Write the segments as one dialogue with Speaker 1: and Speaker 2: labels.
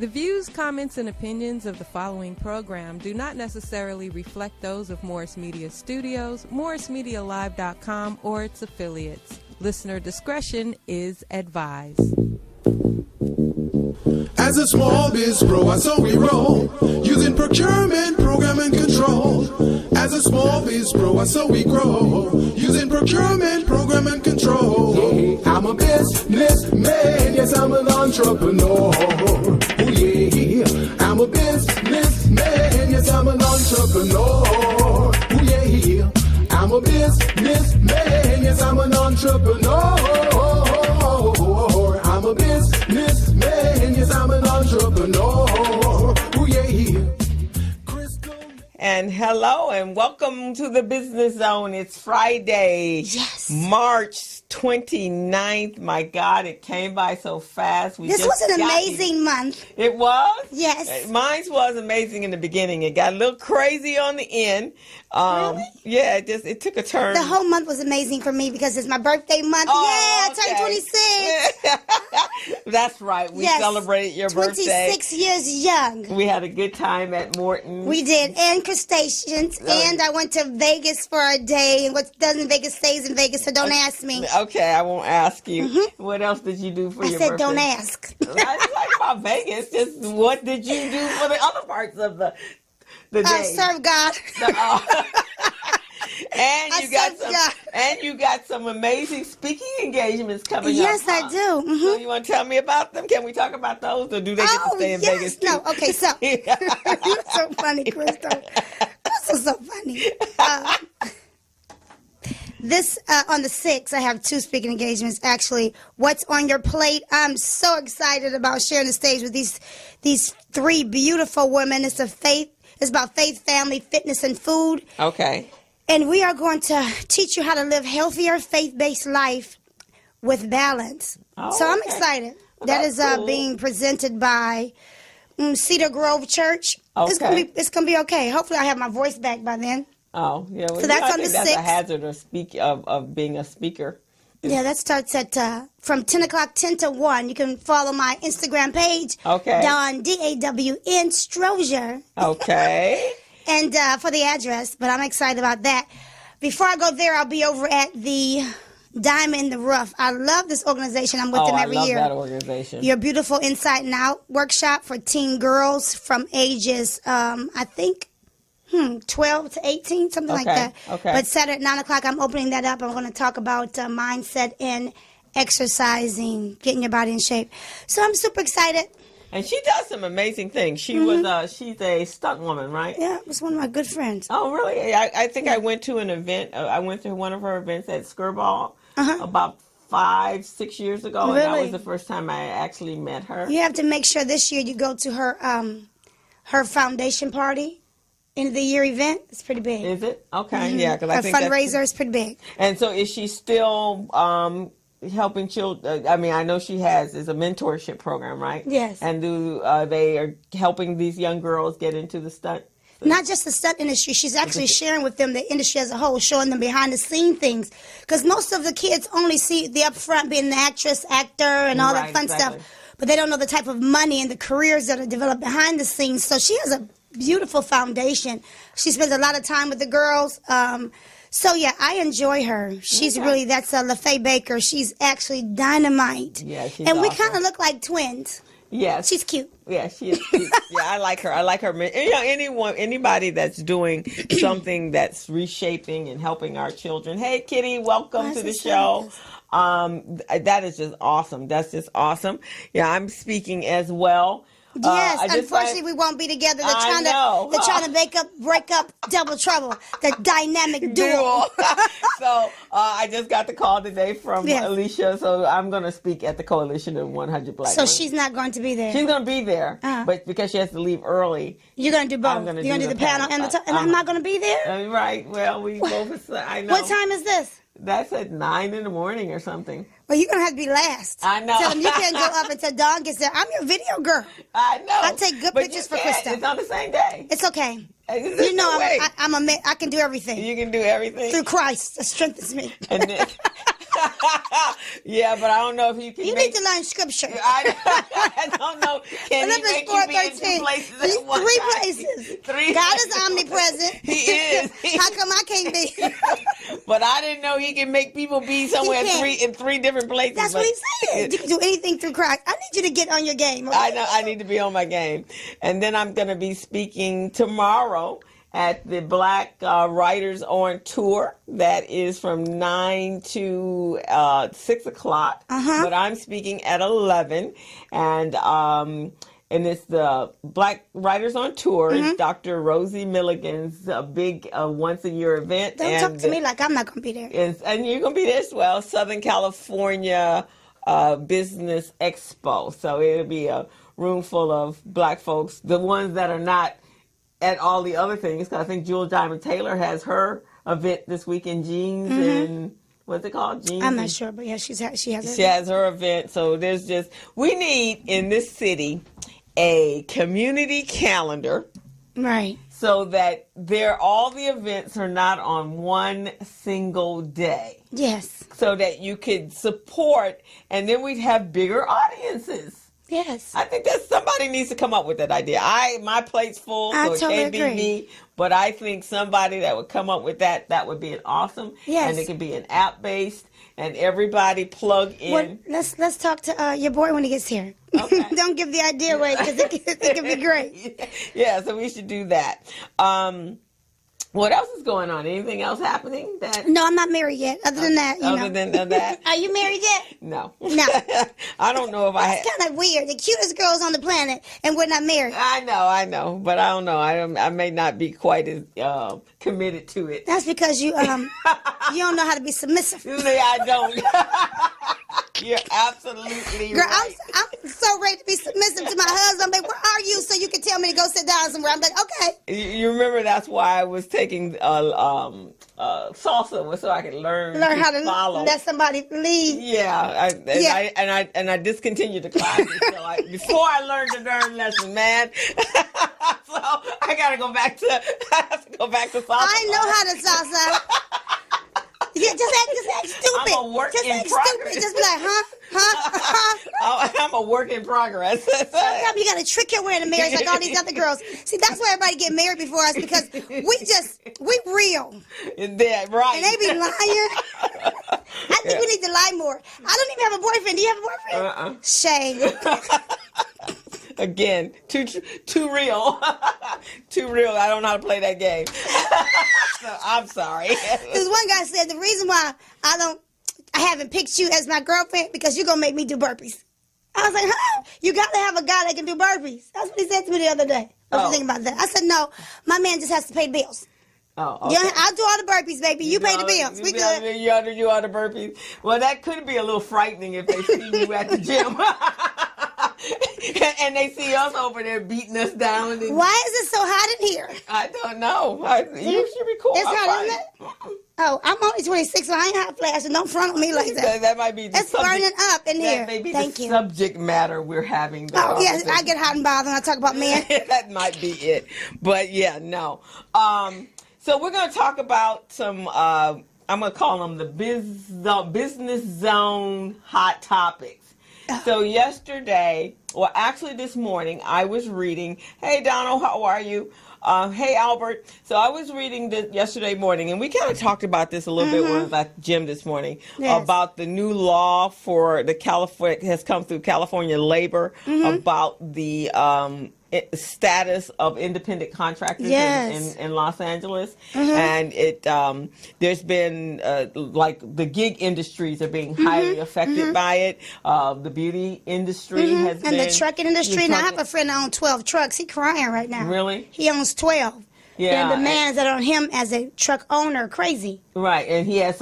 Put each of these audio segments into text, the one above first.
Speaker 1: The views, comments, and opinions of the following program do not necessarily reflect those of Morris Media Studios, MorrisMediaLive.com, or its affiliates. Listener discretion is advised.
Speaker 2: As a small biz pro, so we roll, using procurement, program, and control. As a small biz pro, so we grow, using procurement, program, and control. Yeah, I'm a businessman, yes, I'm an entrepreneur. Oh yeah, I'm a businessman, yes, I'm an entrepreneur. Oh yeah, I'm a businessman, yes, I'm an entrepreneur. I'm a businessman, yes, I'm an entrepreneur. Oh yeah.
Speaker 3: And hello and welcome to the Business Zone. It's Friday,
Speaker 4: yes,
Speaker 3: March 29th. My God, it came by so fast.
Speaker 4: This was an amazing month.
Speaker 3: It was?
Speaker 4: Yes.
Speaker 3: Mine was amazing in the beginning. It got a little crazy on the end.
Speaker 4: Really?
Speaker 3: Yeah, it took a turn.
Speaker 4: The whole month was amazing for me because it's my birthday month.
Speaker 3: Oh,
Speaker 4: yeah,
Speaker 3: okay.
Speaker 4: I turned 26.
Speaker 3: That's right. We celebrated your
Speaker 4: 26
Speaker 3: birthday.
Speaker 4: 26 years young.
Speaker 3: We had a good time at Morton's.
Speaker 4: We did, and crustaceans, and I went to Vegas for a day, and what does in Vegas stays in Vegas, so don't ask me.
Speaker 3: Okay, I won't ask you. Mm-hmm. What else did you do for your birthday? I said
Speaker 4: don't ask.
Speaker 3: I didn't like about Vegas, just what did you do for the other parts of the day?
Speaker 4: Serve God.
Speaker 3: And you got some amazing speaking engagements coming up.
Speaker 4: Yes, I do. Mm-hmm.
Speaker 3: So you want to tell me about them? Can we talk about those, or do they get to stay in Vegas too?
Speaker 4: No. Okay, so you're so funny, Crystal. This so funny. This on the 6th, I have 2 speaking engagements. Actually, what's on your plate? I'm so excited about sharing the stage with these 3 beautiful women. It's about faith, family, fitness, and food.
Speaker 3: Okay.
Speaker 4: And we are going to teach you how to live healthier, faith-based life with balance.
Speaker 3: Oh,
Speaker 4: so I'm excited. Well, that is cool. Being presented by Cedar Grove Church.
Speaker 3: Okay.
Speaker 4: It's gonna be okay. Hopefully, I have my voice back by then.
Speaker 3: Oh, yeah. Well,
Speaker 4: so that's on the 6th.
Speaker 3: That's a hazard of being a speaker.
Speaker 4: Yeah, that starts at from 10 to 1. You can follow my Instagram page.
Speaker 3: Okay.
Speaker 4: Dawn, DAWN Strozier.
Speaker 3: Okay.
Speaker 4: And for the address, but I'm excited about that. Before I go there, I'll be over at the Diamond in the Rough. I love this organization. I'm with them every year.
Speaker 3: I love that organization.
Speaker 4: Your Beautiful Inside and Out workshop for teen girls from ages, I think, 12 to 18, something like that.
Speaker 3: Okay.
Speaker 4: But Saturday at 9 o'clock, I'm opening that up. I'm going to talk about mindset and exercising, getting your body in shape. So I'm super excited.
Speaker 3: And she does some amazing things. She was she's a stunt woman, right?
Speaker 4: Yeah, it was one of my good friends.
Speaker 3: Oh, really? I think I went to an event. I went to one of her events at Skirball about 5-6 years ago.
Speaker 4: Really?
Speaker 3: And that was the first time I actually met her.
Speaker 4: You have to make sure this year you go to her foundation party. End of the year event. It's pretty big.
Speaker 3: Is it? Okay, yeah. Cause I think
Speaker 4: fundraiser is pretty big.
Speaker 3: And so is she still helping children? I mean, I know she is a mentorship program, right?
Speaker 4: Yes.
Speaker 3: And they are helping these young girls get into the stunt?
Speaker 4: Not just the stunt industry. She's actually sharing with them the industry as a whole, showing them behind the scene things. Because most of the kids only see the upfront, being the actress, actor, and all that fun stuff. But they don't know the type of money and the careers that are developed behind the scenes. So she has a beautiful foundation. She spends a lot of time with the girls. So, yeah, I enjoy her. She's really, that's LaFay Baker. She's actually dynamite.
Speaker 3: Yeah, she's
Speaker 4: and we
Speaker 3: awesome.
Speaker 4: kind of look like twins.
Speaker 3: Yes.
Speaker 4: She's cute.
Speaker 3: Yeah, she is cute. Yeah, I like her. I like her. You know, anybody that's doing something that's reshaping and helping our children. Hey, Kitty, welcome to the show. That is just awesome. That's just awesome. Yeah, I'm speaking as well.
Speaker 4: Yes, unfortunately, we won't be together. They're trying to break up Double Trouble, the dynamic duo.
Speaker 3: So I just got the call today from Alicia, so I'm going to speak at the Coalition of 100 Black Women.
Speaker 4: So she's not going to be there?
Speaker 3: She's going to be there, but because she has to leave early.
Speaker 4: You're going to do both? You're going to do the panel and and I'm not going to be there?
Speaker 3: Right. Well, we both, I know.
Speaker 4: What time is this?
Speaker 3: That's at 9 in the morning or something.
Speaker 4: Well, you're going to have to be last.
Speaker 3: I know.
Speaker 4: Tell them you can't go up until Dawn gets there. I'm your video girl.
Speaker 3: I know.
Speaker 4: I take good pictures for Crystal.
Speaker 3: It's on the same day.
Speaker 4: It's okay.
Speaker 3: You
Speaker 4: know, I can do everything.
Speaker 3: You can do everything.
Speaker 4: Through Christ that strengthens me.
Speaker 3: And then, Yeah, but I don't know if he can.
Speaker 4: You need to learn scripture.
Speaker 3: I don't know. Can he make you be in 2 places at one
Speaker 4: Three
Speaker 3: time?
Speaker 4: places.
Speaker 3: 3.
Speaker 4: God is omnipresent.
Speaker 3: He is.
Speaker 4: How come I can't be?
Speaker 3: But I didn't know he can make people be somewhere in three different places.
Speaker 4: That's what he said. You can do anything through Christ. I need you to get on your game. Okay?
Speaker 3: I know. I need to be on my game. And then I'm going to be speaking tomorrow at the Black Writers on Tour. That is from 9 to 6 o'clock. But I'm speaking at 11. And it's the Black Writers on Tour. It's Dr. Rosie Milligan's big once-a-year event.
Speaker 4: Don't talk to me like I'm not going to be there.
Speaker 3: And you're going to be there as well. Southern California Business Expo. So it'll be a room full of black folks, the ones that are not at all the other things. Because I think Jewel Diamond Taylor has her event this week in jeans and what's it called? Jeans.
Speaker 4: I'm not sure, but yeah, she has
Speaker 3: her event. So we need in this city a community calendar,
Speaker 4: right?
Speaker 3: So that all the events are not on one single day.
Speaker 4: Yes.
Speaker 3: So that you could support, and then we'd have bigger audiences.
Speaker 4: Yes.
Speaker 3: I think that somebody needs to come up with that idea. My plate's full, so it can't be me. But I think somebody that would come up with that would be an awesome.
Speaker 4: Yes.
Speaker 3: And it could be an app-based, and everybody plug in.
Speaker 4: Well, let's talk to your boy when he gets here.
Speaker 3: Okay.
Speaker 4: Don't give the idea away, because it can be great.
Speaker 3: Yeah, so we should do that. What else is going on? Anything else happening?
Speaker 4: No, I'm not married yet. Other than that,
Speaker 3: Other than that?
Speaker 4: Are you married yet?
Speaker 3: No.
Speaker 4: No.
Speaker 3: I don't know if
Speaker 4: It's kind of weird. The cutest girls on the planet, and we're not married.
Speaker 3: I know, but I don't know. I may not be quite as committed to it.
Speaker 4: That's because you you don't know how to be submissive.
Speaker 3: I don't. You're absolutely
Speaker 4: Girl,
Speaker 3: right.
Speaker 4: I'm so ready to be submissive to my husband. I'm like, where are you? So you can tell me to go sit down somewhere. I'm like, okay.
Speaker 3: You remember that's why I was taking salsa, so I could learn how to follow.
Speaker 4: Let somebody lead.
Speaker 3: Yeah, I discontinued the classes before I learned the darn lesson, man. So I gotta go back to salsa.
Speaker 4: I know how to salsa. Yeah, just act stupid.
Speaker 3: I'm a work
Speaker 4: just
Speaker 3: in
Speaker 4: act
Speaker 3: progress.
Speaker 4: Stupid. Just be like,
Speaker 3: I'm a work in progress.
Speaker 4: Sometimes you gotta trick your way into marriage like all these other girls. See, that's why everybody get married before us, because we real.
Speaker 3: Yeah, right.
Speaker 4: And they be lying. I think we need to lie more. I don't even have a boyfriend. Do you have a boyfriend? Shame.
Speaker 3: Again, too real. Too real. I don't know how to play that game. So, I'm sorry.
Speaker 4: Because one guy said the reason why I haven't picked you as my girlfriend, because you're gonna make me do burpees. I was like, huh? You gotta have a guy that can do burpees. That's what he said to me the other day. What you think about that? I said, no, my man just has to pay the bills.
Speaker 3: Oh, okay.
Speaker 4: Yeah, I'll do all the burpees, baby. You pay the bills. We good.
Speaker 3: You all the burpees. Well, that could be a little frightening if they see you at the gym. And they see us over there beating us down.
Speaker 4: Why is it so hot in here?
Speaker 3: I don't know. You should be cool.
Speaker 4: It's hot, isn't it? Oh, I'm only 26, so I ain't hot flashing. Don't front on me like that.
Speaker 3: That might be the
Speaker 4: It's burning up in here.
Speaker 3: That may be
Speaker 4: Thank
Speaker 3: the
Speaker 4: you.
Speaker 3: subject matter we're having.
Speaker 4: Oh, yes, I get hot and bothered when I talk about men.
Speaker 3: That might be it. But, yeah, no. So we're going to talk about some, I'm going to call them the Business Zone hot topics. So yesterday, well, actually this morning, I was reading, hey, Donald, how are you? Hey, Albert. So I was reading this yesterday morning, and we kind of talked about this a little bit when I was at the gym this morning, about the new law for the California, has come through California labor, about the status of independent contractors in Los Angeles. And there's been like the gig industries are being highly affected by it. The beauty industry has been.
Speaker 4: And the trucking industry. Now I have a friend that owns 12 trucks. He's crying right now.
Speaker 3: Really?
Speaker 4: He owns 12.
Speaker 3: Yeah.
Speaker 4: And the demands that are on him as a truck owner are crazy.
Speaker 3: Right, and he has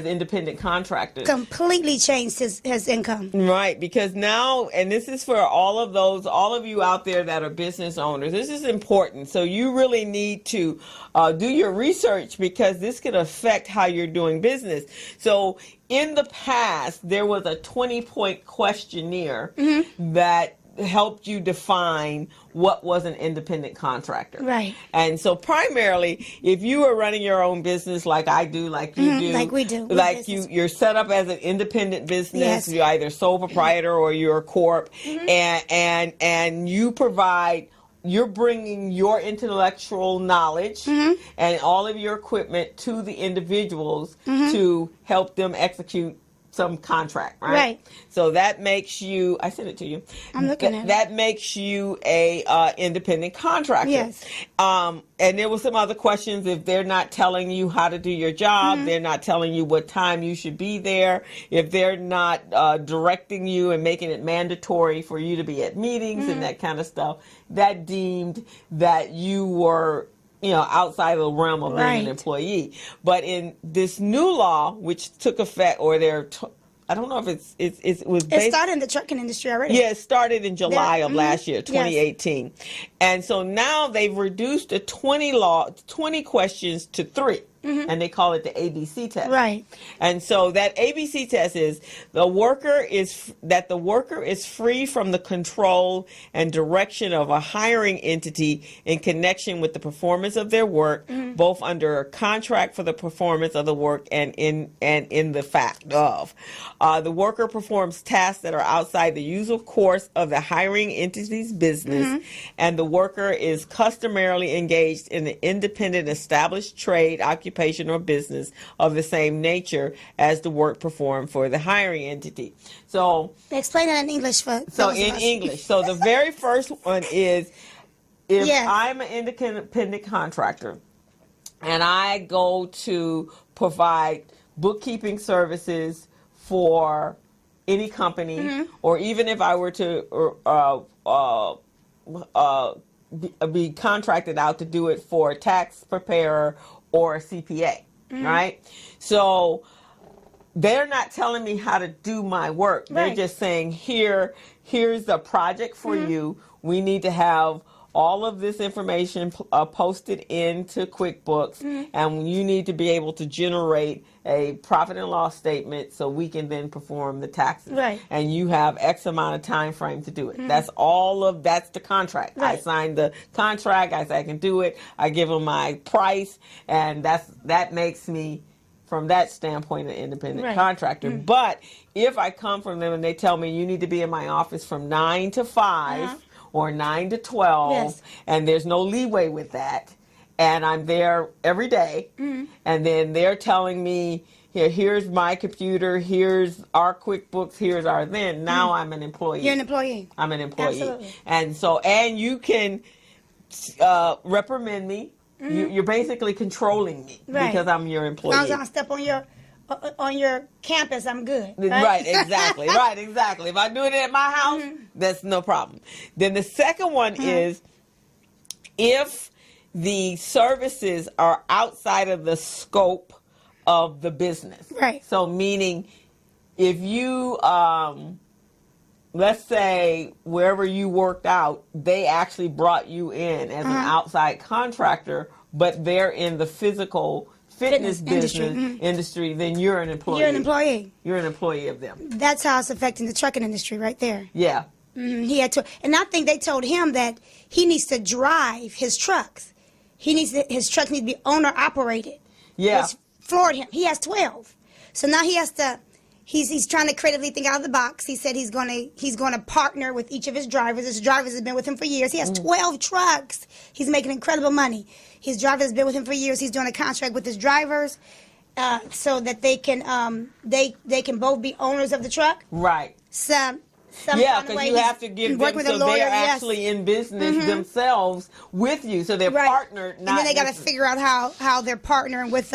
Speaker 3: independent contractors.
Speaker 4: Completely changed his income.
Speaker 3: Right, because now, and this is for all of you out there that are business owners, this is important. So you really need to do your research, because this can affect how you're doing business. So in the past, there was a 20-point questionnaire that helped you define what was an independent contractor.
Speaker 4: Right.
Speaker 3: And so primarily, if you are running your own business like I do, like you do,
Speaker 4: like we do,
Speaker 3: like you're set up as an independent business,
Speaker 4: yes.
Speaker 3: you're either sole proprietor or you're a corp, and you provide. You're bringing your intellectual knowledge and all of your equipment to the individuals to help them execute some contract, right?
Speaker 4: Right.
Speaker 3: So that makes you, I sent it to you.
Speaker 4: I'm looking at it.
Speaker 3: That makes you a independent contractor.
Speaker 4: Yes.
Speaker 3: And there were some other questions. If they're not telling you how to do your job, they're not telling you what time you should be there, if they're not directing you and making it mandatory for you to be at meetings and that kind of stuff, that deemed that you were outside of the realm of being an employee. But in this new law, which took effect, or I don't know if it was based.
Speaker 4: It started in the trucking industry already.
Speaker 3: Yeah, it started in July of last year, 2018.
Speaker 4: Yes.
Speaker 3: And so now they've reduced the 20 questions to 3. And they call it the ABC test.
Speaker 4: Right.
Speaker 3: And so that ABC test is the worker is free from the control and direction of a hiring entity in connection with the performance of their work, both under a contract for the performance of the work and in the fact of. The worker performs tasks that are outside the usual course of the hiring entity's business, and the worker is customarily engaged in an independent established trade, occupation, or business of the same nature as the work performed for the hiring entity. So
Speaker 4: explain that in English for
Speaker 3: so in English. So the very first one is if I'm an independent contractor and I go to provide bookkeeping services for any company, or even if I were to be contracted out to do it for a tax preparer or a CPA, right? So they're not telling me how to do my work. They're just saying, here's the project for you. We need to have all of this information posted into QuickBooks, and you need to be able to generate a profit and loss statement so we can then perform the taxes.
Speaker 4: Right. And
Speaker 3: you have X amount of time frame to do it. That's the contract.
Speaker 4: Right.
Speaker 3: I signed the contract. I say I can do it. I give them my price, and that makes me, from that standpoint, an independent contractor. But if I come from them and they tell me you need to be in my office from 9 to 5 or 9 to 12, and there's no leeway with that, and I'm there every day, and then they're telling me, here's my computer, here's our QuickBooks, here's our then. Now I'm an employee.
Speaker 4: You're an employee.
Speaker 3: I'm an employee.
Speaker 4: Absolutely.
Speaker 3: And you can reprimand me. You're basically controlling me because I'm your employee.
Speaker 4: As long as I don't step on your campus, I'm good.
Speaker 3: Right, exactly. Right, exactly. If I do it at my house, that's no problem. Then the second one is if the services are outside of the scope of the business.
Speaker 4: Right.
Speaker 3: So meaning if you, let's say wherever you worked out, they actually brought you in as an outside contractor, but they're in the physical fitness business industry, then you're an employee.
Speaker 4: You're an employee.
Speaker 3: You're an employee of them.
Speaker 4: That's how it's affecting the trucking industry right there.
Speaker 3: Yeah.
Speaker 4: He had to, and I think they told him that he needs to drive his trucks. His trucks need to be owner operated.
Speaker 3: Yeah.
Speaker 4: Which floored him. He has 12. So now he has to, he's trying to creatively think out of the box. He said he's going to partner with each of his drivers. His drivers have been with him for years. He has 12 trucks. He's making incredible money. His driver has been with him for years. He's doing a contract with his drivers so that they can both be owners of the truck.
Speaker 3: Right.
Speaker 4: Yeah,
Speaker 3: because you have to give them so they're actually in business themselves with you, so they're partnered.
Speaker 4: And then they got to figure out how they're partnering with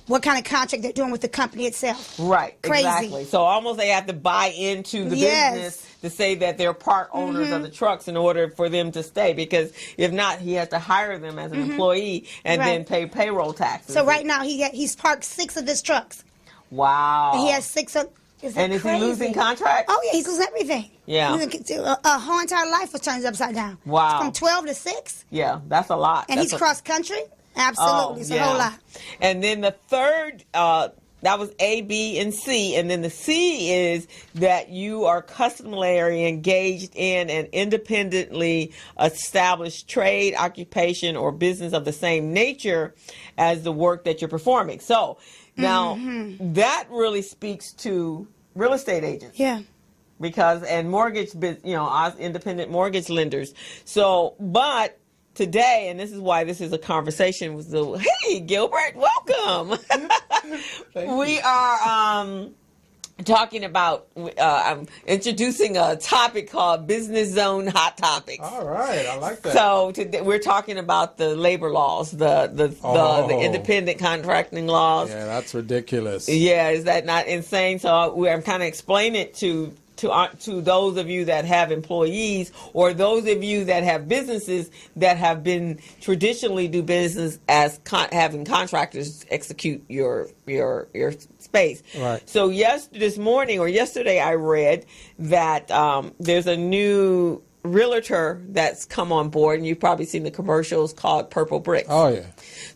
Speaker 4: what kind of contract they're doing with the company itself.
Speaker 3: Right,
Speaker 4: Crazy.
Speaker 3: Exactly. So almost they have to buy into the business to say that they're part owners of the trucks in order for them to stay, because if not, he has to hire them as an employee and then pay payroll taxes.
Speaker 4: So right now he's parked 6 of his trucks.
Speaker 3: Wow.
Speaker 4: And he has 6 of... Is
Speaker 3: he losing contracts?
Speaker 4: Oh, yeah, he's losing everything.
Speaker 3: Yeah.
Speaker 4: A whole entire life was turned upside down.
Speaker 3: Wow.
Speaker 4: From 12 to 6.
Speaker 3: Yeah, that's a lot.
Speaker 4: And he's cross-country? Absolutely. It's a whole lot.
Speaker 3: And then the third That was A, B, and C. And then the C is that you are customarily engaged in an independently established trade, occupation, or business of the same nature as the work that you're performing. So now that really speaks to real estate agents.
Speaker 4: Yeah.
Speaker 3: Because, and mortgage, us independent mortgage lenders. So, but today, and this is why this is a conversation with hey, Gilbert, welcome. We are talking about, I'm introducing a topic called BusinessZone Hot Topics.
Speaker 5: All right, I like that.
Speaker 3: So today we're talking about the labor laws, the independent contracting laws.
Speaker 5: Yeah, that's ridiculous.
Speaker 3: Yeah, is that not insane? So I'm kind of explaining it to those of you that have employees, or those of you that have businesses that have been traditionally do business as having contractors execute your space.
Speaker 5: Right.
Speaker 3: So yesterday I read that there's a new realtor that's come on board, and you've probably seen the commercials, called Purple Bricks.
Speaker 5: Oh yeah.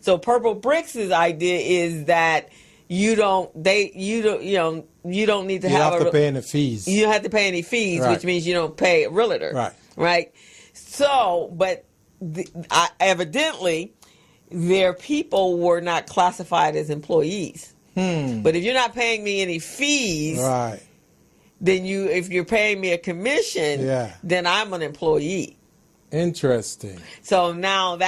Speaker 3: So Purple Bricks' idea is that you don't need to
Speaker 5: You don't have to pay any fees.
Speaker 3: You don't have to pay any fees,
Speaker 5: Right.
Speaker 3: which means you don't pay a realtor.
Speaker 5: Right.
Speaker 3: Right. So, but evidently, their people were not classified as employees. But if you're not paying me any fees,
Speaker 5: Right.
Speaker 3: then if you're paying me a commission, then I'm an employee.
Speaker 5: Interesting.
Speaker 3: So now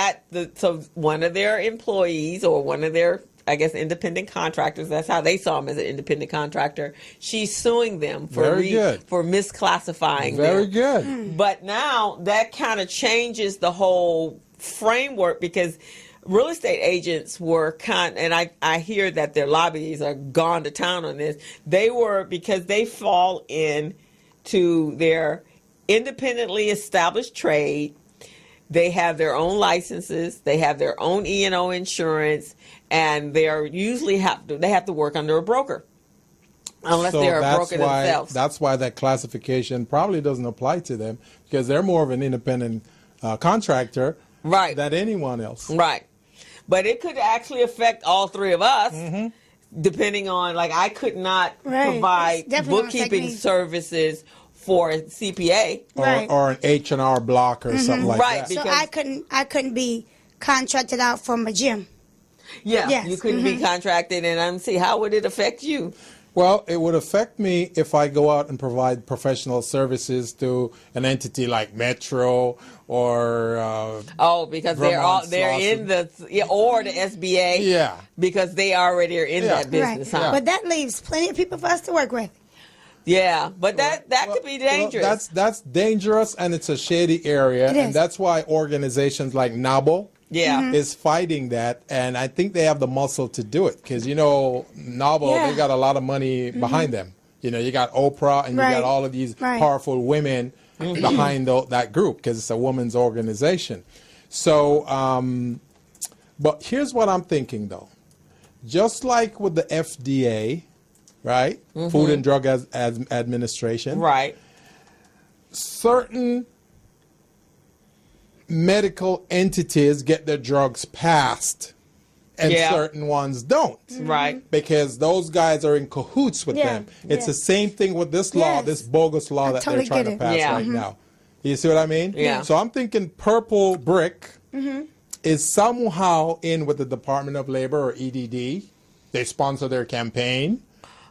Speaker 3: so one of their employees, or one of their, I guess, independent contractors, that's how they saw him, as an independent contractor, she's suing them for misclassifying
Speaker 5: Very
Speaker 3: them.
Speaker 5: good.
Speaker 3: But now that kind of changes the whole framework, because real estate agents were and I hear that their lobbyists are gone to town on this. Because they fall into their independently established trade. They have their own licenses. They have their own E&O insurance, and they usually have to work under a broker, unless they're a broker themselves.
Speaker 5: That's why that classification probably doesn't apply to them, because they're more of an independent contractor,
Speaker 3: right,
Speaker 5: than anyone else.
Speaker 3: Right. But it could actually affect all three of us, depending on, like, I could not provide bookkeeping services for a CPA,
Speaker 5: or an H&R block or something like that.
Speaker 4: So I couldn't be contracted out from a gym.
Speaker 3: Yeah, yes. You couldn't be contracted, and see, how would it affect you?
Speaker 5: Well, it would affect me if I go out and provide professional services to an entity like Metro or
Speaker 3: because they're in the SBA, because they already are in that business.
Speaker 4: Right. But that leaves plenty of people for us to work with.
Speaker 3: Yeah, but that could be dangerous.
Speaker 5: Well, that's dangerous, and it's a shady area, and that's why organizations like N.W.A. is fighting that, and I think they have the muscle to do it, because N.W.A. they got a lot of money behind them. You got Oprah, and you got all of these powerful women behind that group, because it's a women's organization. So, but here's what I'm thinking, though. Just like with the FDA. Right? Food and Drug Administration.
Speaker 3: Right.
Speaker 5: Certain medical entities get their drugs passed, and certain ones don't.
Speaker 3: Right.
Speaker 5: Because those guys are in cahoots with them. It's the same thing with this law, this bogus law that they're trying to pass right now. You see what I mean?
Speaker 3: Yeah.
Speaker 5: So I'm thinking Purple Brick is somehow in with the Department of Labor or EDD. They sponsor their campaign.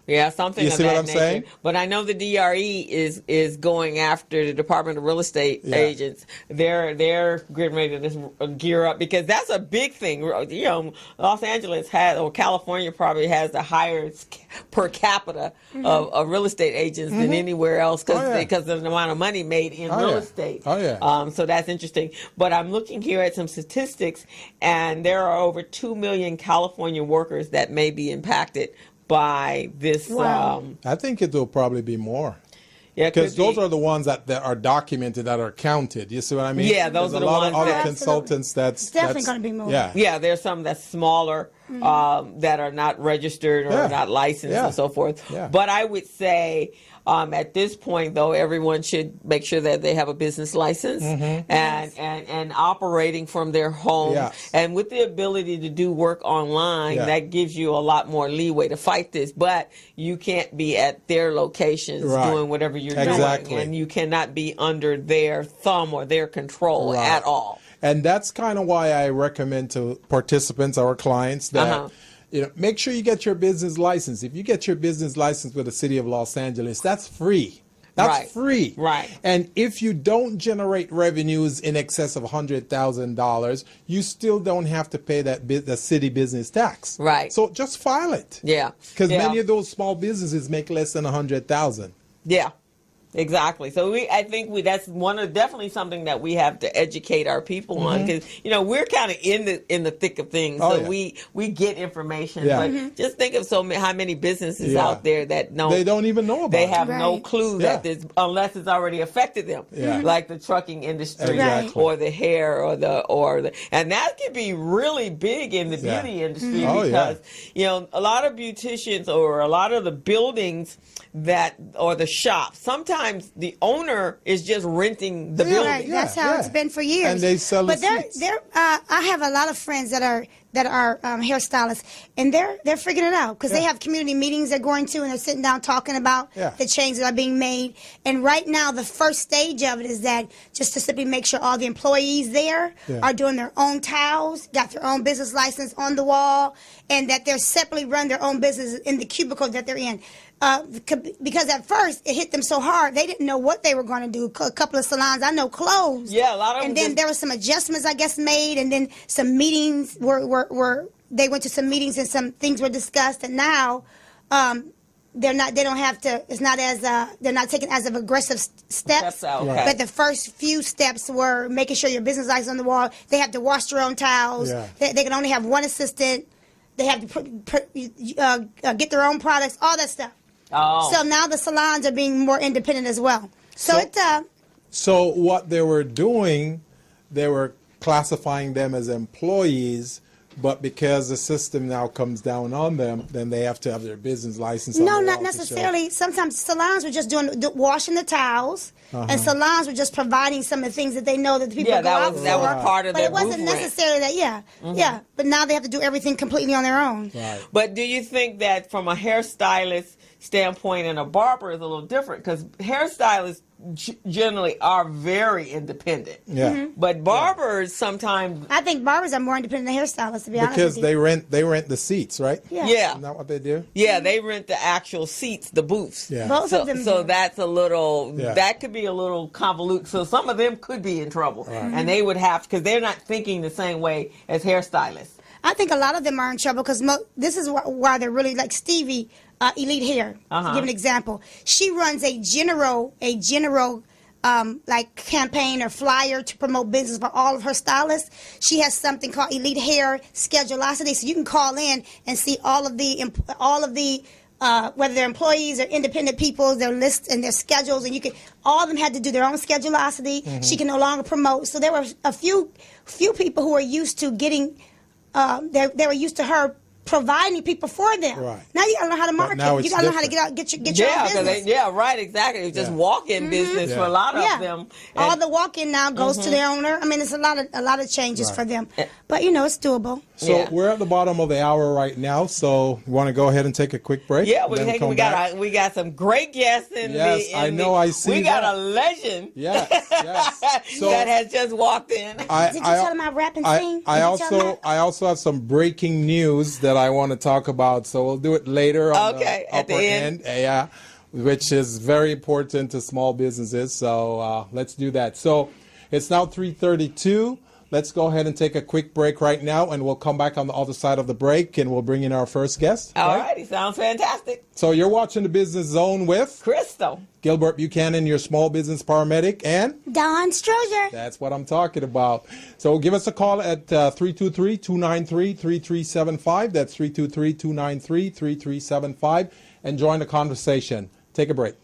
Speaker 3: Yeah, something
Speaker 5: you
Speaker 3: of
Speaker 5: see
Speaker 3: that
Speaker 5: what I'm
Speaker 3: nature.
Speaker 5: saying?
Speaker 3: But I know the DRE is going after the Department of Real Estate agents. They're getting ready to gear up, because that's a big thing. Los Angeles or California probably has the highest per capita of real estate agents than anywhere else, because of the amount of money made in real estate.
Speaker 5: Oh yeah.
Speaker 3: So that's interesting. But I'm looking here at some statistics, and there are over 2 million California workers that may be impacted by this.
Speaker 5: I think it will probably be more.
Speaker 3: Yeah,
Speaker 5: because those are the ones that are documented, that are counted. You see what I mean?
Speaker 3: Yeah, those are the ones.
Speaker 5: There's a lot of other consultants that's
Speaker 4: definitely going to be more.
Speaker 3: Yeah, there's some that's smaller, that are not registered or not licensed and so forth.
Speaker 5: Yeah.
Speaker 3: But I would say At this point, though, everyone should make sure that they have a business license and operating from their home. Yes. And with the ability to do work online, that gives you a lot more leeway to fight this. But you can't be at their locations doing whatever you're doing. And you cannot be under their thumb or their control at all.
Speaker 5: And that's kind of why I recommend to participants, our clients, that make sure you get your business license. If you get your business license with the city of Los Angeles, that's free. That's free. Right. And if you don't generate revenues in excess of $100,000, you still don't have to pay the city business tax. Right. So just file it. Yeah. Because many of those small businesses make less than $100,000. Yeah. Exactly. So I think that's definitely something that we have to educate our people on, because we're kind of in the thick of things. We get information, but just think of how many businesses out there that they don't even know about. They have no clue that this, unless it's already affected them, like the trucking industry or the hair or the and that can be really big in the beauty industry because a lot of beauticians or a lot of the buildings or the shops, sometimes the owner is just renting the building.
Speaker 4: Right. That's how it's been for years.
Speaker 5: And they sell
Speaker 4: but I have a lot of friends that are hairstylists, and they're figuring it out because they have community meetings they're going to, and they're sitting down talking about the changes that are being made. And right now, the first stage of it is that just to simply make sure all the employees there are doing their own towels, got their own business license on the wall, and that they're separately run their own business in the cubicle that they're in. Because at first it hit them so hard they didn't know what they were going to do. A couple of salons I know closed. Yeah, a lot of them. And then there were some adjustments I guess made, and then some meetings were they went to some meetings and some things were discussed, and now they're not taking as of aggressive steps. But the first few steps were making sure your business license on the wall. They have to wash their own towels. They can only have one assistant. They have to get their own products, all that stuff. Oh. So now the salons are being more independent as well. So
Speaker 5: what they were doing, they were classifying them as employees, but because the system now comes down on them, then they have to have their business license.
Speaker 4: No, not necessarily. Sometimes salons were just washing the towels, and salons were just providing some of the things that they know that the people go out for.
Speaker 3: That was part of their
Speaker 4: blueprint. But it wasn't necessarily that, But now they have to do everything completely on their own.
Speaker 5: Right.
Speaker 3: But do you think that from a hairstylist standpoint and a barber is a little different? Because hairstylists generally are very independent. Yeah. But barbers sometimes...
Speaker 4: I think barbers are more independent than hairstylists, to be honest with you.
Speaker 5: Because they rent the seats, right?
Speaker 3: Yeah.
Speaker 5: Isn't that what they do?
Speaker 3: Yeah, they rent the actual seats, the booths.
Speaker 5: Yeah.
Speaker 4: Both of them.
Speaker 3: So that's a little... That could be a little convoluted. So some of them could be in trouble. Right. And they would have... Because they're not thinking the same way as hairstylists.
Speaker 4: I think a lot of them are in trouble because this is why they're really like Stevie... Elite Hair, to give an example. She runs a general like campaign or flyer to promote business for all of her stylists. She has something called Elite Hair Schedulosity, so you can call in and see all of the whether they're employees or independent people, their lists and their schedules, and all of them had to do their own schedulosity. She can no longer promote. So there were a few people who were used to getting, they were used to her providing people for them. Right. Now you gotta know how to market. You gotta know how to get your own business.
Speaker 3: Right, exactly. It's just walk-in business for a lot of them.
Speaker 4: All the walk-in now goes to their owner. I mean, it's a lot of changes for them, but it's doable.
Speaker 5: So we're at the bottom of the hour right now. So we want to go ahead and take a quick break.
Speaker 3: Yeah, we got some great guests in
Speaker 5: I see.
Speaker 3: We got a legend.
Speaker 5: Yes. So
Speaker 3: that has just walked in.
Speaker 4: Did you tell them I rap and sing?
Speaker 5: I also have some breaking news that I want to talk about, so we'll do it later on the upper end. Yeah, which is very important to small businesses. So let's do that. So it's now 3:32. Let's go ahead and take a quick break right now, and we'll come back on the other side of the break, and we'll bring in our first guest.
Speaker 3: All righty, sounds fantastic.
Speaker 5: So you're watching the Business Zone with
Speaker 3: Crystal
Speaker 5: Gilbert Buchanan, your small business paramedic, and
Speaker 4: Don Stroger.
Speaker 5: That's what I'm talking about. So give us a call at 323-293-3375. That's 323-293-3375, and join the conversation. Take a break.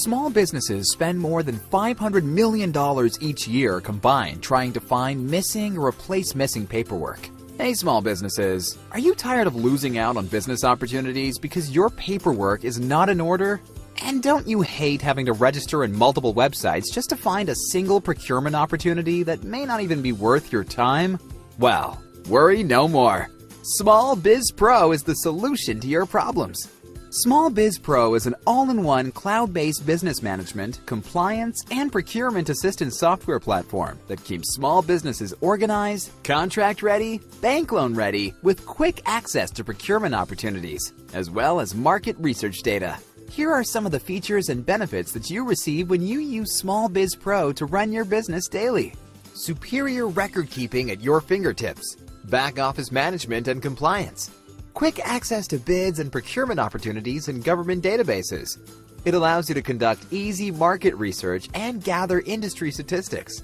Speaker 6: Small businesses spend more than $500 million each year combined trying to find missing or replace missing paperwork. Hey small businesses, are you tired of losing out on business opportunities because your paperwork is not in order? And don't you hate having to register in multiple websites just to find a single procurement opportunity that may not even be worth your time? Well, worry no more. Small Biz Pro is the solution to your problems. Small Biz Pro is an all-in-one cloud-based business management, compliance, and procurement assistance software platform that keeps small businesses organized, contract ready, bank loan ready, with quick access to procurement opportunities, as well as market research data. Here are some of the features and benefits that you receive when you use Small Biz Pro to run your business daily. Superior record keeping at your fingertips, back office management and compliance, quick access to bids and procurement opportunities in government databases. It allows you to conduct easy market research and gather industry statistics,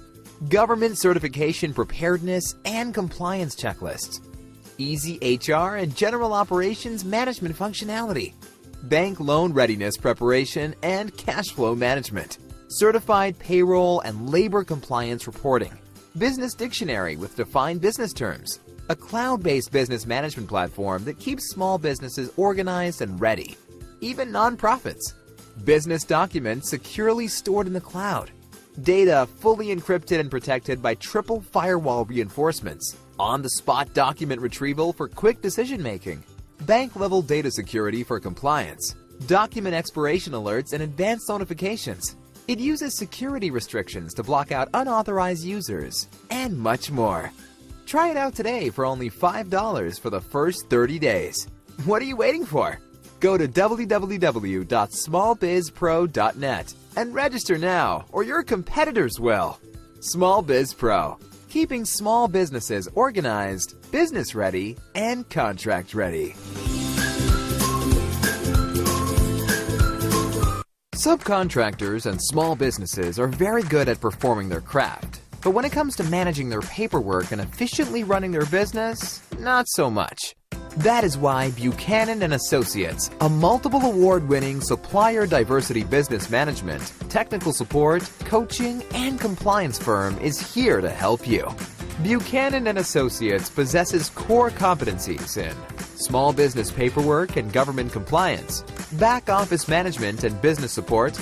Speaker 6: government certification preparedness and compliance checklists, easy HR and general operations management functionality, bank loan readiness preparation and cash flow management, certified payroll and labor compliance reporting, business dictionary with defined business terms, a cloud-based business management platform that keeps small businesses organized and ready, even nonprofits, business documents securely stored in the cloud, data fully encrypted and protected by triple firewall reinforcements, on-the-spot document retrieval for quick decision-making, bank-level data security for compliance, document expiration alerts and advanced notifications. It uses security restrictions to block out unauthorized users, and much more. Try it out today for only $5 for the first 30 days. What are you waiting for? Go to www.smallbizpro.net and register now, or your competitors will. Small Biz Pro, keeping small businesses organized, business ready, and contract ready. Subcontractors and small businesses are very good at performing their craft. But when it comes to managing their paperwork and efficiently running their business, not so much. That is why Buchanan & Associates, a multiple award-winning supplier diversity business management, technical support, coaching, and compliance firm is here to help you. Buchanan & Associates possesses core competencies in small business paperwork and government compliance, back office management and business support,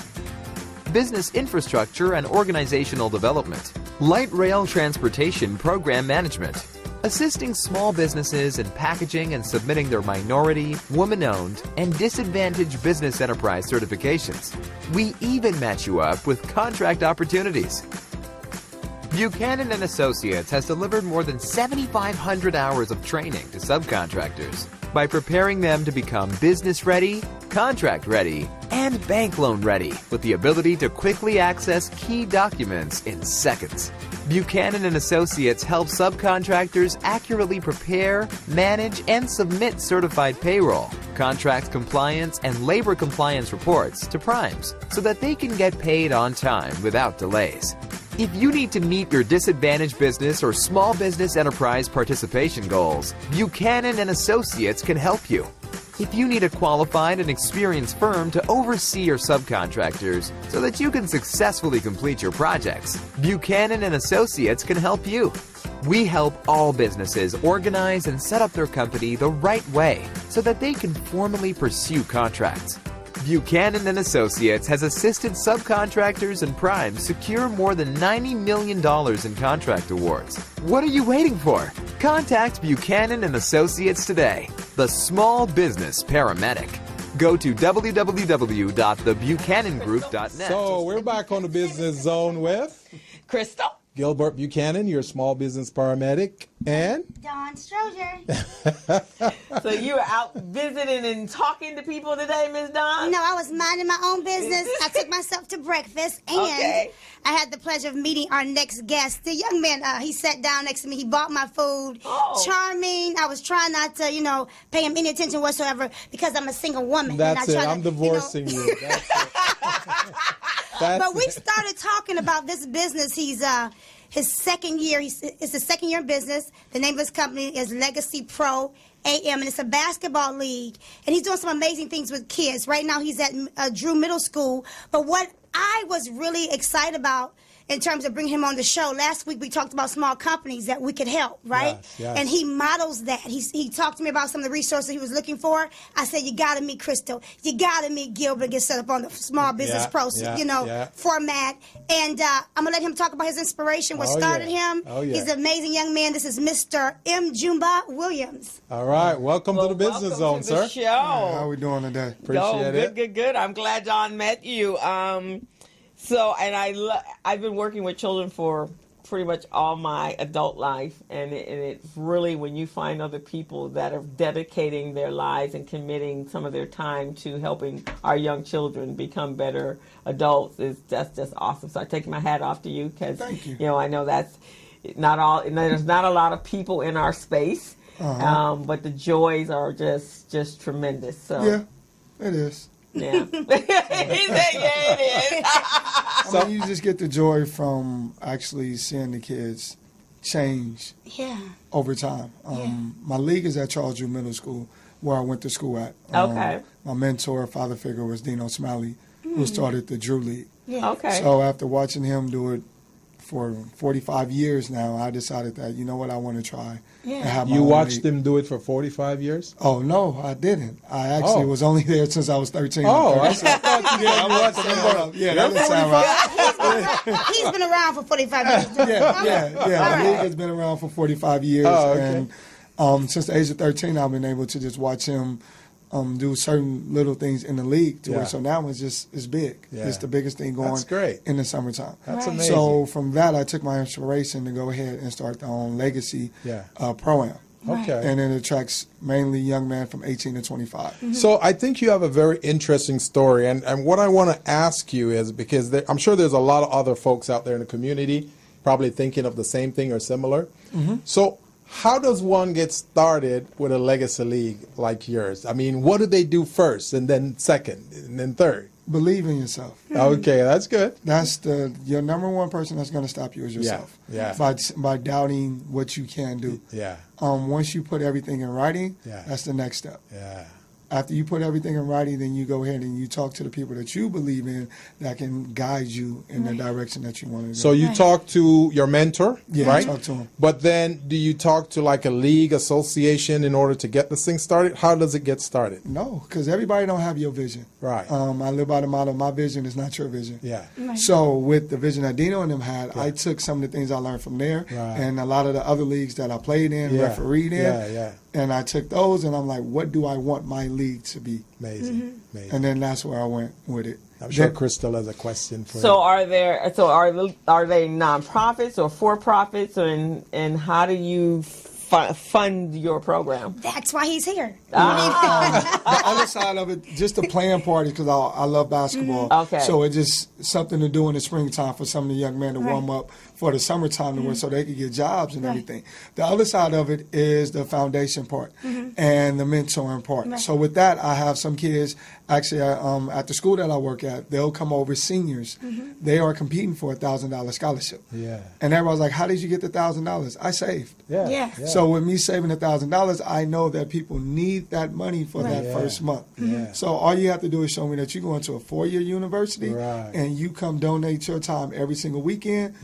Speaker 6: business infrastructure and organizational development, light rail transportation program management, assisting small businesses in packaging and submitting their minority, woman-owned, and disadvantaged business enterprise certifications. We even match you up with contract opportunities. Buchanan & Associates has delivered more than 7,500 hours of training to subcontractors by preparing them to become business ready, contract ready, and bank loan ready with the ability to quickly access key documents in seconds. Buchanan & Associates help subcontractors accurately prepare, manage, and submit certified payroll, contract compliance, and labor compliance reports to primes so that they can get paid on time without delays. If you need to meet your disadvantaged business or small business enterprise participation goals, Buchanan & Associates can help you. If you need a qualified and experienced firm to oversee your subcontractors so that you can successfully complete your projects, Buchanan & Associates can help you. We help all businesses organize and set up their company the right way so that they can formally pursue contracts. Buchanan & Associates has assisted subcontractors and primes secure more than $90 million in contract awards. What are you waiting for? Contact Buchanan & Associates today, the small business paramedic. Go to www.thebuchanangroup.net.
Speaker 5: So we're back on the Business Zone with
Speaker 3: Crystal
Speaker 5: Gilbert Buchanan, your small business paramedic, and
Speaker 4: Dawn Stroger.
Speaker 3: So you were out visiting and talking to people today, Ms. Dawn?
Speaker 4: No, I was minding my own business. I took myself to breakfast, and I had the pleasure of meeting our next guest. The young man, he sat down next to me. He bought my food. Oh. Charming. I was trying not to, pay him any attention whatsoever because I'm a single woman.
Speaker 5: That's it. I'm divorcing you. That's it.
Speaker 4: But we started talking about this business. He's his second year. It's the second year in business. The name of his company is Legacy Pro AM, and it's a basketball league. And he's doing some amazing things with kids. Right now, he's at Drew Middle School. But what I was really excited about in terms of bringing him on the show, last week we talked about small companies that we could help, right?
Speaker 5: Yes.
Speaker 4: And he models that. He talked to me about some of the resources he was looking for. I said, you got to meet Crystal. You got to meet Gilbert, get set up on the Small Business Pro, format. And I'm going to let him talk about his inspiration, what started him. He's an amazing young man. This is Mr. M. Jumba Williams.
Speaker 5: All right. Welcome to the Business Zone, sir.
Speaker 3: Show.
Speaker 7: How are we doing today?
Speaker 5: Appreciate it.
Speaker 3: Good. I'm glad John met you. I've been working with children for pretty much all my adult life, and it's really when you find other people that are dedicating their lives and committing some of their time to helping our young children become better adults, that's just awesome. So I take my hat off to you because I know that's there's not a lot of people in our space, but the joys are just tremendous. So
Speaker 7: yeah, it is.
Speaker 3: Yeah. He said, yeah, it is.
Speaker 7: I mean, you just get the joy from actually seeing the kids change over time. My league is at Charles Drew Middle School, where I went to school at. My mentor, father figure, was Dino Smiley, who started the Drew League.
Speaker 4: Yeah.
Speaker 3: Okay.
Speaker 7: So after watching him do it for 45 years now, I decided that, you know what, I want to try. And have my
Speaker 5: You
Speaker 7: own
Speaker 5: watched
Speaker 7: league.
Speaker 5: him do it for 45 years?
Speaker 7: Oh, no, I didn't. I actually was only there since I was 13.
Speaker 5: Oh, I thought you didn't watch him.
Speaker 7: Yeah, that didn't sound right.
Speaker 4: He's been around for 45 years.
Speaker 7: Yeah. The league has been around for 45 years.
Speaker 5: Oh, okay.
Speaker 7: And since the age of 13, I've been able to just watch him do certain little things in the league to where so now it's big.
Speaker 5: Yeah.
Speaker 7: It's the biggest thing going in the summertime.
Speaker 5: That's amazing.
Speaker 7: So from that, I took my inspiration to go ahead and start the own Legacy Pro-Am.
Speaker 5: Okay.
Speaker 7: And it attracts mainly young men from 18 to 25.
Speaker 5: Mm-hmm. So I think you have a very interesting story. And what I want to ask you is, because I'm sure there's a lot of other folks out there in the community probably thinking of the same thing or similar. Mm-hmm. So how does one get started with a legacy league like yours? I mean, what do they do first, and then second, and then third?
Speaker 7: Believe in yourself.
Speaker 5: Okay, that's good.
Speaker 7: That's your number one person that's going to stop you is yourself.
Speaker 5: Yeah.
Speaker 7: By doubting what you can do.
Speaker 5: Yeah.
Speaker 7: Once you put everything in writing, that's the next step.
Speaker 5: Yeah.
Speaker 7: After you put everything in writing, then you go ahead and you talk to the people that you believe in that can guide you in the direction that you want to go.
Speaker 5: So you talk to your mentor, right?
Speaker 7: Talk to him.
Speaker 5: But then do you talk to like a league association in order to get this thing started? How does it get started?
Speaker 7: No, because everybody don't have your vision.
Speaker 5: Right.
Speaker 7: I live by the motto, my vision is not your vision.
Speaker 5: Yeah.
Speaker 4: Right.
Speaker 7: So with the vision that Dino and them had, I took some of the things I learned from there and a lot of the other leagues that I played in, refereed in. And I took those and I'm like, what do I want my league to be?
Speaker 5: Amazing. Amazing.
Speaker 7: And then that's where I went with it.
Speaker 5: I'm sure Crystal has a question for you.
Speaker 3: So are they nonprofits or for-profits, and how do you fund your program?
Speaker 4: That's why he's here.
Speaker 7: The other side of it, just the playing party, because I love basketball.
Speaker 3: Okay.
Speaker 7: So it's just something to do in the springtime for some of the young men to warm up for the summertime to so they could get jobs and everything. The other side of it is the foundation part and the mentoring part. So with that, I have some kids actually at the school that I work at. They'll come over, seniors. They are competing for a $1,000 scholarship.
Speaker 5: Yeah.
Speaker 7: And everyone's like, how did you get the $1,000? I saved.
Speaker 5: Yeah.
Speaker 7: So with me saving $1,000, I know that people need that money for that first month. So all you have to do is show me that you're going to a 4-year university and you come donate your time every single weekend.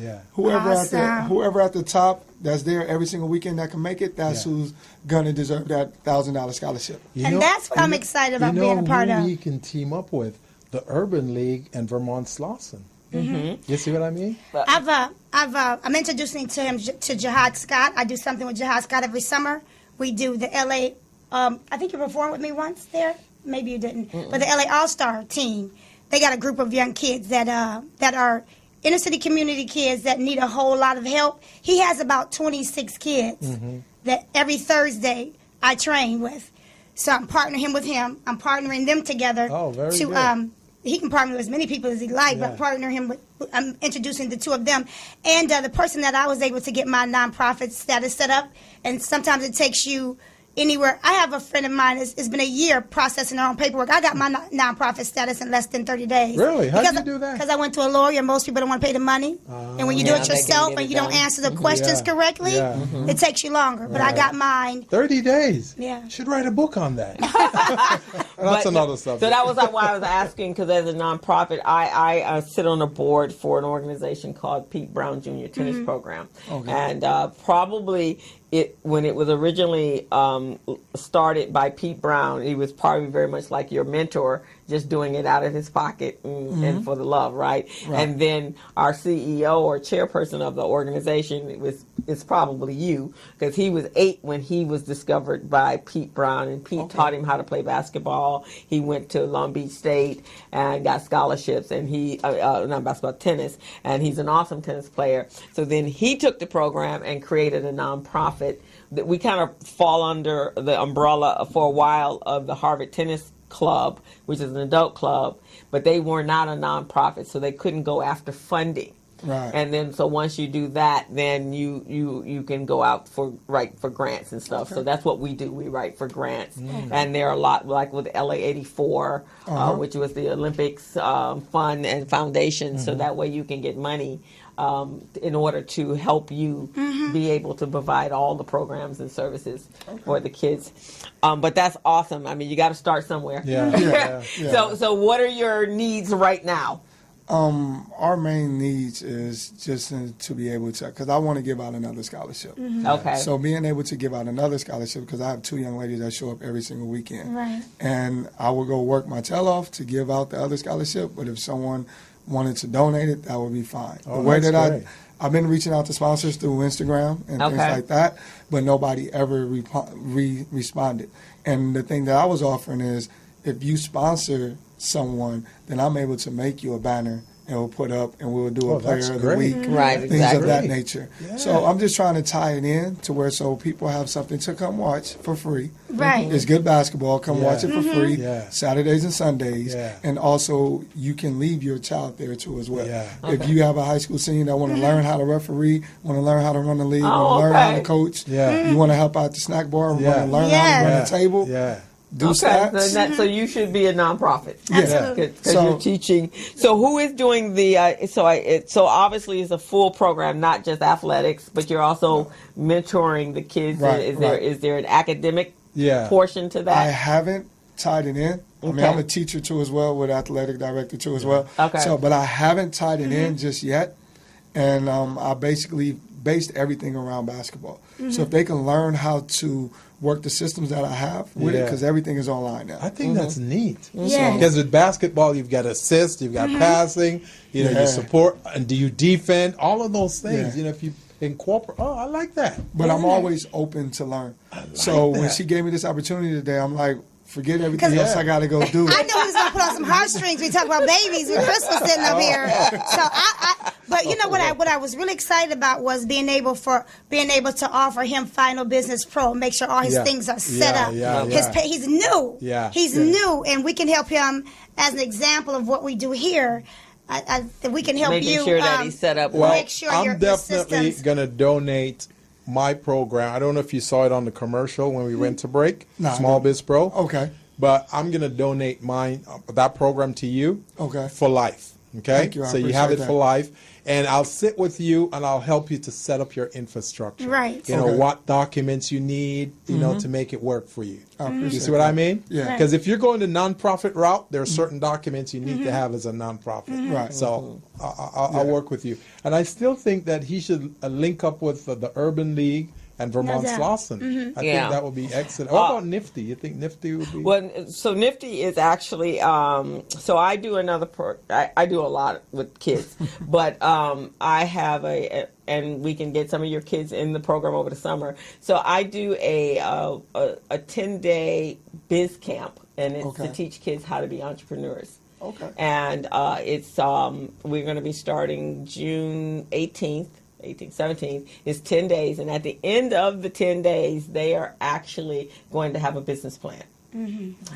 Speaker 7: Whoever at the top that's there every single weekend that can make it, that's who's going to deserve that $1,000 scholarship.
Speaker 4: That's what I'm excited about being a part of.
Speaker 5: You can team up with the Urban League and Vermont Slauson. You see what I mean?
Speaker 4: I'm introducing to him to Jihad Scott. I do something with Jihad Scott every summer. We do the LA. I think you performed with me once there. Maybe you didn't. But the LA All-Star team, they got a group of young kids that are inner city community kids that need a whole lot of help. He has about 26 kids that every Thursday I train with. So I'm partnering with him. I'm partnering them together.
Speaker 5: Oh, very good.
Speaker 4: He can partner with as many people as he likes, but partner him with, I'm introducing the two of them. And the person that I was able to get my nonprofit status set up, and sometimes it takes you anywhere. I have a friend of mine. It's been a year processing her own paperwork. I got my nonprofit status in less than 30 days.
Speaker 5: Really? How did you do that?
Speaker 4: Because I went to a lawyer. Most people don't want to pay the money. And when you do it yourself and you don't answer the questions correctly, it takes you longer. But I got mine.
Speaker 5: 30 days?
Speaker 4: Yeah.
Speaker 5: You should write a book on that. That's another subject.
Speaker 3: So that was why I was asking, because as a nonprofit, I sit on a board for an organization called Pete Brown Jr. Tennis Program. Okay. And probably when it was originally started by Pete Brown, he was probably very much like your mentor, just doing it out of his pocket and for the love, right? And then our CEO or chairperson of the organization is probably you, because he was 8 when he was discovered by Pete Brown, and Pete taught him how to play basketball. He went to Long Beach State and got scholarships, and not basketball, tennis, and he's an awesome tennis player. So then he took the program and created a nonprofit that we kind of fall under the umbrella for a while of the Harvard Tennis Club, which is an adult club, but they were not a nonprofit, so they couldn't go after funding.
Speaker 7: Right.
Speaker 3: And then so once you do that, then you can go out write for grants and stuff. So that's what we do. We write for grants. And there are a lot, like with LA 84, which was the Olympics fund and foundation, so that way you can get money in order to help you be able to provide all the programs and services for the kids. But that's awesome. I mean, you got to start somewhere.
Speaker 7: Yeah.
Speaker 3: So what are your needs right now?
Speaker 7: Our main needs is just to be able to, because I want to give out another scholarship.
Speaker 3: Okay.
Speaker 7: So being able to give out another scholarship, because I have 2 young ladies that show up every single weekend.
Speaker 4: Right.
Speaker 7: And I will go work my tail off to give out the other scholarship, but if someone wanted to donate it, that would be fine. The way that I've been reaching out to sponsors through Instagram and things like that, but nobody ever responded. And the thing that I was offering is, if you sponsor someone, then I'm able to make you a banner and we'll put up and we'll do a player of the week, things of that nature. Yeah. So I'm just trying to tie it in to where so people have something to come watch for free.
Speaker 4: Right.
Speaker 7: It's good basketball. Come watch it for free. Saturdays and Sundays. And also you can leave your child there too as well. If you have a high school senior that want to learn how to referee, want to learn how to run the league, want to learn how to coach, you want to help out the snack bar, want to learn how to run the table. So you should be a nonprofit. Because you're teaching. So who is doing the? So obviously it's a full program, not just athletics, but you're also mentoring the kids. Is there an academic portion to that? I haven't tied it in. I mean, I'm a teacher too as well, with athletic director too as well. So, but I haven't tied it in just yet, and I basically based everything around basketball. So if they can learn how to work the systems that I have with it, because everything is online now.
Speaker 5: I think that's neat. Because with basketball, you've got assist, you've got passing, you support, and do you defend, all of those things. If you incorporate, I like that.
Speaker 7: But I'm always open to learn. So when she gave me this opportunity today, I'm like, forget everything else I got to go do.
Speaker 4: I know he was going to put on some heartstrings. We talk about babies with Crystal sitting up here. So but you know what I was really excited about was being able to offer him Final Business Pro, make sure all his things are set up. He's new. He's new, and we can help him as an example of what we do here. We can help
Speaker 3: making
Speaker 4: you.
Speaker 3: Sure that he's set up.
Speaker 5: Well,
Speaker 4: make sure
Speaker 5: I'm definitely going to donate my program. I don't know if you saw it on the commercial when we went to break. Small Biz Pro.
Speaker 7: Okay.
Speaker 5: But I'm going to donate that program to you for life. Okay?
Speaker 7: Thank you.
Speaker 5: So you have it for life. And I'll sit with you and I'll help you to set up your infrastructure.
Speaker 4: Right.
Speaker 5: You know, what documents you need, you know, to make it work for you. You see what I mean?
Speaker 7: Yeah.
Speaker 5: Because if you're going the nonprofit route, there are certain documents you need to have as a nonprofit.
Speaker 7: Right.
Speaker 5: So I'll work with you. And I still think that he should link up with the Urban League and Vermont Slauson. I think that would be excellent. What about Nifty? You think Nifty would be?
Speaker 3: Well, so Nifty is actually, so I do I do a lot with kids, but I have and we can get some of your kids in the program over the summer. So I do a 10-day biz camp, and it's to teach kids how to be entrepreneurs.
Speaker 7: Okay.
Speaker 3: And it's we're going to be starting June 18th. 17th is 10 days, and at the end of the 10 days they are actually going to have a business plan.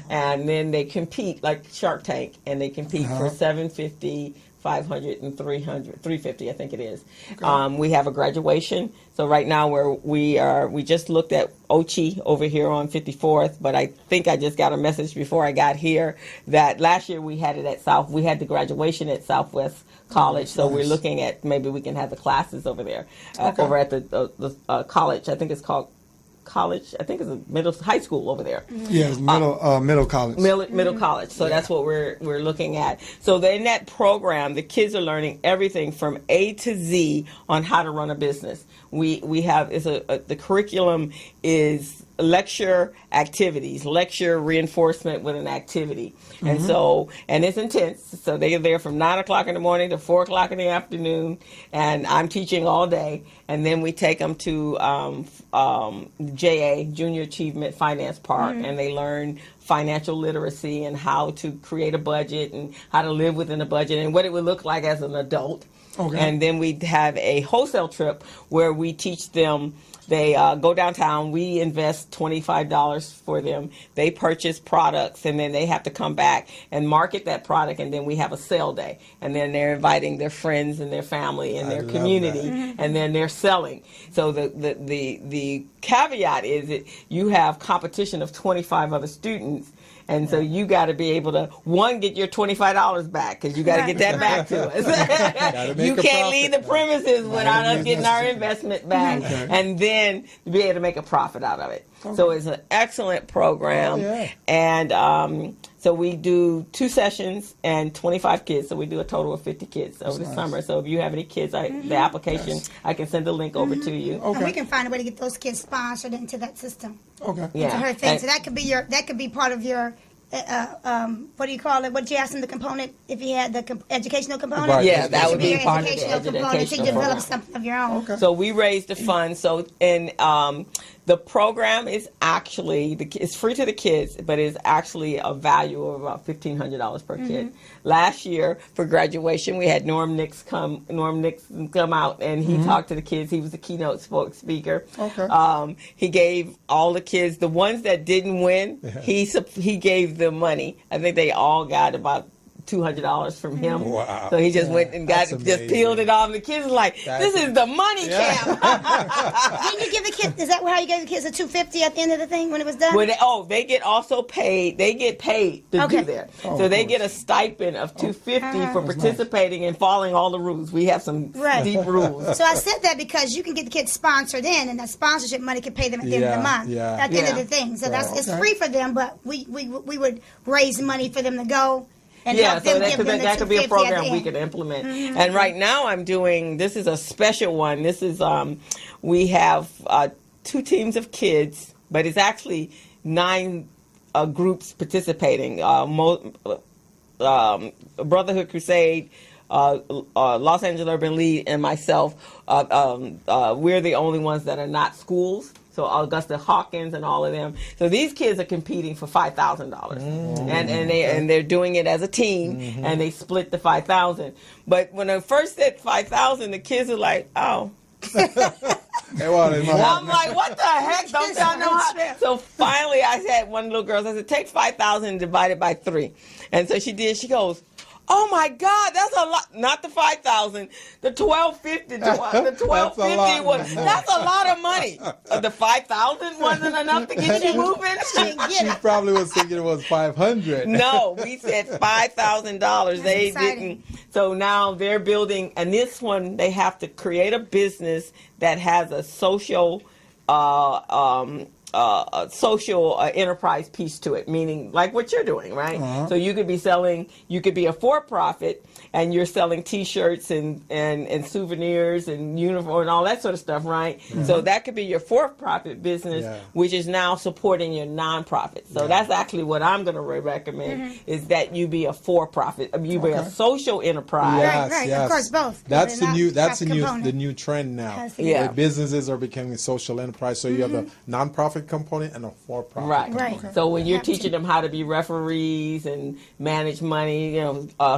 Speaker 3: And then they compete like Shark Tank, and they compete for $750 500 and 300, 350, I think it is. Okay. We have a graduation. So right now we just looked at Ochi over here on 54th, but I think I just got a message before I got here that last year we had the graduation at Southwest College. So we're looking at maybe we can have the classes over there, over at the college. I think it's called college. I think it's high school over there.
Speaker 7: Yeah, it's middle college.
Speaker 3: Middle college. So that's what we're looking at. So in that program, the kids are learning everything from A to Z on how to run a business. We have the curriculum is lecture activities, lecture reinforcement with an activity. And so, and it's intense. So they're there from 9 o'clock in the morning to 4 o'clock in the afternoon, and I'm teaching all day. And then we take them to JA, Junior Achievement Finance Park, and they learn financial literacy and how to create a budget and how to live within a budget and what it would look like as an adult. Okay. And then we have a wholesale trip where we teach them. They go downtown. We invest $25 for them. They purchase products, and then they have to come back and market that product, and then we have a sale day. And then they're inviting their friends and their family and their community, and then they're selling. So the caveat is that you have competition of 25 other students. And so you got to be able to, one, get your $25 back, because you got to get that back to us. You can't leave the premises without us getting our investment back, and then be able to make a profit out of it. So it's an excellent program. And so we do 2 sessions and 25 kids. So we do a total of 50 kids over the summer. So if you have any kids, the application, I can send the link over to you.
Speaker 4: And we can find a way to get those kids sponsored into that system.
Speaker 3: Yeah.
Speaker 4: Into her thing. So that could be part of your what do you call it? What did you ask him the component? If you had the educational component,
Speaker 3: right. Yeah, that would be
Speaker 4: your
Speaker 3: part of the
Speaker 4: educational component to develop something of your own.
Speaker 3: Okay. So we raise the funds. So the program is actually it's free to the kids, but it's actually a value of about $1,500 per kid. Last year for graduation, we had Norm Nixon come out, and he talked to the kids. He was the keynote speaker. Okay. He gave all the kids, the ones that didn't win, he gave them money. I think they all got about $200 from him. Wow. So he just went and just peeled it off. The kids were like, this is the money camp.
Speaker 4: Didn't you give the kids, is that how you gave the kids a $250 at the end of the thing when it was done?
Speaker 3: They get also paid. They get paid to do that. So they get a stipend of $250 for participating and following all the rules. We have some deep rules.
Speaker 4: So I said that because you can get the kids sponsored in, and that sponsorship money can pay them at the end of the month. At the end of the thing. So it's free for them, but we would raise money for them to go. So that could be a program we could implement.
Speaker 3: And right now I'm doing, this is a special one. This is, we have 2 teams of kids, but it's actually 9 groups participating. Brotherhood Crusade, Los Angeles Urban League, and myself. We're the only ones that are not schools. So Augusta Hawkins and all of them. So these kids are competing for $5,000, and they're doing it as a team, and they split the $5,000. But when I first said $5,000, the kids are like, oh. I'm like, what the heck? Don't y'all know how? So finally, I said, one little girl, I said, take 5,000 and divide it by 3. And so she did. She goes, oh my God, that's a lot. Not the 5,000, the 1,250. The 1,250 was that's a lot of money. The 5,000 wasn't enough to get you moving.
Speaker 5: She probably was thinking it was 500.
Speaker 3: No, we said $5,000. They didn't. So now they're building, and this one they have to create a business that has a social. Social enterprise piece to it, meaning like what you're doing, right? So you could be a for-profit, and you're selling T-shirts and souvenirs and uniform and all that sort of stuff, right? So that could be your for-profit business, which is now supporting your non-profit. So that's actually what I'm going to recommend is that you be a for-profit, you be a social enterprise.
Speaker 4: Right. Of course, both.
Speaker 5: That's the new trend now. Where businesses are becoming social enterprise. So you have the non-profit component and a for-profit.
Speaker 3: Right. So when you're teaching them how to be referees and manage money,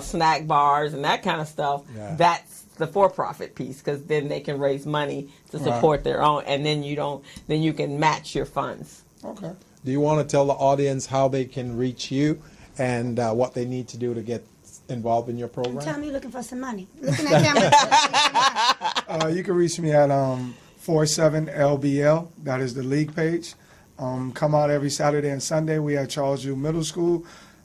Speaker 3: snack bars and that kind of stuff, that's the for-profit piece, because then they can raise money to support their own, and then you can match your funds.
Speaker 5: Okay. Do you want to tell the audience how they can reach you and what they need to do to get involved in your program?
Speaker 4: Tell me you're looking for some money. Looking at camera.
Speaker 7: You can reach me at 47LBL. That is the league page. Come out every Saturday and Sunday. We at Charlesview Middle School.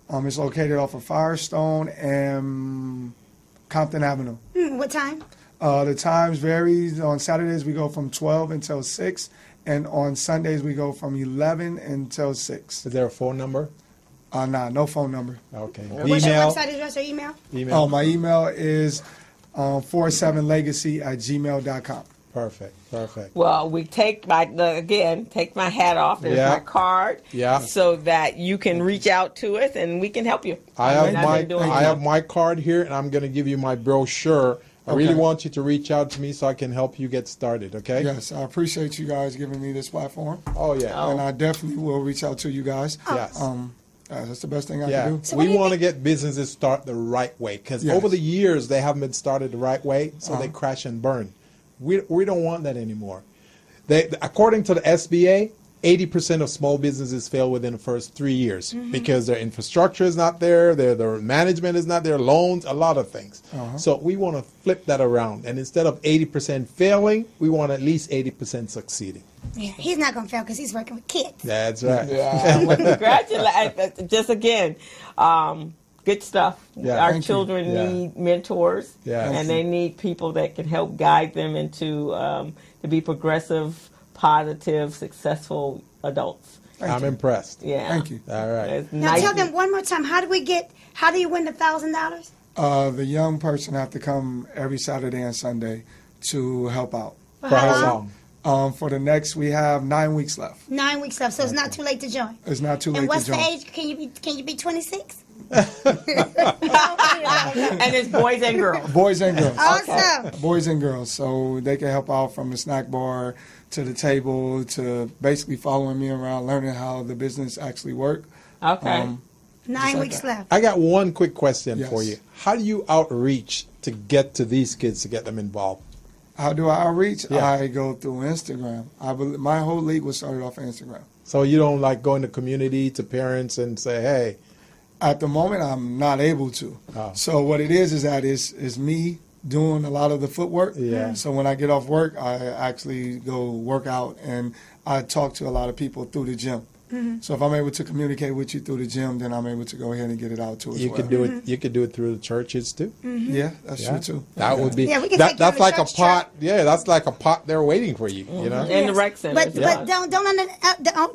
Speaker 7: It's located off of Firestone and Compton Avenue.
Speaker 4: What time?
Speaker 7: The times varies. On Saturdays we go from 12 until 6, and on Sundays we go from 11 until 6.
Speaker 5: Is there a phone number?
Speaker 7: No phone number.
Speaker 5: Okay.
Speaker 4: What's your website address or email?
Speaker 7: Oh, my email is 47legacy@gmail.com.
Speaker 5: Perfect.
Speaker 3: Well, we take my hat off. There's my card.
Speaker 5: Yeah.
Speaker 3: So that you can reach out to us and we can help you.
Speaker 5: I have my card here, and I'm going to give you my brochure. I really want you to reach out to me so I can help you get started, okay?
Speaker 7: Yes, I appreciate you guys giving me this platform.
Speaker 5: Oh, yeah.
Speaker 7: And I definitely will reach out to you guys.
Speaker 5: Yes.
Speaker 7: That's the best thing I can do.
Speaker 5: So we want to get businesses start the right way, because over the years they haven't been started the right way, so they crash and burn. We don't want that anymore. According to the SBA, 80% of small businesses fail within the first 3 years because their infrastructure is not there, their management is not there, loans, a lot of things. So we want to flip that around, and instead of 80% failing, we want at least 80% succeeding.
Speaker 4: Yeah, he's not going to fail because he's working with kids.
Speaker 5: That's right.
Speaker 3: Well, congratulations. Just again, good stuff. Our children need mentors, and they need people that can help guide them into to be progressive, positive, successful adults.
Speaker 5: I'm impressed.
Speaker 3: Yeah.
Speaker 7: Thank you.
Speaker 5: All right.
Speaker 4: Now tell them one more time, how do you win the $1,000?
Speaker 7: The young person have to come every Saturday and Sunday to help out.
Speaker 5: For how long?
Speaker 7: For the next, we have 9 weeks left.
Speaker 4: 9 weeks left, so it's not too late to join.
Speaker 7: It's not too late to join.
Speaker 4: And what's the age? Can you be 26?
Speaker 3: And it's boys and girls.
Speaker 7: Boys and girls.
Speaker 4: Awesome.
Speaker 7: Boys and girls. So they can help out from the snack bar to the table to basically following me around, learning how the business actually works.
Speaker 3: Okay.
Speaker 4: 9 weeks left.
Speaker 5: I got one quick question for you. How do you outreach to get to these kids to get them involved?
Speaker 7: How do I outreach? I go through Instagram. My whole league was started off Instagram.
Speaker 5: So you don't like go in the community to parents and say, hey?
Speaker 7: At the moment, I'm not able to. So what it is that is me doing a lot of the footwork.
Speaker 5: Yeah.
Speaker 7: So when I get off work, I actually go work out, and I talk to a lot of people through the gym. So if I'm able to communicate with you through the gym, then I'm able to go ahead and get it out too.
Speaker 5: You could do it. You could do it through the churches too.
Speaker 7: Yeah, that's true too.
Speaker 5: That would be.
Speaker 4: Yeah, we can take
Speaker 5: that's like a pot.
Speaker 4: truck.
Speaker 5: Yeah, that's like a pot. They're waiting for you. You know.
Speaker 3: In the rec center.
Speaker 4: But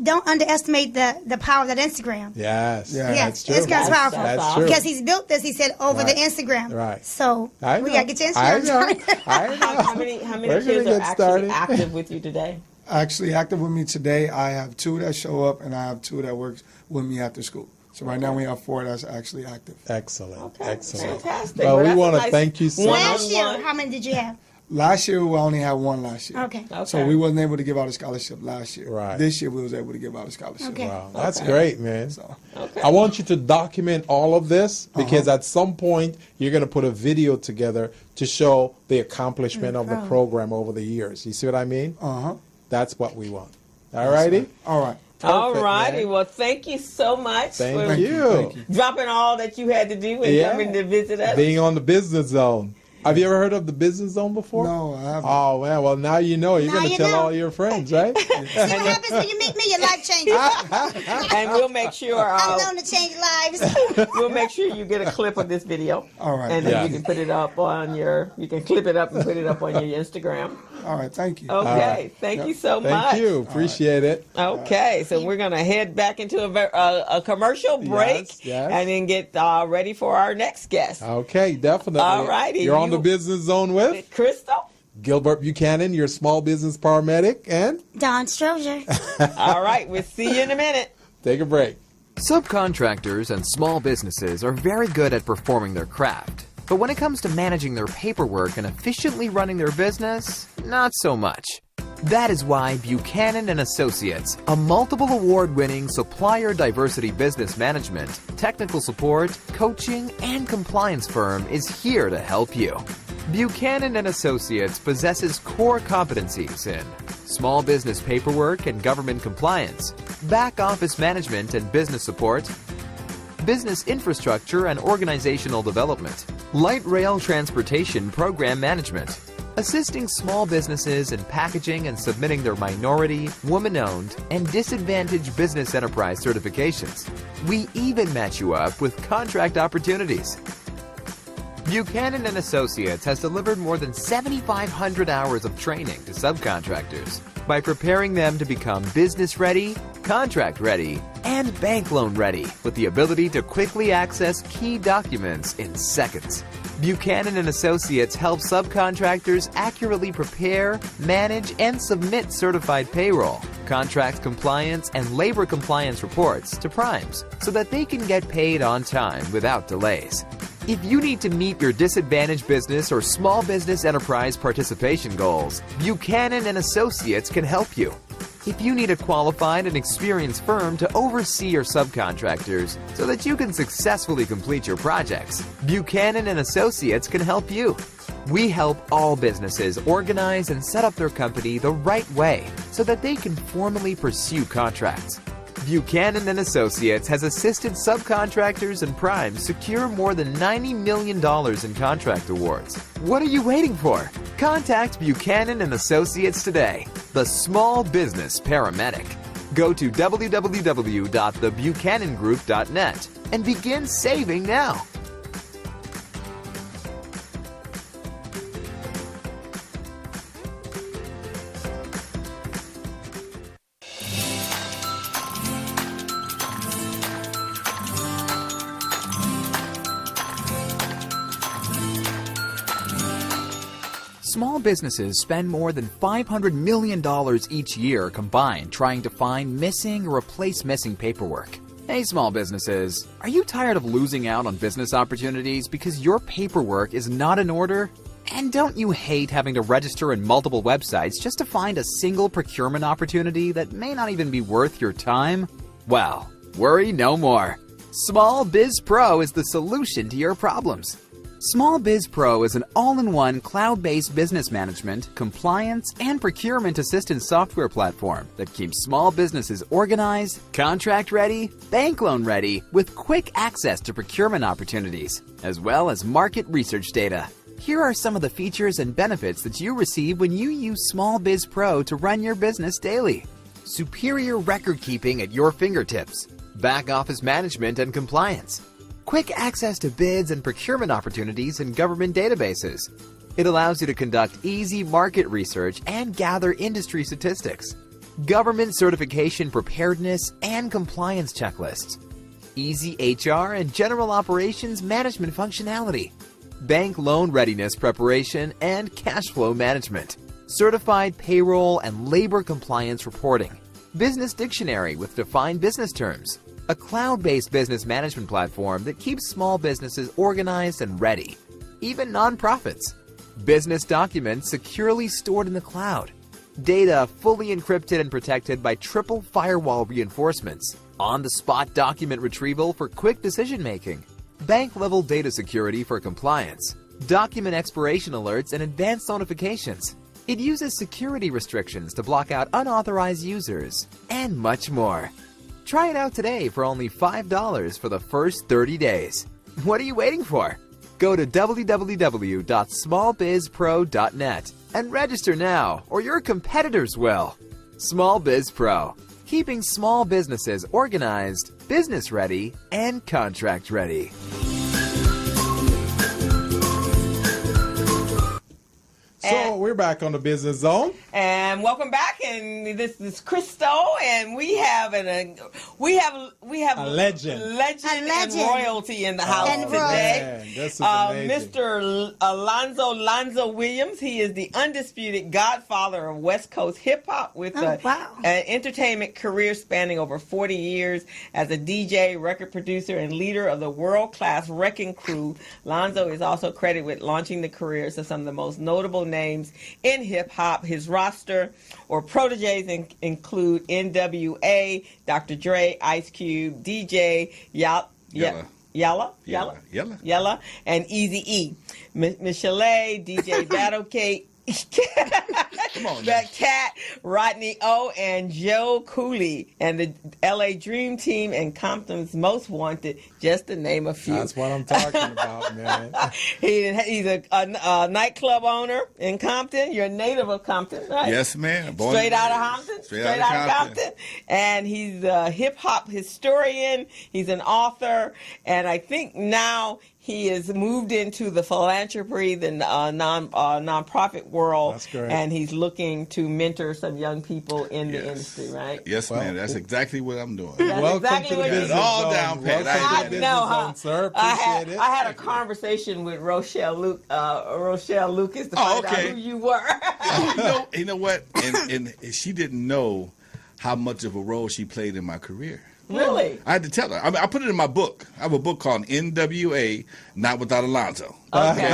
Speaker 4: don't underestimate the power of that Instagram.
Speaker 5: Yes.
Speaker 7: Yeah.
Speaker 5: That's true.
Speaker 4: Instagram's powerful.
Speaker 5: That's true.
Speaker 4: Because he's built this, he said, over the Instagram.
Speaker 5: Right.
Speaker 4: So we
Speaker 5: I know.
Speaker 4: got to get your Instagram.
Speaker 5: I know.
Speaker 3: How many
Speaker 5: We're
Speaker 3: kids
Speaker 5: gonna
Speaker 3: are
Speaker 5: get
Speaker 3: actually
Speaker 5: started.
Speaker 3: active with you today?
Speaker 7: Actually active with me today, I have 2 that show up, and I have 2 that works with me after school. So right now we have 4 that's actually active.
Speaker 5: Excellent.
Speaker 3: Okay.
Speaker 5: Excellent.
Speaker 3: Fantastic.
Speaker 5: Well, we
Speaker 3: that's
Speaker 5: want
Speaker 3: a
Speaker 5: to
Speaker 3: nice
Speaker 5: thank you so much.
Speaker 4: Last year, how many did you have?
Speaker 7: Last year we only had 1 last year.
Speaker 4: Okay.
Speaker 7: So we wasn't able to give out a scholarship last year.
Speaker 5: Right.
Speaker 7: This year we was able to give out a scholarship.
Speaker 4: Okay.
Speaker 5: Wow, that's great, man.
Speaker 7: So
Speaker 5: I want you to document all of this because at some point you're going to put a video together to show the accomplishment of the program over the years. You see what I mean? That's what we want. All righty?
Speaker 7: All right.
Speaker 3: All righty. Well, thank you so much
Speaker 5: Thank you.
Speaker 3: dropping all that you had to do and coming to visit us.
Speaker 5: Being on the Business Zone. Have you ever heard of the Business Zone before?
Speaker 7: No, I haven't.
Speaker 5: Oh, man. Well, now you know. You're
Speaker 4: Now
Speaker 5: going to
Speaker 4: you
Speaker 5: tell
Speaker 4: know.
Speaker 5: all your friends, right?
Speaker 4: See what happens when you meet me? Your life changes.
Speaker 3: And we'll make sure
Speaker 4: I'm known to change lives.
Speaker 3: we'll make sure you get a clip of this video.
Speaker 7: All right.
Speaker 3: And then you can put it up on you can clip it up and put it up on your Instagram.
Speaker 7: All right. Thank you.
Speaker 3: Okay. Thank you so much.
Speaker 5: Thank you. Appreciate it.
Speaker 3: Okay, so we're going to head back into a commercial break
Speaker 5: Yes.
Speaker 3: and then get ready for our next guest.
Speaker 5: Okay, definitely.
Speaker 3: All righty.
Speaker 5: You're on the Business Zone with
Speaker 3: Crystal.
Speaker 5: Gilbert Buchanan, your small business paramedic, and
Speaker 4: Don Strozier.
Speaker 3: All right, we'll see you in a minute.
Speaker 5: take a break.
Speaker 6: Subcontractors and small businesses are very good at performing their craft. But when it comes to managing their paperwork and efficiently running their business, not so much. That is why Buchanan & Associates, a multiple award-winning supplier diversity business management, technical support, coaching, and compliance firm is here to help you. Buchanan & Associates possesses core competencies in small business paperwork and government compliance, back office management and business support, business infrastructure and organizational development, light rail transportation program management, assisting small businesses in packaging and submitting their minority, woman-owned, and disadvantaged business enterprise certifications. We even match you up with contract opportunities. Buchanan & Associates has delivered more than 7,500 hours of training to subcontractors by preparing them to become business-ready, contract-ready, and bank loan-ready with the ability to quickly access key documents in seconds. Buchanan & Associates help subcontractors accurately prepare, manage, and submit certified payroll, contract compliance, and labor compliance reports to primes so that they can get paid on time without delays. If you need to meet your disadvantaged business or small business enterprise participation goals, Buchanan & Associates can help you. If you need a qualified and experienced firm to oversee your subcontractors so that you can successfully complete your projects, Buchanan & Associates can help you. We help all businesses organize and set up their company the right way so that they can formally pursue contracts. Buchanan & Associates has assisted subcontractors and primes secure more than $90 million in contract awards. What are you waiting for? Contact Buchanan & Associates today, the small business paramedic. Go to www.thebuchanangroup.net and begin saving now. Small businesses spend more than $500 million each year combined trying to find missing or replace missing paperwork. Hey small businesses, are you tired of losing out on business opportunities because your paperwork is not in order? And don't you hate having to register in multiple websites just to find a single procurement opportunity that may not even be worth your time? Well, worry no more. Small Biz Pro is the solution to your problems. Small Biz Pro is an all-in-one cloud-based business management, compliance, and procurement assistance software platform that keeps small businesses organized, contract-ready, bank loan-ready, with quick access to procurement opportunities, as well as market research data. Here are some of the features and benefits that you receive when you use Small Biz Pro to run your business daily. Superior record keeping at your fingertips, back office management and compliance, quick access to bids and procurement opportunities in government databases. It allows you to conduct easy market research and gather industry statistics. Government certification preparedness and compliance checklists. Easy HR and general operations management functionality. Bank loan readiness preparation and cash flow management. Certified payroll and labor compliance reporting. Business dictionary with defined business terms. A cloud-based business management platform that keeps small businesses organized and ready, even nonprofits. Business documents securely stored in the cloud. Data fully encrypted and protected by triple firewall reinforcements. On-the-spot document retrieval for quick decision-making. Bank-level data security for compliance. Document expiration alerts and advanced notifications. It uses security restrictions to block out unauthorized users, and much more. Try it out today for only $5 for the first 30 days. What are you waiting for? Go to www.smallbizpro.net and register now, or your competitors will. Small Biz Pro, keeping small businesses organized, business ready, and contract ready.
Speaker 5: So we're back on the Business Zone,
Speaker 3: and welcome back. And this is Crystal, and we have a legend and royalty in the house today.
Speaker 5: This is amazing.
Speaker 3: Mr. Lonzo Williams. He is the undisputed Godfather of West Coast hip hop with an entertainment career spanning over 40 years as a DJ, record producer, and leader of the World Class Wreckin Cru. Lonzo is also credited with launching the careers of some of the most notable names in hip-hop. His roster or protegees include N.W.A, Dr. Dre, Ice Cube, DJ Yella, and Eazy E, Michel'le, DJ Battlecat,
Speaker 8: Come on,
Speaker 3: that cat, Rodney-O and Joe Cooley, and the L.A. Dream Team and Compton's Most Wanted, just to name a few.
Speaker 5: That's what I'm talking about, man.
Speaker 3: He's a nightclub owner in Compton. You're a native of Compton, right?
Speaker 8: Yes, ma'am.
Speaker 3: Straight out of Compton. Straight out of Compton. And he's a hip-hop historian. He's an author. And I think now he has moved into the philanthropy, the nonprofit world.
Speaker 5: That's great.
Speaker 3: And he's looking to mentor some young people in the industry, right?
Speaker 8: Yes, ma'am. That's exactly what I'm doing.
Speaker 5: Welcome
Speaker 3: exactly
Speaker 5: to the business
Speaker 8: all
Speaker 5: zone.
Speaker 8: down pat.
Speaker 3: I know, huh?
Speaker 5: Sir. Appreciate it.
Speaker 3: I had a conversation with Rochelle Lucas to find out who you were.
Speaker 8: You know what? And she didn't know how much of a role she played in my career.
Speaker 3: Really?
Speaker 8: I had to tell her. I put it in my book. I have a book called N.W.A. Not Without Alonzo.
Speaker 3: Okay.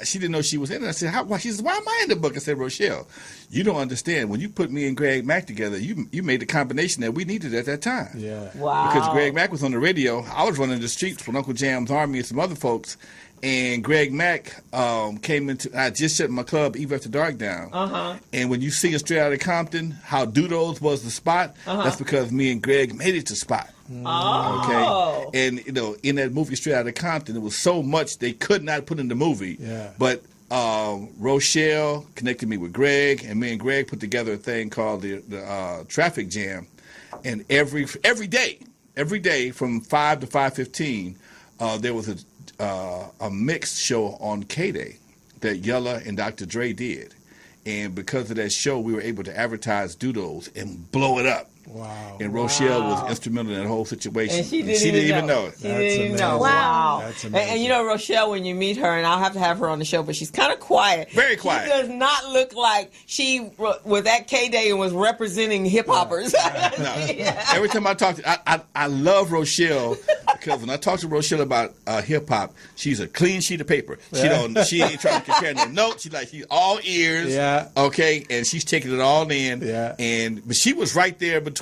Speaker 8: She didn't know she was in it. I said, she said, why am I in the book? I said, Rochelle, you don't understand. When you put me and Greg Mack together, you made the combination that we needed at that time.
Speaker 5: Yeah.
Speaker 3: Wow.
Speaker 8: Because Greg Mack was on the radio. I was running the streets with Uncle Jam's Army and some other folks. And Greg Mack came into. I just shut my club Eve After Dark down. And when you see us straight out of Compton, how Doodles was the spot. That's because me and Greg made it to spot.
Speaker 3: Oh.
Speaker 8: Okay. And in that movie Straight Out of Compton, it was so much they could not put in the movie.
Speaker 5: Yeah.
Speaker 8: But Rochelle connected me with Greg, and me and Greg put together a thing called the Traffic Jam. And every day from 5 to 5:15, there was a mixed show on K-Day that Yella and Dr. Dre did. And because of that show, we were able to advertise Doodles and blow it up.
Speaker 5: Wow.
Speaker 8: And Rochelle was instrumental in that whole situation.
Speaker 3: And she didn't even know it.
Speaker 5: She didn't even know.
Speaker 3: Wow.
Speaker 5: That's amazing.
Speaker 3: And you know, Rochelle, when you meet her, and I'll have to have her on the show, but she's kind of quiet.
Speaker 8: Very quiet.
Speaker 3: She does not look like she was at K-Day and was representing hip-hoppers.
Speaker 8: No. Every time I talk to I love Rochelle because when I talk to Rochelle about hip-hop, she's a clean sheet of paper. She ain't trying to compare no notes. She's all ears.
Speaker 5: Yeah.
Speaker 8: Okay, and she's taking it all in.
Speaker 5: Yeah.
Speaker 8: But she was right there between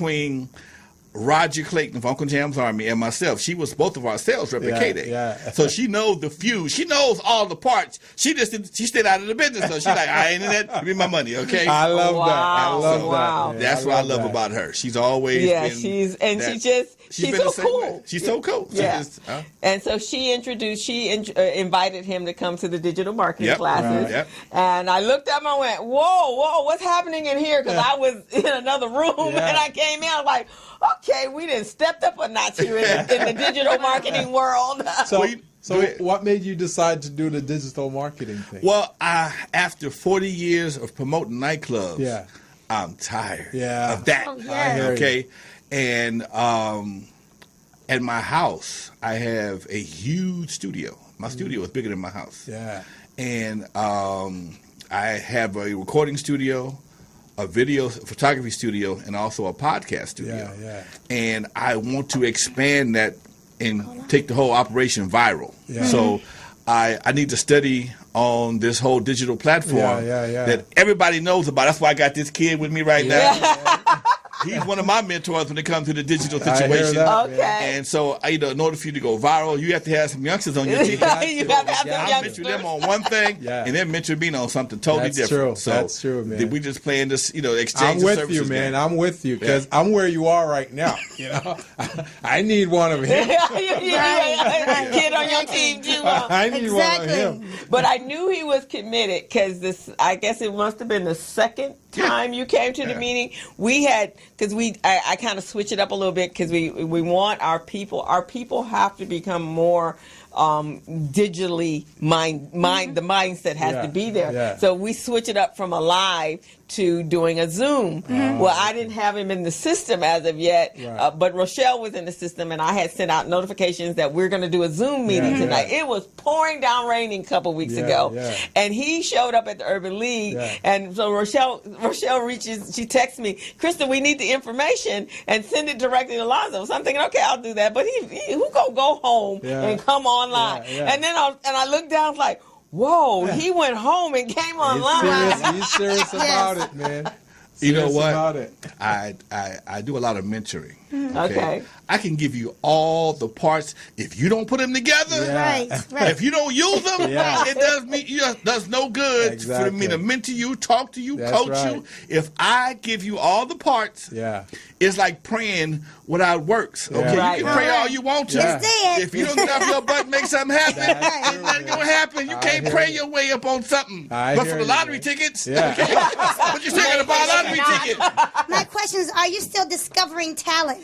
Speaker 8: Roger Clayton of Uncle Jam's Army and myself. She was both of our sales rep at K-Day.
Speaker 5: Yeah.
Speaker 8: So she knows the fuse. She knows all the parts. She stayed out of the business. So she's like, I ain't in that. Give me my money, okay?
Speaker 5: I love that. I love
Speaker 3: Wow.
Speaker 5: that.
Speaker 8: That's what I love about her. She's always been.
Speaker 3: She's so cool.
Speaker 8: She's so cool.
Speaker 3: Yeah. And so she invited him to come to the digital marketing classes.
Speaker 8: Yep.
Speaker 3: And I looked up and I went, whoa, what's happening in here? Because I was in another room and I came in, I was like, okay, we done stepped up a notch here in the digital marketing world.
Speaker 5: So what made you decide to do the digital marketing thing?
Speaker 8: Well, after 40 years of promoting nightclubs, I'm tired of that. Okay. And at my house, I have a huge studio. My studio is bigger than my house.
Speaker 5: Yeah.
Speaker 8: And I have a recording studio, a video photography studio, and also a podcast studio.
Speaker 5: Yeah.
Speaker 8: And I want to expand that and take the whole operation viral. Yeah. So I need to study on this whole digital platform that everybody knows about. That's why I got this kid with me right now. He's one of my mentors when it comes to the digital situation. And so, in order for you to go viral, you have to have some youngsters on your team.
Speaker 3: You have to have some
Speaker 8: I
Speaker 3: youngsters.
Speaker 8: mentor them on one thing, and then mentor me on something totally different.
Speaker 5: True.
Speaker 8: So
Speaker 5: that's true, man.
Speaker 8: We just playing this, exchange
Speaker 5: I'm
Speaker 8: of
Speaker 5: with
Speaker 8: services.
Speaker 5: you, man. I'm with you because I'm where you are right now. I need one of him.
Speaker 3: Kid on your team too.
Speaker 5: I need one of him.
Speaker 3: But I knew he was committed because I guess it must have been the second time you came to the meeting. We had, because I kind of switch it up a little bit because we want our people have to become more digitally the mindset has to be there. So we switch it up from a live to doing a Zoom. Well, I didn't have him in the system as of yet, but Rochelle was in the system, and I had sent out notifications that we're going to do a Zoom meeting tonight. It was pouring down raining a couple weeks ago, and he showed up at the Urban League, and so Rochelle reaches, she texts me, Crystal, we need the information and send it directly to Lonzo. So I'm thinking, okay, I'll do that, but who gonna go home and come online? And then I looked down, I was like, whoa, he went home and came online.
Speaker 5: He's serious about it, man.
Speaker 8: You know what?
Speaker 5: About it.
Speaker 8: I do a lot of mentoring.
Speaker 3: Okay.
Speaker 8: I can give you all the parts. If you don't put them together,
Speaker 4: Right.
Speaker 8: if you don't use them, it does no good for me to mentor you, talk to you, coach you. If I give you all the parts, it's like praying without works. Okay, you can pray all you want to. If you don't get off your butt and make something happen, ain't nothing gonna happen. You can't pray your way up on something. But for the lottery tickets, but you're still gonna buy a lottery ticket.
Speaker 4: My question is, are you still discovering talent?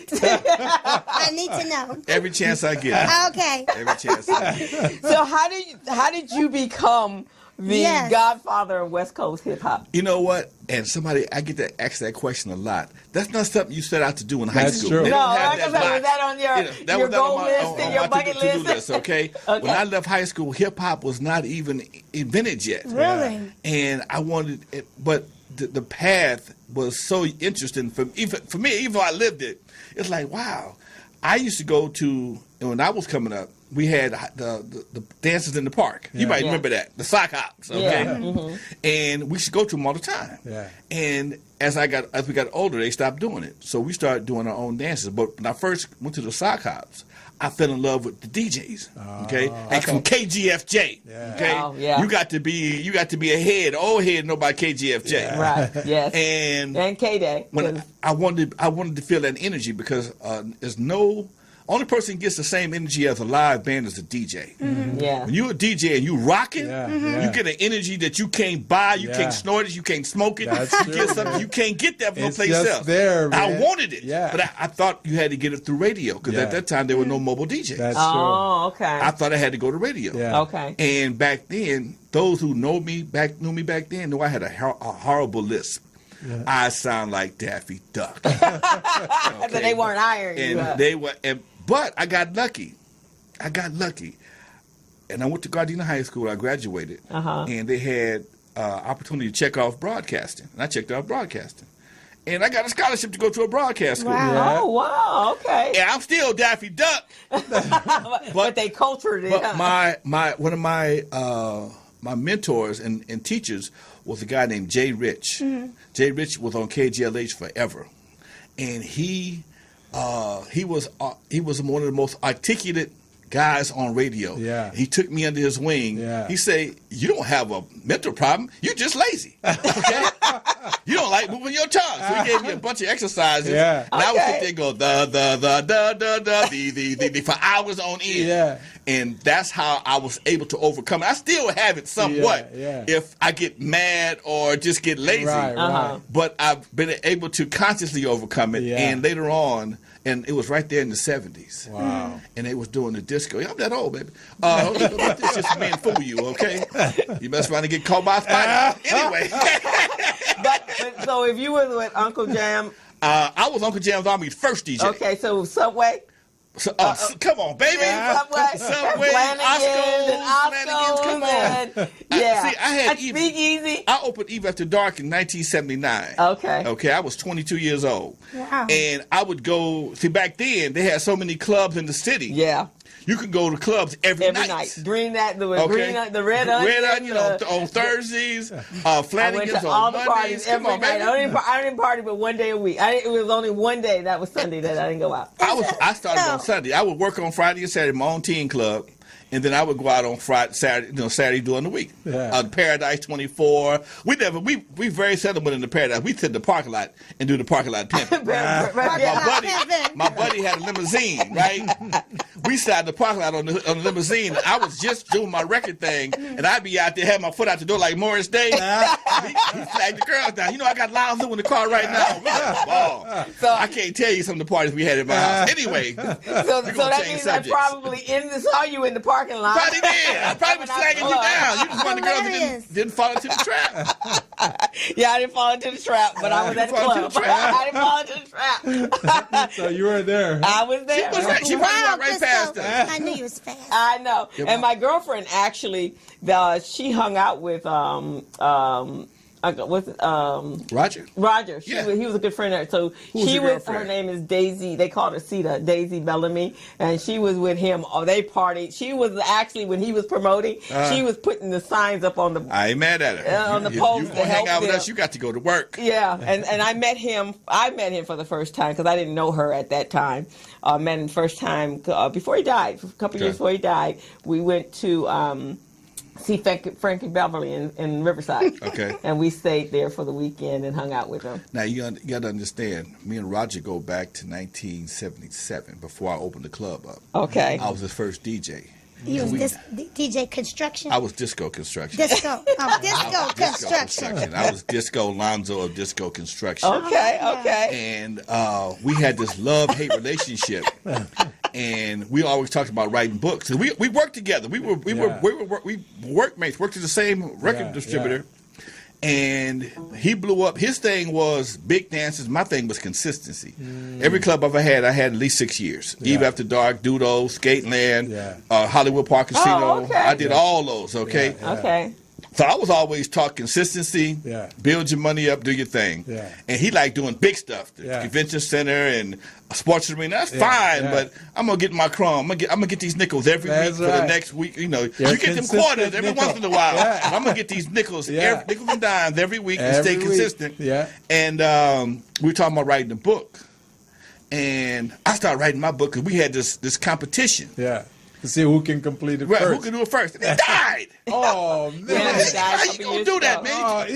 Speaker 4: I need to know.
Speaker 8: Every chance I get.
Speaker 4: Okay.
Speaker 8: Every chance I get.
Speaker 3: So how did you become the Godfather of West Coast hip hop?
Speaker 8: You know what? And I get to ask that question a lot. That's not something you set out to do in high school.
Speaker 5: True.
Speaker 3: No, like I said, was that on your goal list and your bucket list?
Speaker 8: Okay? When I left high school, hip hop was not even invented yet.
Speaker 4: Really?
Speaker 8: And I wanted it, but the path was so interesting for me, even though I lived it. It's like, wow. I used to go to, when I was coming up, we had the dances in the park. You might remember that. The sock hops, okay? And we should go to them all the time. And as we got older, they stopped doing it. So we started doing our own dances. But when I first went to the sock hops, I fell in love with the DJs. Okay, and from KGFJ. Okay, you got to be ahead, old head, know about KGFJ.
Speaker 3: Right. Yes. And K-Day.
Speaker 8: When I wanted to feel that energy because there's no. Only person gets the same energy as a live band is a DJ.
Speaker 3: Yeah.
Speaker 8: When you're a DJ and you rocking, you get an energy that you can't buy, you can't snort it, you can't smoke it. You get something you can't get that from no place else.
Speaker 5: There, man.
Speaker 8: I wanted it, but I thought you had to get it through radio because at that time there were no mobile DJs.
Speaker 5: That's true.
Speaker 3: Oh, okay.
Speaker 8: I thought I had to go to radio.
Speaker 3: Okay.
Speaker 8: And back then, those who knew me back then knew I had a horrible lisp. I sound like Daffy Duck.
Speaker 3: So they weren't ironing you up.
Speaker 8: But I got lucky. And I went to Gardena High School. I graduated. And they had opportunity to check off broadcasting. And I checked off broadcasting. And I got a scholarship to go to a broadcast school.
Speaker 3: Wow. Oh, wow. Okay.
Speaker 8: And I'm still Daffy Duck.
Speaker 3: but they cultured it.
Speaker 8: But one of my mentors and teachers was a guy named Jay Rich. Jay Rich was on KGLH forever. And he was one of the most articulate guys on radio. He took me under his wing. He said, "You don't have a mental problem. You're just lazy. Okay? You don't like moving your tongue." So he gave me a bunch of exercises. And I would sit there and go the for hours on end. And that's how I was able to overcome it. I still have it somewhat if I get mad or just get lazy. But I've been able to consciously overcome it. And later on, and it was right there in the 70s. Wow. And they was doing the disco. I'm that old, baby. This just man fool you, okay? You must try to get caught by a spider. Anyway.
Speaker 3: but so if you were with Uncle Jam.
Speaker 8: I was Uncle Jam's Army's first DJ.
Speaker 3: Okay, so Subway?
Speaker 8: Come on, baby. Subway, Osco's, come on. See, I had
Speaker 3: Eazy.
Speaker 8: I opened Eve After Dark in 1979. Okay, I was 22 years old.
Speaker 4: Wow.
Speaker 8: And I would go, see, back then, they had so many clubs in the city. You could go to clubs every night.
Speaker 3: Green the Red Onion
Speaker 8: on Thursdays, Flanagan's on Mondays.
Speaker 3: Parties every night. I didn't party but one day a week. It was only one day, that was Sunday, that I didn't go out.
Speaker 8: I started on Sunday. I would work on Friday and Saturday, my own teen club. And then I would go out on Saturday during the week. Paradise 24. We very seldom went into Paradise. We sit in the parking lot and do the parking lot pimping. My buddy had a limousine, right? We sat in the parking lot on the limousine. I was just doing my record thing, and I'd be out there, had my foot out the door like Morris Day. He flagged the girls down. You know, I got Lonzo in the car right now. So I can't tell you some of the parties we had in my house. Anyway,
Speaker 3: so that means I probably saw you in the parking lot.
Speaker 8: Probably did. I probably was flagging you down. You just one of the girls that didn't fall into the trap.
Speaker 3: I didn't fall into the trap, but I was at the club. I didn't fall into the trap.
Speaker 5: So you were there.
Speaker 3: I was there.
Speaker 8: She probably went right past us.
Speaker 4: I knew you was fast.
Speaker 3: I know. And my girlfriend actually, she hung out with Roger. Roger. He was a good friend of hers. So her name is Daisy. They called her Sita, Daisy Bellamy, and she was with him. They partied. She was actually, when he was promoting, she was putting the signs up on the.
Speaker 8: I ain't mad at her.
Speaker 3: On the post to
Speaker 8: hang out with us. You got to go to work.
Speaker 3: Yeah, and I met him. I met him for the first time because I didn't know her at that time. Met him first time before he died. A couple years before he died, we went to. See Frankie Beverly in Riverside.
Speaker 8: Okay.
Speaker 3: And we stayed there for the weekend and hung out with him.
Speaker 8: Now, you got to understand, me and Roger go back to 1977 before I opened the club up.
Speaker 3: Okay.
Speaker 8: I was his first DJ.
Speaker 4: You was DJ Construction?
Speaker 8: I was Disco Construction.
Speaker 4: Disco Construction.
Speaker 8: I was Disco Lonzo of Disco Construction.
Speaker 3: Okay.
Speaker 8: And we had this love-hate relationship. And we always talked about writing books. And we worked together. We were workmates, worked at the same record distributor. And he blew up. His thing was big dances. My thing was consistency. Every club I had at least 6 years. Eve After Dark, Dudo, Skateland, Hollywood Park Casino. I did all those, okay?
Speaker 3: Okay.
Speaker 8: So I was always taught consistency, build your money up, do your thing. And he liked doing big stuff, the convention center and a sports arena. That's fine, but I'm gonna get my crumb. I'm gonna get these nickels every week for the next week. You know, you get them quarters every once in a while. I'm gonna get these nickels, nickels and dimes every week and stay consistent. And we were talking about writing a book, and I started writing my book because we had this competition.
Speaker 5: To see who can complete it first.
Speaker 8: Who can do it first. And he died.
Speaker 5: Oh, man.
Speaker 8: How you going to do that, man?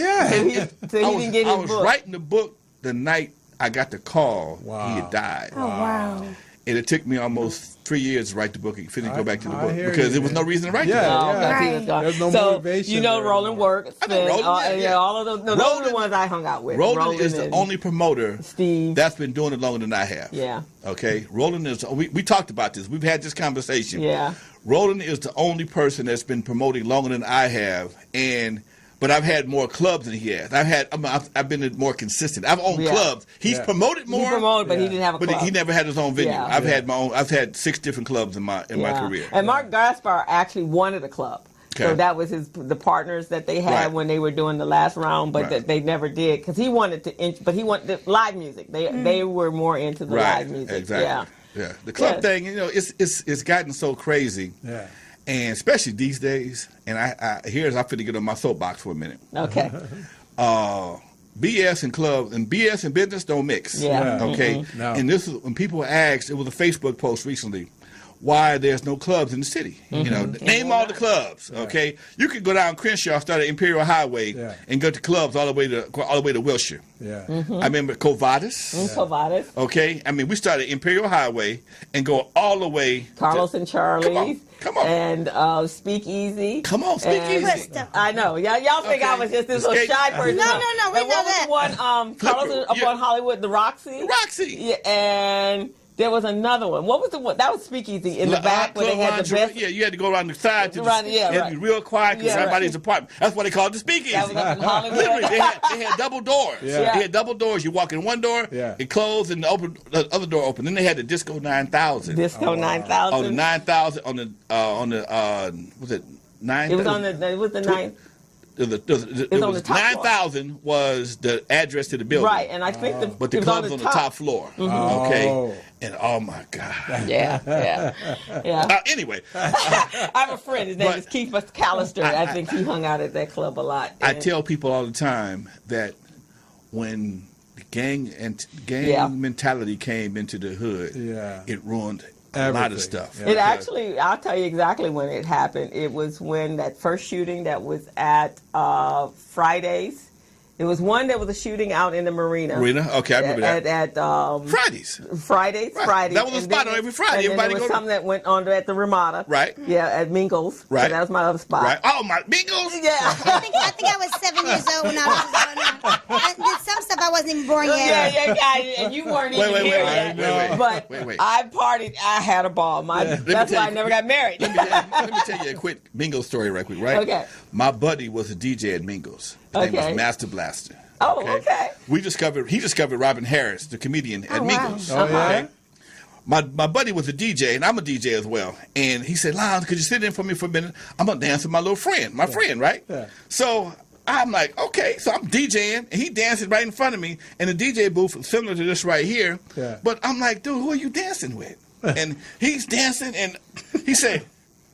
Speaker 3: So he didn't get his book.
Speaker 8: I was writing the book the night I got the call. He had died.
Speaker 4: Oh, wow.
Speaker 8: And it took me almost 3 years to write the book and go back to the book because there was no reason to write the book.
Speaker 5: There's no motivation.
Speaker 3: You know Roland works.
Speaker 8: I know Roland,
Speaker 3: all of those. Those are the ones I hung out with.
Speaker 8: Roland is the only promoter
Speaker 3: Steve
Speaker 8: that's been doing it longer than I have.
Speaker 3: Yeah.
Speaker 8: Okay? Roland is, we talked about this. We've had this conversation.
Speaker 3: Yeah.
Speaker 8: Roland is the only person that's been promoting longer than I have, but I've had more clubs than he has. I've been more consistent. I've owned clubs. He's promoted more.
Speaker 3: He promoted, but he didn't have a club.
Speaker 8: But he never had his own venue. I've had my own. I've had 6 different clubs in my career.
Speaker 3: And Mark Gaspar actually wanted a club. Okay. So that was the partners that they had when they were doing the last round, but they never did because he wanted but he wanted the live music. They were more into the live music.
Speaker 8: Exactly. Yeah. The club thing, it's gotten so crazy. Yeah. And especially these days, and I'm finna get on my soapbox for a minute.
Speaker 3: Okay.
Speaker 8: BS and business don't mix.
Speaker 3: Yeah.
Speaker 8: Okay.
Speaker 3: Mm-hmm.
Speaker 8: No. And this is when people asked. It was a Facebook post recently. Why there's no clubs in the city? Name all the clubs. Okay. You could go down Crenshaw, start at Imperial Highway, and go to clubs all the way to Wilshire. Yeah. I remember Covadis.
Speaker 3: Covadis.
Speaker 8: Okay. I mean, we started at Imperial Highway and go all the way.
Speaker 3: Carlos and Charlie's.
Speaker 8: Come on.
Speaker 3: And Speakeasy.
Speaker 8: Come on, Speakeasy.
Speaker 3: I know. Y'all think I was just this little shy person.
Speaker 4: No, we know that.
Speaker 3: One, Carlos up on Hollywood, the Roxy.
Speaker 8: Yeah,
Speaker 3: and there was another one. What was the one? That was Speakeasy in the back where they had the best.
Speaker 8: Yeah, you had to go around the side to be real quiet because everybody's apartment. That's what they called the Speakeasy.
Speaker 3: That was up in Hollywood.
Speaker 8: Literally, they had double doors. Yeah. They had double doors. You walk in one door, it closed, and the other door opened. Then they had the Disco 9000.
Speaker 3: Disco 9000.
Speaker 8: On the 9000, on the was it 9?
Speaker 3: It was on the. It was the 9.
Speaker 8: It was 9,000 was the address to the building.
Speaker 3: Right, and I think
Speaker 8: but the club's on the top floor.
Speaker 3: Mm-hmm.
Speaker 8: Okay. And oh my God.
Speaker 3: Yeah.
Speaker 8: Anyway.
Speaker 3: I have a friend, his name is Keith McAllister. I think he hung out at that club a lot.
Speaker 8: I tell people all the time that when gang mentality came into the hood, it ruined a lot of stuff.
Speaker 3: It actually, I'll tell you exactly when it happened. It was when that first shooting that was at Fridays. It was one that was a shooting out in the marina.
Speaker 8: Okay, I remember that.
Speaker 3: At
Speaker 8: Fridays.
Speaker 3: Fridays.
Speaker 8: That was a spot on every Friday.
Speaker 3: Everybody there was something that went on at the Ramada.
Speaker 8: Right.
Speaker 3: Yeah, at Mingles.
Speaker 8: Right.
Speaker 3: So that was my other spot.
Speaker 8: Right. Oh, my Mingles?
Speaker 3: Yeah.
Speaker 4: I think I was 7 years old when I was going on. I did some stuff I wasn't even born yet.
Speaker 3: Yeah, and you weren't even here yet. But I partied. I had a ball. That's why I never got married.
Speaker 8: Let me tell you a quick Mingles story right quick, right?
Speaker 3: Okay.
Speaker 8: My buddy was a DJ at Mingles. His name was Master Blaster.
Speaker 3: Oh, okay.
Speaker 8: He discovered Robin Harris, the comedian, at Mingles.
Speaker 5: Oh, yeah?
Speaker 8: My buddy was a DJ, and I'm a DJ as well. And he said, Lon, could you sit in for me for a minute? I'm going to dance with my little friend, friend, right? Yeah. So I'm like, okay, so I'm DJing, and he dancing right in front of me, and the DJ booth is similar to this right here. Yeah. But I'm like, dude, who are you dancing with? And he's dancing, and he said,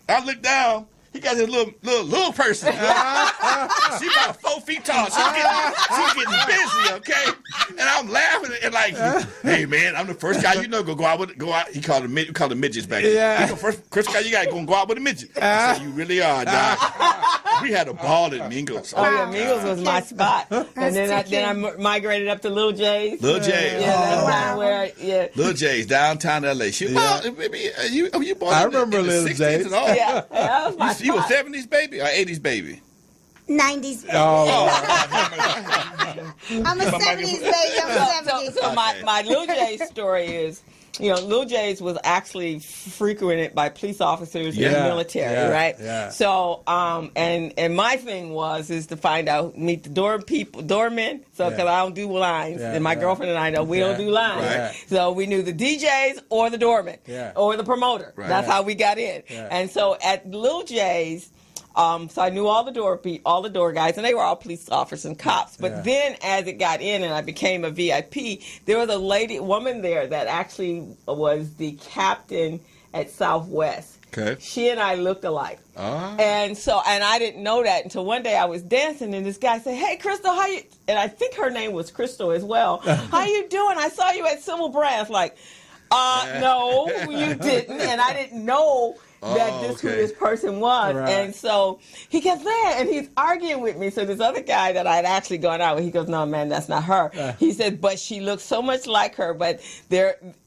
Speaker 8: I look down. He got this little person. She about 4 feet tall. She's getting busy, okay? And I'm laughing and like, hey man, I'm the first guy you know go out. He called them midgets back then. Yeah. He's the first guy you got go out with a midget. I said, you really are, Doc. We had a ball at Mingles.
Speaker 3: Oh yeah, Mingles was my spot. And then I migrated up to Lil J's.
Speaker 8: Lil J's.
Speaker 3: Yeah, that's down where. Yeah.
Speaker 8: Lil J's, downtown LA. You born
Speaker 5: I remember Lil J's.
Speaker 3: Yeah, that was my
Speaker 8: You a 70s baby or 80s baby?
Speaker 4: 90s baby.
Speaker 8: Oh.
Speaker 4: I'm a 70s baby. I'm a 70s.
Speaker 3: So my Lil J story is, Lil J's was actually frequented by police officers and military, right? Yeah. So, and my thing is to find out, meet the doormen. So, because I don't do lines, and my girlfriend and I know we don't do lines. Right. So we knew the DJs or the doorman or the promoter. Right. That's how we got in. Yeah. And so at Lil J's, so I knew all the door guys, and they were all police officers and cops. But then, as it got in, and I became a VIP, there was a woman there that actually was the captain at Southwest. Okay. She and I looked alike, and I didn't know that until one day I was dancing, and this guy said, "Hey, Crystal, how you?" And I think her name was Crystal as well. How you doing? I saw you at Civil Brands. Like, no, you didn't, and I didn't know that who this person was. Right. And so he gets there and he's arguing with me. So this other guy that I'd actually gone out with, he goes, no, man, that's not her. He said, but she looks so much like her, but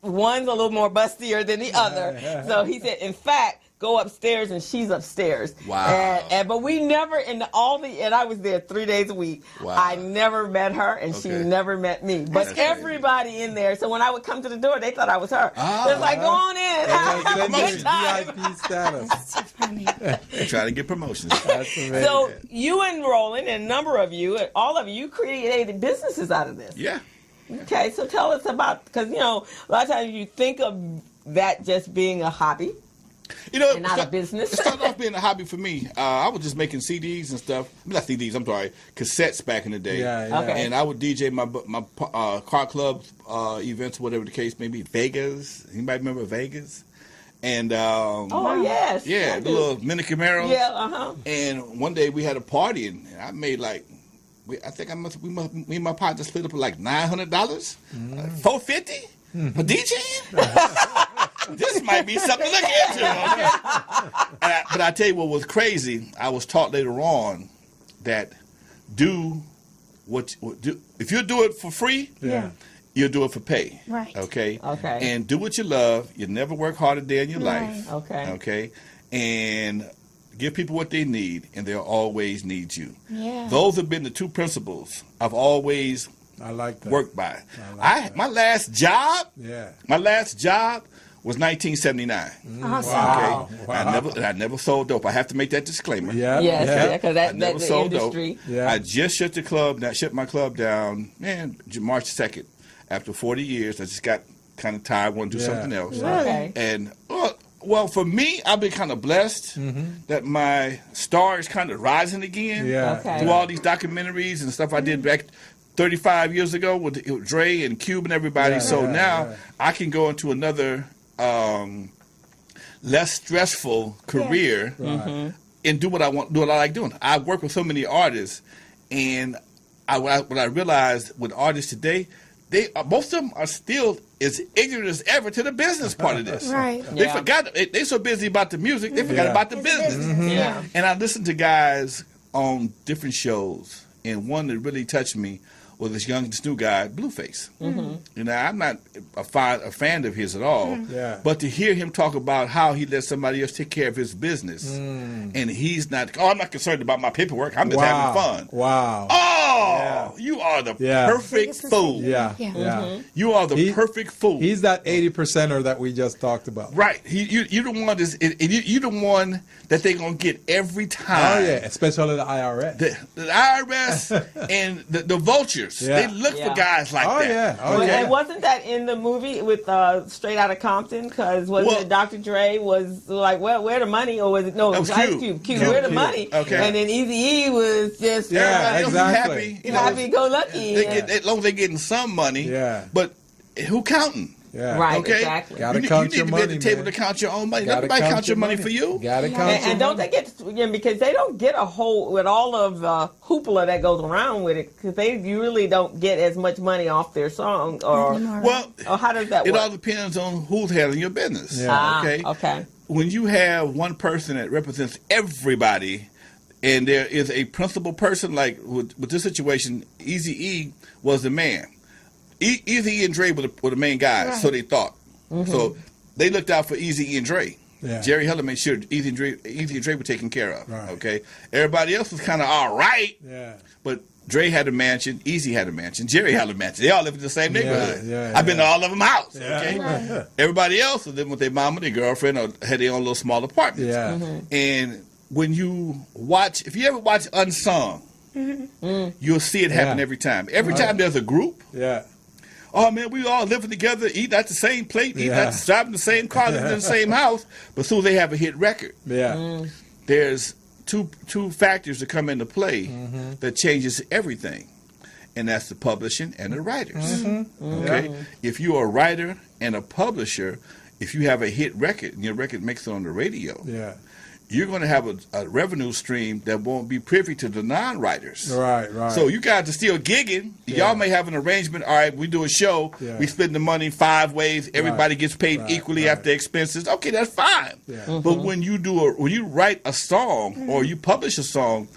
Speaker 3: one's a little more bustier than the other. So he said, in fact, go upstairs, and she's upstairs. Wow. But we never, and I was there 3 days a week. Wow. I never met her, and she never met me. But that's everybody crazy in there, so when I would come to the door, they thought I was her. They're like, go on in. Have a good time.
Speaker 5: VIP status.
Speaker 8: They're trying to get promotions.
Speaker 5: That's amazing.
Speaker 3: So you and Roland, and a number of you, all of you created businesses out of this.
Speaker 8: Yeah.
Speaker 3: Okay, so tell us about, because, a lot of times you think of that just being a hobby. And not a business.
Speaker 8: It started off being a hobby for me. I was just making CDs and stuff. Not CDs, I'm sorry, cassettes back in the day. Yeah. Okay. And I would DJ my car club events, whatever the case may be. Vegas. Anybody remember Vegas? And
Speaker 3: yes.
Speaker 8: Yeah, the little mini Camaros.
Speaker 3: Yeah,
Speaker 8: And one day we had a party, and I made me and my partner split up for like $900, $450 for DJing. This might be something to look into. Okay? But I tell you what was crazy. I was taught later on that if you do it for free, you'll do it for pay.
Speaker 4: Right.
Speaker 8: Okay. And do what you love. You never work hard a day in your life.
Speaker 3: Okay.
Speaker 8: Okay. And give people what they need, and they'll always need you.
Speaker 4: Yeah.
Speaker 8: Those have been the two principles I've always worked by. My last job was 1979.
Speaker 4: Awesome.
Speaker 8: Okay. Wow. I never sold dope. I have to make that disclaimer.
Speaker 3: Because that's the industry.
Speaker 8: Dope. Yeah. I just shut my club down, March 2nd. After 40 years, I just got kind of tired, wanted to do something else.
Speaker 3: Okay.
Speaker 8: And well, for me, I've been kind of blessed that my star is kind of rising again through all these documentaries and stuff I did back 35 years ago with Dre and Cube and everybody. Now I can go into another less stressful career and do what I like doing. I work with so many artists, and what I realized with artists today, most of them are still as ignorant as ever to the business part of this.
Speaker 4: Right.
Speaker 8: They forgot. They're so busy about the music, they forgot about the business.
Speaker 3: Yeah.
Speaker 8: And I listened to guys on different shows, and one that really touched me was this new guy, Blueface. I'm not a fan of his at all, but to hear him talk about how he let somebody else take care of his business, and he's not, I'm not concerned about my paperwork, I'm just having fun.
Speaker 5: Wow.
Speaker 8: Oh, Oh, you are the perfect fool.
Speaker 5: Yeah.
Speaker 8: You are the perfect fool.
Speaker 5: He's that 80%er that we just talked about.
Speaker 8: Right. You the one you the one that they're gonna get every time.
Speaker 5: Oh yeah, especially the IRS.
Speaker 8: The IRS and the vultures. They look for guys like that.
Speaker 5: Yeah.
Speaker 3: Oh yeah. And wasn't that in the movie with Straight Outta Compton? Because it Dr. Dre was like, well, where the money? Or was it Ice Cube? Where the money?
Speaker 8: Okay.
Speaker 3: And then Eazy E was just
Speaker 5: exactly.
Speaker 3: happy go lucky.
Speaker 8: As long as they're getting some money.
Speaker 5: Yeah.
Speaker 8: But who counting?
Speaker 5: Yeah.
Speaker 3: Right,
Speaker 8: okay?
Speaker 3: Exactly.
Speaker 5: Gotta
Speaker 8: you
Speaker 5: count
Speaker 8: need
Speaker 5: your
Speaker 8: to
Speaker 5: money,
Speaker 8: be at the table to count your own money. Nobody count your money for you.
Speaker 5: Gotta count your
Speaker 3: and don't they get, because they don't get a whole, with all of the hoopla that goes around with it, because you really don't get as much money off their song, or how does that work?
Speaker 8: It all depends on who's handling your business.
Speaker 5: Yeah.
Speaker 8: Okay. When you have one person that represents everybody, and there is a principal person, like with this situation, Eazy E was the man. Eazy E and Dre were the main guys, so they thought. Mm-hmm. So they looked out for Eazy E and Dre. Yeah. Jerry Heller made sure Eazy and Dre were taken care of. Right. Okay, everybody else was kind of all right. Yeah. But Dre had a mansion, Eazy had a mansion, Jerry had a mansion. They all lived in the same neighborhood. I've been to all of them house. Yeah. Okay. Yeah. Everybody else was living with their mama, their girlfriend, or had their own little small apartments. Yeah. Mm-hmm. And when you watch, if you ever watch Unsung, you'll see it happen every time. Every time there's a group. Yeah. Oh man, we all living together, eating at the same plate, driving the same car, living in the same house. But as soon as they have a hit record, there's two factors that come into play that changes everything, and that's the publishing and the writers. Okay, if you're a writer and a publisher, if you have a hit record and your record makes it on the radio, you're going to have a revenue stream that won't be privy to the non-writers. Right. So you guys are still gigging. Y'all may have an arrangement. All right, we do a show. We spend the money 5 ways. Everybody gets paid equally after expenses. Okay, that's fine. But when you write a song or you publish a song,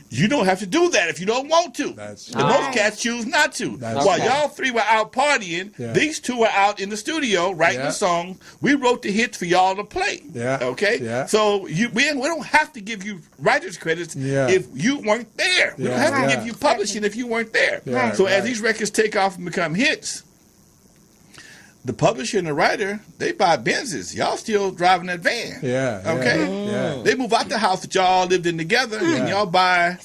Speaker 8: you don't have to do that if you don't want to. Most cats choose not to. While y'all 3 were out partying, these 2 were out in the studio writing the song. We wrote the hits for y'all to play. Okay? So we don't have to give you writers credits if you weren't there. We don't have to give you publishing if you weren't there. So as these records take off and become hits, the publisher and the writer, they buy Benzes. Y'all still driving that van. Okay? They move out the house that y'all lived in together, and y'all buy,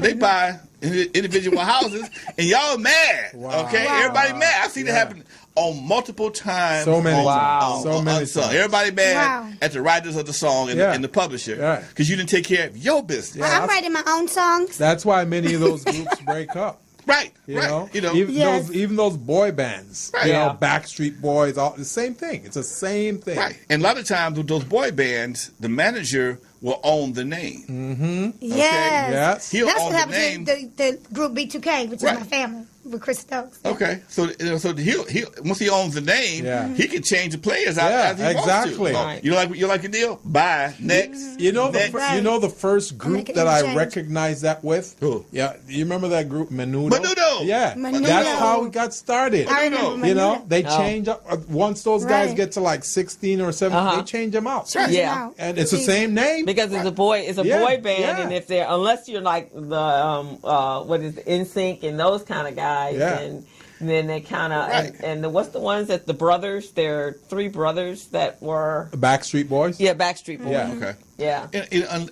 Speaker 8: they buy individual houses, and y'all mad. Okay? Everybody mad. I've seen it happen on multiple times. So many times. So many times. Everybody mad at the writers of the song and the publisher because you didn't take care of your business.
Speaker 4: I'm writing my own songs.
Speaker 5: That's why many of those groups break up.
Speaker 8: Right.
Speaker 5: Even those boy bands, Backstreet Boys, all the same thing. It's the same thing.
Speaker 8: Right. And a lot of times with those boy bands, the manager will own the name.
Speaker 4: Yes.
Speaker 8: He'll
Speaker 4: That's
Speaker 8: own
Speaker 4: what happened
Speaker 8: the
Speaker 4: to the group B2K, which is my family, with Chris Stokes.
Speaker 8: Okay. So he'll once he owns the name, he can change the players out as he wants to. Right. You like a deal? Bye. Next.
Speaker 5: You know the first group that I recognized that with? Who? Yeah. You remember that group Menudo?
Speaker 8: Menudo.
Speaker 5: Yeah. Menudo. That's how it got started.
Speaker 4: I remember Menudo.
Speaker 5: They change up once those guys get to like 16 or 17, they change them out.
Speaker 3: Yeah.
Speaker 5: And it's the same name.
Speaker 3: Because it's a boy band, and if they're, unless you're like the what is NSYNC and those kind of guys, and then they kind of and what's the ones that the brothers? There are 3 brothers that were
Speaker 5: Backstreet Boys.
Speaker 3: Yeah, Backstreet Boys.
Speaker 5: Yeah.
Speaker 8: Okay.
Speaker 3: Yeah.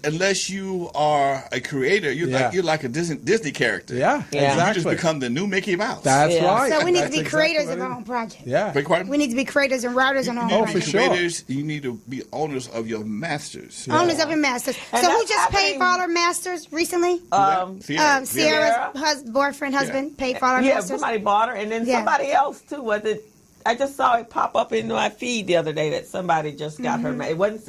Speaker 8: Unless you are a creator, you're like a Disney character.
Speaker 5: Yeah. Exactly.
Speaker 8: You just become the new Mickey Mouse.
Speaker 5: That's right.
Speaker 4: So we need to be creators of our own project.
Speaker 5: Yeah.
Speaker 4: We need to be creators and writers on our own project.
Speaker 5: For sure.
Speaker 8: Creators, you need to be owners of your masters.
Speaker 4: Owners of your masters. And so who just paid for all our masters recently? Sierra's husband paid for all our masters.
Speaker 3: Yeah, somebody bought her, and then somebody else too. Was it? I just saw it pop up in my feed the other day that somebody just got her. It was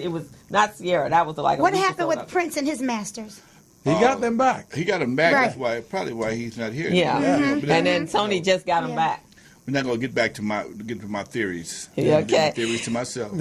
Speaker 3: not Sierra. That was like.
Speaker 4: What happened with Prince and his masters?
Speaker 5: He got them back.
Speaker 8: He got them back. Right. That's probably why he's not here.
Speaker 3: Yeah. And then Tony just got them back.
Speaker 8: We're not going to get to my theories.
Speaker 3: Okay.
Speaker 8: Theories to myself.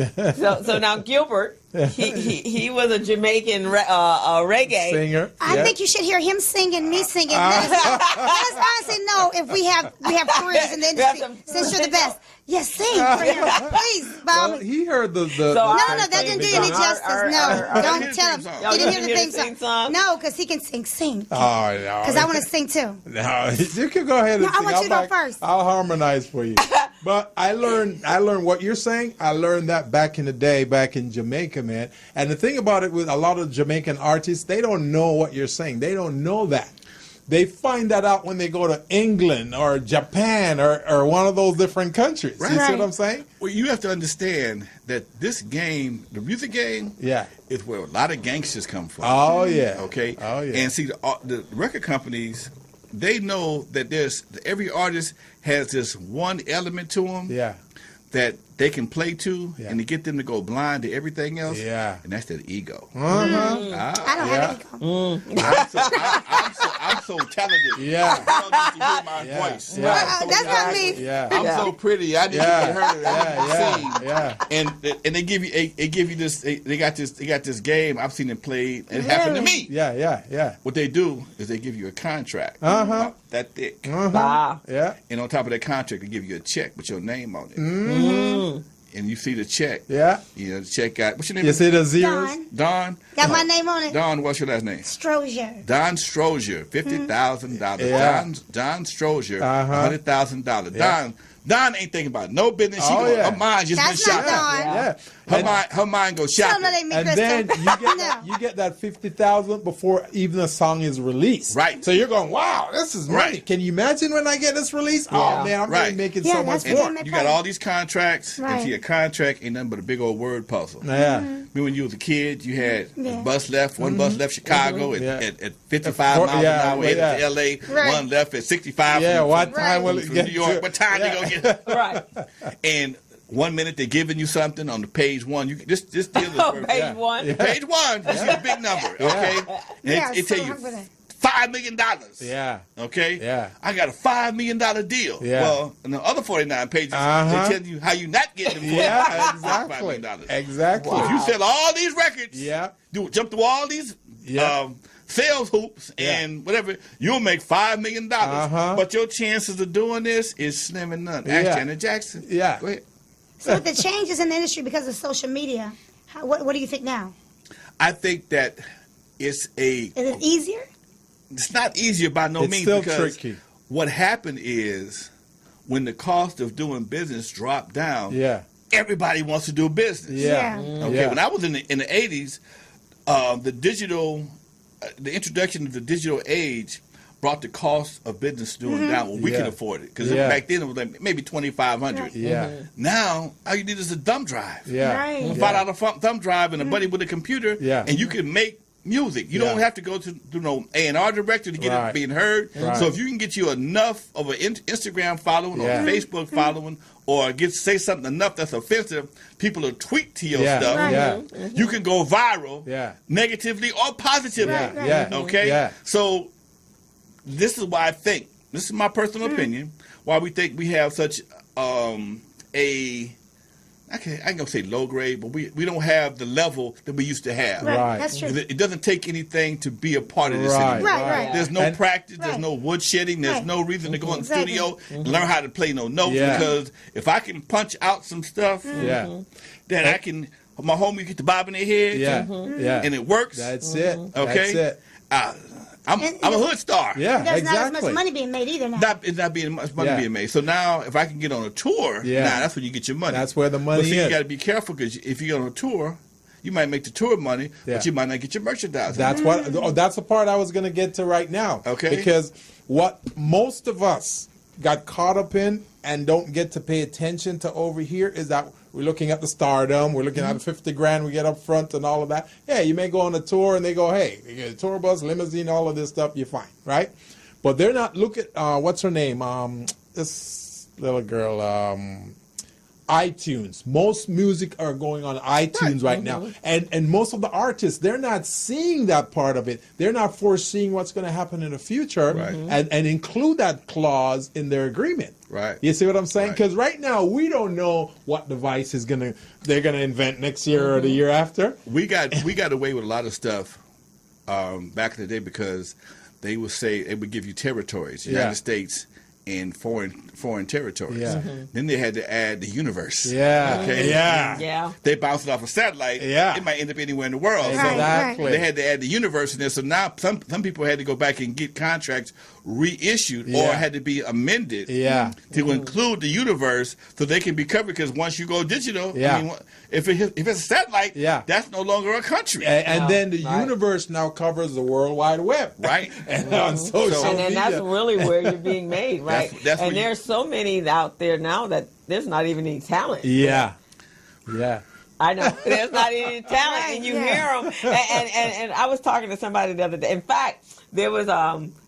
Speaker 3: So now Gilbert, He was a Jamaican reggae
Speaker 5: singer.
Speaker 4: I think you should hear him sing and me singing. Let us honestly know if we have careers in the industry. Since you're the best, yes, sing for him, please, Bob.
Speaker 5: Well, he heard the
Speaker 3: So
Speaker 4: no, that didn't do you any justice. No, don't tell him. He didn't hear the theme song. No, because he can sing.
Speaker 5: Oh no.
Speaker 4: Because I want to sing too.
Speaker 5: No, you can go ahead and sing.
Speaker 4: I want you to go first.
Speaker 5: I'll harmonize for you. But I learned what you're saying. I learned that back in the day, back in Jamaica, man. And the thing about it with a lot of Jamaican artists, they don't know what you're saying. They don't know that. They find that out when they go to England or Japan or one of those different countries. Right. You see what I'm saying?
Speaker 8: Well, you have to understand that this game, the music game, is where a lot of gangsters come from.
Speaker 5: Oh, yeah.
Speaker 8: Okay?
Speaker 5: Oh, yeah.
Speaker 8: And see, the record companies, they know that every artist has this one element to them that they can play to, and to get them to go blind to everything else. Yeah. And that's that ego.
Speaker 4: I don't have ego.
Speaker 8: I'm so talented.
Speaker 5: Yeah.
Speaker 8: I don't need to hear my voice.
Speaker 4: Yeah. That's not me.
Speaker 5: Yeah.
Speaker 8: I'm so pretty. I need to be heard. I need to sing.
Speaker 5: Yeah.
Speaker 8: And they give you this. They got this game. I've seen it played. It happened to me.
Speaker 5: Yeah.
Speaker 8: What they do is they give you a contract. That thick.
Speaker 5: Yeah.
Speaker 8: And on top of that contract, they give you a check with your name on it. And you see the check. Yeah. You know, the check got, what's your name?
Speaker 5: You see the zeros?
Speaker 8: Don.
Speaker 4: Got my name on it.
Speaker 8: Don, what's your last name?
Speaker 4: Strozier.
Speaker 8: Don Strozier, $50,000. Yeah. Don Strozier, $100,000. Don ain't thinking about no business. Her mind just been shot. Her mind goes shopping.
Speaker 5: And then you get that $50,000 before even a song is released.
Speaker 8: Right.
Speaker 5: So you're going, wow, this is money. Right. Can you imagine when I get this released? Oh man, I'm really making so much more.
Speaker 8: You got all these contracts. And see, a contract ain't nothing but a big old word puzzle.
Speaker 5: Yeah.
Speaker 8: Remember when you was a kid, you had a bus left. One bus left Chicago at 55 miles an hour headed to L.A. Right. One left at 65.
Speaker 5: Yeah. What time will it get
Speaker 8: New York? What time they gonna get? Right. And 1 minute they're giving you something on the page one. You just deal with
Speaker 3: page one.
Speaker 8: Yeah. Page one. This is a big number. Okay. And it tell you $5 million.
Speaker 5: Yeah.
Speaker 8: Okay.
Speaker 5: Yeah.
Speaker 8: I got a $5 million deal.
Speaker 5: Yeah.
Speaker 8: Well, in the other 49 pages, they tell you how you not getting them.
Speaker 5: Exactly.
Speaker 8: $5 million.
Speaker 5: Exactly.
Speaker 8: So if you sell all these records, jump through all these. Sales hoops and whatever, you'll make $5 million. But your chances of doing this is slim and none. Ask Janet Jackson.
Speaker 5: Yeah.
Speaker 8: Go ahead.
Speaker 4: So with the changes in the industry because of social media, what do you think now?
Speaker 8: I think that is
Speaker 4: it easier?
Speaker 8: It's not easier by no means.
Speaker 5: Still
Speaker 8: because
Speaker 5: tricky.
Speaker 8: What happened is when the cost of doing business dropped down, everybody wants to do business. Okay. When I was in the 80s, the introduction of the digital age brought the cost of business doing down when we could afford it. Because back then it was like maybe $2,500. Now, all you need is a thumb drive. $5 thumb drive and a buddy with a computer, and you can make music. You don't have to go to no A&R director to get it being heard. So if you can get you enough of an Instagram following or a Facebook following, or say something enough that's offensive, people will tweet to your stuff. You can go viral, negatively or positively. Okay? So this is why I think, this is my personal opinion, why we think we have such I ain't gonna say low grade, but we don't have the level that we used to have.
Speaker 4: Right. That's true.
Speaker 8: It doesn't take anything to be a part of this anymore.
Speaker 4: Right.
Speaker 8: There's no practice. There's no wood shedding. There's no reason to go in the studio and learn how to play no notes because if I can punch out some stuff, then I can. My homie get the bob in their head, and it works.
Speaker 5: That's it.
Speaker 8: Okay.
Speaker 5: That's it.
Speaker 8: I'm a hood star.
Speaker 5: Yeah,
Speaker 4: there's not as much money being made either now.
Speaker 8: It's not being much money being made. So now, if I can get on a tour, that's when you get your money.
Speaker 5: That's where the money is.
Speaker 8: You got to be careful because if you get on a tour, you might make the tour money, but you might not get your merchandise.
Speaker 5: That's that's the part I was going to get to right now.
Speaker 8: Okay.
Speaker 5: Because what most of us got caught up in and don't get to pay attention to over here is that we're looking at the stardom, we're looking at the 50 grand we get up front and all of that. Yeah, you may go on a tour and they go, hey, you get a tour bus, limousine, all of this stuff, you're fine, right? But they're not, look at, what's her name? This little girl, iTunes. Most music are going on iTunes right now. And most of the artists, they're not seeing that part of it. They're not foreseeing what's going to happen in the future and include that clause in their agreement.
Speaker 8: Right.
Speaker 5: You see what I'm saying? Because right now we don't know what device they're gonna invent next year or the year after.
Speaker 8: We got away with a lot of stuff back in the day because they would give you territories, United States and foreign territories.
Speaker 5: Yeah.
Speaker 8: Then they had to add the universe.
Speaker 5: Yeah.
Speaker 8: Okay.
Speaker 3: Yeah.
Speaker 8: They bounced it off a satellite.
Speaker 5: Yeah.
Speaker 8: It might end up anywhere in the world.
Speaker 5: Exactly.
Speaker 8: So they had to add the universe in there. So now some people had to go back and get contracts reissued or had to be amended to include the universe so they can be covered. Because once you go digital, I mean, if it's a satellite, that's no longer a country.
Speaker 5: And then the universe now covers the World Wide Web.
Speaker 8: Right.
Speaker 5: And on social media.
Speaker 3: And that's really where you're being made, right?
Speaker 8: That's
Speaker 3: and there's so many out there now that there's not even any talent.
Speaker 5: Yeah.
Speaker 3: I know. There's not any talent, and you hear them. And I was talking to somebody the other day. In fact, there was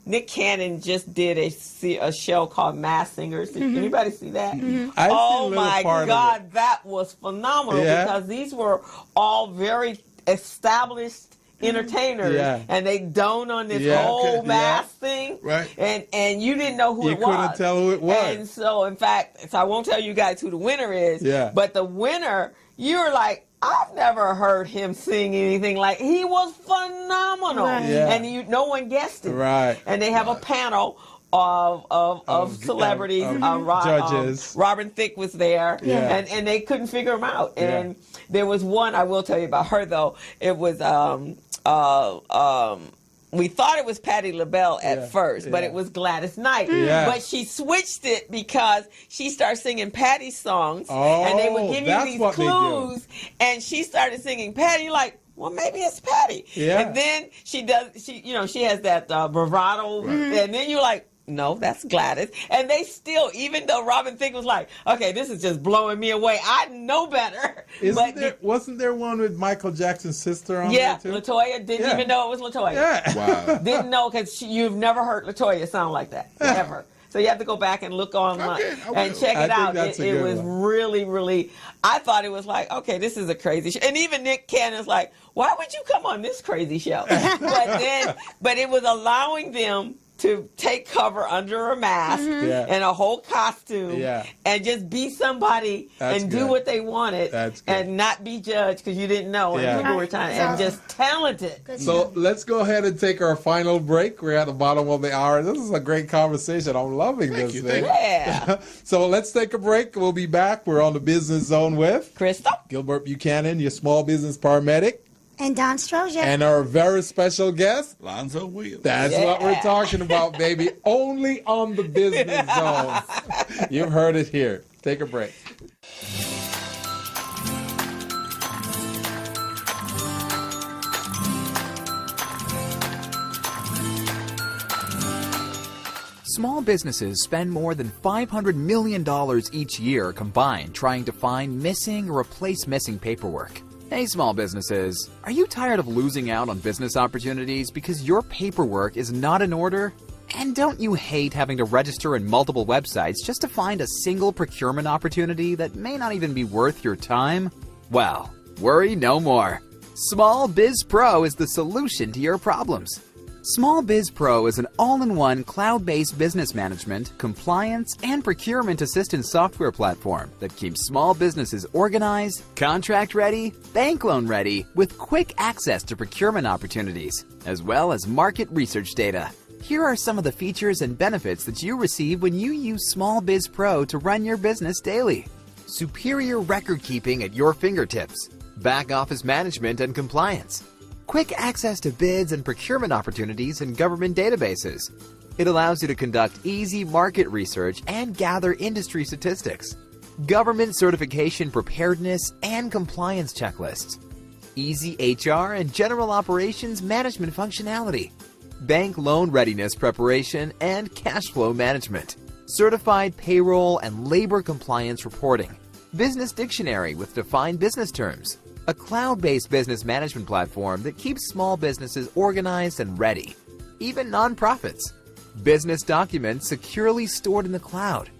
Speaker 3: Nick Cannon just did a show called Masked Singers. Did anybody see that? Oh my God, that was phenomenal because these were all very established entertainers, and they done on this whole mask thing, and you didn't know who it was.
Speaker 5: You couldn't tell who it was.
Speaker 3: And so, in fact, I won't tell you guys who the winner is, but the winner, you're like, I've never heard him sing anything like. He was phenomenal, and no one guessed it. And they have a panel of celebrities,
Speaker 5: judges.
Speaker 3: Robin Thicke was there, and they couldn't figure him out. And there was one, I will tell you about her though. It was we thought it was Patti LaBelle at first, but it was Gladys Knight. But she switched it because she started singing Patti's songs, and they would give you these clues, and she started singing Patti. You're like, well, maybe it's Patti. And then she has that bravado, and then you're like, no, that's Gladys. And they still, even though Robin Thicke was like, okay, this is just blowing me away. I know better.
Speaker 5: Wasn't there one with Michael Jackson's sister on there too?
Speaker 3: LaToya. Didn't even know it was LaToya.
Speaker 8: Wow.
Speaker 3: Didn't know because you've never heard LaToya sound like that, ever. So you have to go back and look online and check it out. It was really, really, I thought it was like, okay, this is a crazy show. And even Nick Cannon's like, why would you come on this crazy show? But it was allowing them to take cover under a mask and a whole costume and just be somebody do what they wanted and not be judged because you didn't know and people were trying and just talented.
Speaker 5: So let's go ahead and take our final break. We're at the bottom of the hour. This is a great conversation. I'm loving this thing. So let's take a break. We'll be back. We're on the Business Zone with
Speaker 3: Crystal
Speaker 5: Gilbert Buchanan, your small business paramedic.
Speaker 4: And Don Strozier.
Speaker 5: And our very special guest,
Speaker 8: Lonzo Williams.
Speaker 5: That's what we're talking about, baby. Only on the Business Zone. You've heard it here. Take a break.
Speaker 6: Small businesses spend more than $500 million each year combined trying to find missing or replace missing paperwork. Hey small businesses, are you tired of losing out on business opportunities because your paperwork is not in order? And don't you hate having to register in multiple websites just to find a single procurement opportunity that may not even be worth your time? Well, worry no more. Small Biz Pro is the solution to your problems. Small Biz Pro is an all-in-one cloud-based business management, compliance, and procurement assistance software platform that keeps small businesses organized, contract-ready, bank loan-ready, with quick access to procurement opportunities, as well as market research data. Here are some of the features and benefits that you receive when you use Small Biz Pro to run your business daily. Superior record keeping at your fingertips, back office management and compliance, quick access to bids and procurement opportunities in government databases. It allows you to conduct easy market research and gather industry statistics, government certification preparedness and compliance checklists, easy HR and general operations management functionality, bank loan readiness preparation and cash flow management, certified payroll and labor compliance reporting, business dictionary with defined business terms, a cloud-based business management platform that keeps small businesses organized and ready, even nonprofits, business documents securely stored in the cloud,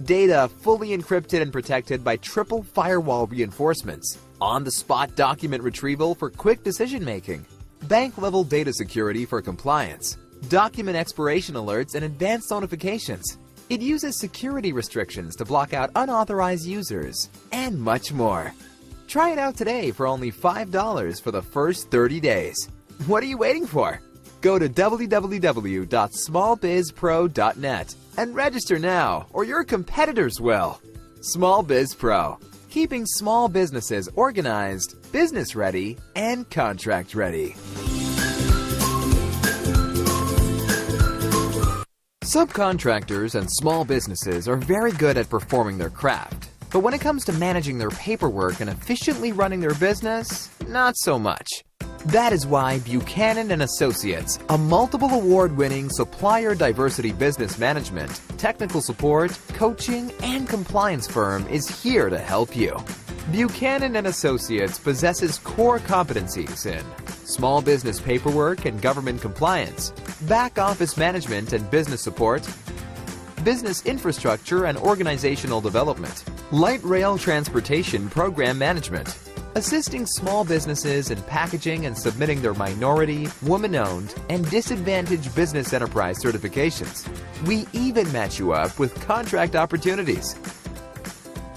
Speaker 6: Data fully encrypted and protected by triple firewall reinforcements. On-the-spot document retrieval for quick decision-making. Bank-level data security for compliance. Document expiration alerts and advanced notifications. It uses security restrictions to block out unauthorized users. And much more. Try it out today for only $5 for the first 30 days. What are you waiting for? Go to www.smallbizpro.net and register now, or your competitors will. Small Biz Pro, keeping small businesses organized, business ready, and contract ready. Subcontractors and small businesses are very good at performing their craft. But when it comes to managing their paperwork and efficiently running their business, not so much. That is why Buchanan & Associates, a multiple award-winning supplier diversity business management, technical support, coaching, and compliance firm is here to help you. Buchanan & Associates possesses core competencies in small business paperwork and government compliance, back office management and business support, business infrastructure and organizational development, light rail transportation program management, assisting small businesses in packaging and submitting their minority, woman-owned, and disadvantaged business enterprise certifications. We even match you up with contract opportunities.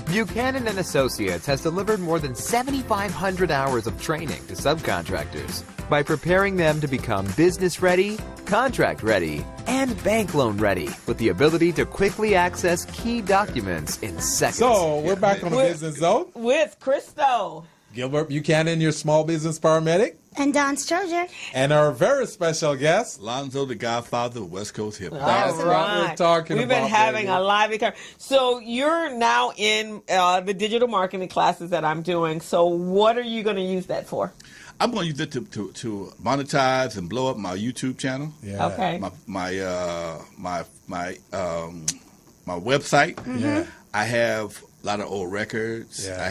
Speaker 6: Buchanan & Associates has delivered more than 7,500 hours of training to subcontractors by preparing them to become business ready, contract ready, and bank loan ready with the ability to quickly access key documents in seconds.
Speaker 5: So we're back on the Business Zone
Speaker 3: with Crystal
Speaker 5: Gilbert Buchanan, your small business paramedic.
Speaker 4: And Don Sturger.
Speaker 5: And our very special guest,
Speaker 8: Lonzo, the Godfather of West Coast hip hop.
Speaker 5: That's what we're talking
Speaker 3: We've
Speaker 5: about.
Speaker 3: been having
Speaker 5: baby.
Speaker 3: a lively conversation. So you're now in the digital marketing classes that I'm doing. So what are you going to use that for?
Speaker 8: I'm going to use it to monetize and blow up my YouTube channel.
Speaker 5: Yeah.
Speaker 3: Okay.
Speaker 8: My website.
Speaker 3: Mm-hmm.
Speaker 5: Yeah.
Speaker 8: I have a lot of old records.
Speaker 5: Yeah.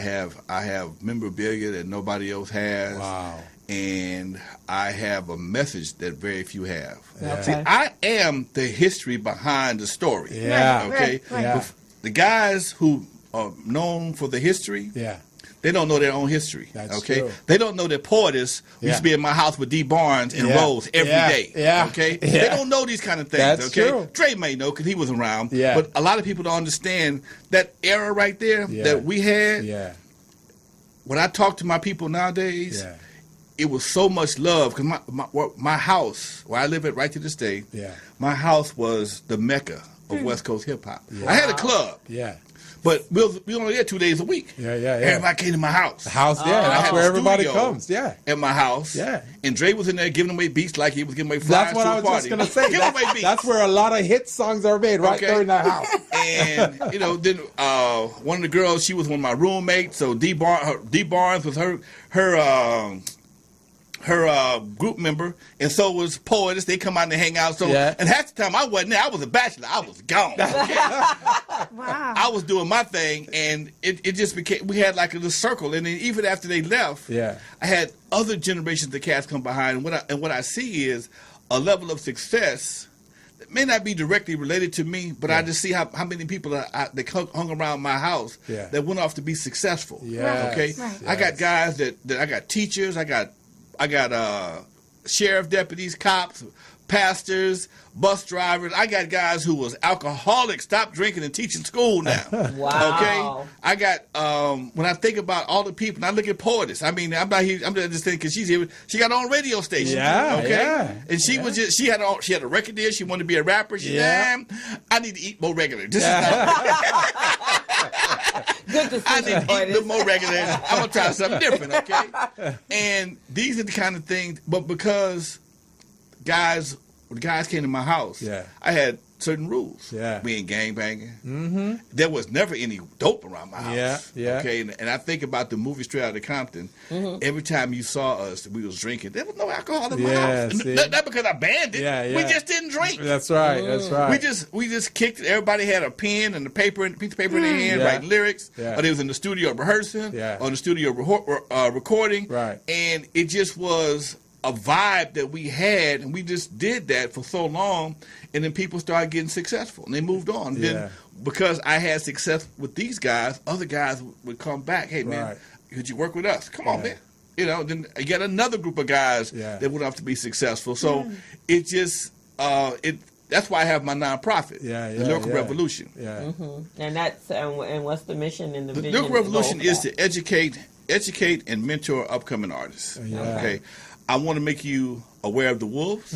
Speaker 8: I have memorabilia that nobody else has.
Speaker 5: Wow.
Speaker 8: And I have a message that very few have.
Speaker 5: Yeah.
Speaker 8: See, I am the history behind the story.
Speaker 5: Yeah.
Speaker 8: Okay.
Speaker 4: Right.
Speaker 5: Yeah.
Speaker 8: The guys who are known for the history.
Speaker 5: Yeah.
Speaker 8: They don't know their own history.
Speaker 5: That's
Speaker 8: okay.
Speaker 5: true.
Speaker 8: They don't know that Portis used to be in my house with D. Barnes and Rose every day.
Speaker 5: Yeah.
Speaker 8: Okay.
Speaker 5: Yeah.
Speaker 8: They don't know these kind of things.
Speaker 5: That's
Speaker 8: okay.
Speaker 5: true.
Speaker 8: Dre may know because he was around.
Speaker 5: Yeah.
Speaker 8: But a lot of people don't understand that era right there that we had.
Speaker 5: Yeah.
Speaker 8: When I talk to my people nowadays, it was so much love because my house where I live at right to this day.
Speaker 5: Yeah.
Speaker 8: My house was the mecca of West Coast hip hop.
Speaker 5: Yeah.
Speaker 8: I had a club.
Speaker 5: Yeah.
Speaker 8: But we only there 2 days a week.
Speaker 5: Yeah.
Speaker 8: Everybody came to my house.
Speaker 5: The house, that's where everybody comes. Yeah.
Speaker 8: At my house.
Speaker 5: Yeah.
Speaker 8: And Dre was in there giving away beats like he was giving away flyers.
Speaker 5: That's what I was just going to say.
Speaker 8: Giving away beats.
Speaker 5: That's where a lot of hit songs are made, right there in that house.
Speaker 8: And, then one of the girls, she was one of my roommates. So D. Barnes was her group member, and so was Portis. They come out and they hang out. So, and half the time I wasn't there. I was a bachelor. I was gone. Okay?
Speaker 4: Wow.
Speaker 8: I was doing my thing, and it just became. We had like a little circle, and then even after they left, I had other generations of cats come behind. And what I see is a level of success that may not be directly related to me, but I just see how many people that hung around my house that went off to be successful.
Speaker 5: Yes.
Speaker 8: Okay, I got guys that I got teachers. I got sheriff deputies, cops, pastors, bus drivers. I got guys who was alcoholics, stopped drinking and teaching school now.
Speaker 3: Wow.
Speaker 8: Okay. I got when I think about all the people, and I look at Portis. I mean, I'm not here. I'm just thinking because she's here. She got her own radio station.
Speaker 5: Yeah.
Speaker 8: Okay.
Speaker 5: Yeah.
Speaker 8: And she was just she had a record deal. She wanted to be a rapper. She said, I need to eat more regular. This is not.
Speaker 3: Good decision,
Speaker 8: I need to eat a little more regular. I'm gonna try something different, okay? And these are the kind of things, but because when guys came to my house, I had certain rules.
Speaker 5: Yeah.
Speaker 8: We ain't gangbanging. Mm-hmm. There was never any dope around my house.
Speaker 5: Yeah.
Speaker 8: Okay. And I think about the movie Straight Outta Compton. Mm-hmm. Every time you saw us, we was drinking. There was no alcohol in my house. Not because I banned it. We just didn't drink.
Speaker 5: That's right. That's right.
Speaker 8: We just kicked it. Everybody had a pen and a piece of paper in their hand, writing lyrics. Or they was in the studio rehearsing. Or in the studio recording.
Speaker 5: Right.
Speaker 8: And it just was a vibe that we had, and we just did that for so long, and then people started getting successful, and they moved on. Then because I had success with these guys, other guys would come back. Hey, man, could you work with us? Come on, man. Then you get another group of guys that went off to be successful. So it just that's why I have my nonprofit, the Lyrical Revolution.
Speaker 3: And that's and what's the mission and the vision?
Speaker 8: The Lyrical Revolution is to educate and mentor upcoming artists. Okay, I want to make you aware of the wolves,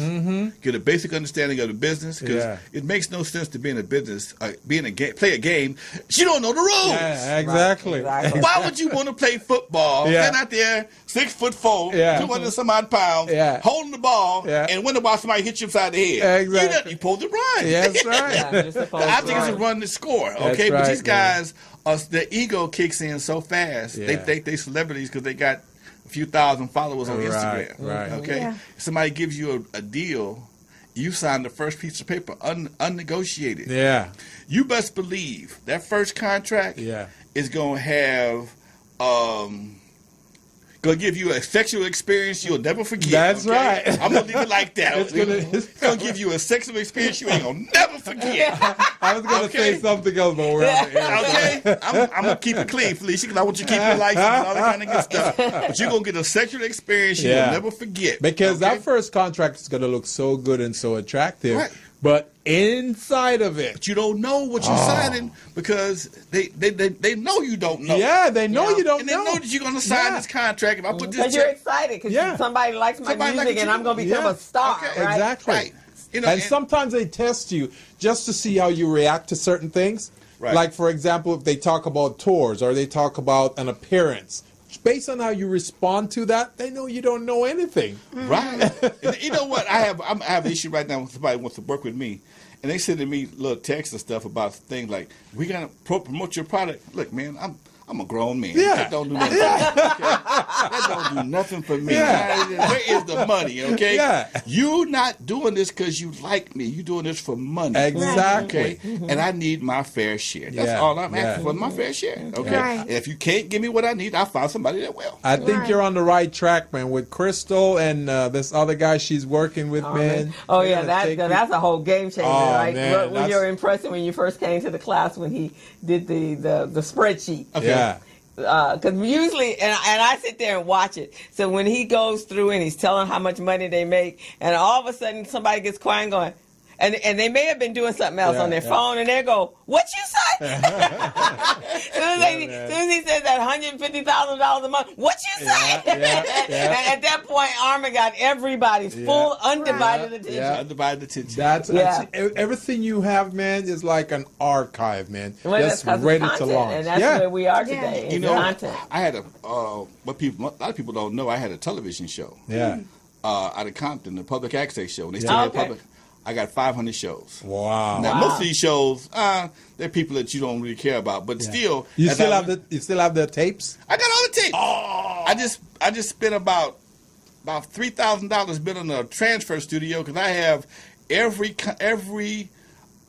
Speaker 8: get a basic understanding of the business, because it makes no sense to be in a business, play a game. You don't know the rules.
Speaker 5: Yeah, exactly.
Speaker 8: Why would you want to play football? Stand out there, 6'4", 200 some odd pounds, holding the ball, and wonder why somebody hit you upside the head.
Speaker 5: Exactly.
Speaker 8: You supposed to run.
Speaker 5: That's right.
Speaker 8: I think it's a run to score. Okay, but these guys, their ego kicks in so fast. They think they celebrities because they got a few thousand followers on Instagram. Okay, somebody gives you a deal, you sign the first piece of paper unnegotiated. You best believe that first contract is going to have going to give you a sexual experience you'll never forget.
Speaker 5: That's right.
Speaker 8: I'm going to leave it like that. It's going to give you a sexual experience you ain't going to never forget.
Speaker 5: I was going to say something else, but we're on the air.
Speaker 8: Okay? I'm going to keep it clean, Felicia, because I want you to keep your license and all that kind of good stuff. But you're going to get a sexual experience you'll never forget.
Speaker 5: Because that first contract is going to look so good and so attractive.
Speaker 8: Right.
Speaker 5: But inside of it,
Speaker 8: but you don't know what you're signing because they know you don't know.
Speaker 5: Yeah, they know you don't
Speaker 8: know. And they know that you're going to sign this contract. If I put this check,
Speaker 3: because you're excited because somebody likes my music and I'm going to become a star.
Speaker 8: Okay.
Speaker 3: Right?
Speaker 5: Exactly.
Speaker 8: Right.
Speaker 5: And sometimes they test you just to see how you react to certain things.
Speaker 8: Right.
Speaker 5: Like, for example, if they talk about tours or they talk about an appearance. Based on how you respond to that, they know you don't know anything.
Speaker 8: Right. And you know what? I have an issue right now with somebody who wants to work with me. And they send me little texts and stuff about things like, we got to promote your product. Look, man, I'm a grown man. That don't do nothing. That don't do nothing for me. Where is the money, okay? You not doing this because you like me. You doing this for money.
Speaker 5: Exactly.
Speaker 8: Okay? And I need my fair share. That's all I'm asking for, my fair share. Okay? And if you can't give me what I need, I'll find somebody that will.
Speaker 5: I think you're on the right track, man, with Crystal and this other guy she's working with, man.
Speaker 3: Oh, yeah, that's a whole game changer, right? Man, was your impression when you first came to the class when he did the spreadsheet?
Speaker 8: Okay.
Speaker 3: Because usually, and I sit there and watch it. So when he goes through and he's telling how much money they make, and all of a sudden somebody gets quiet and going, and they may have been doing something else on their phone, and they go, "What you say?" As soon as he says that $150,000 a month, what you say? And at that point, Armin got everybody's full undivided attention.
Speaker 8: Undivided attention.
Speaker 5: That's everything you have, man, is like an archive, man.
Speaker 3: Well,
Speaker 5: that's ready to launch.
Speaker 3: And that's where we are today.
Speaker 8: You know,
Speaker 3: content.
Speaker 8: I had a a lot of people don't know. I had a television show. Out of Compton, the public access show. And they still had public. I got 500 shows.
Speaker 5: Wow.
Speaker 8: Now most of these shows, they're people that you don't really care about, but still,
Speaker 5: you still have the tapes.
Speaker 8: I got all the tapes. Oh. I just spent about $3,000 building a transfer studio because I have every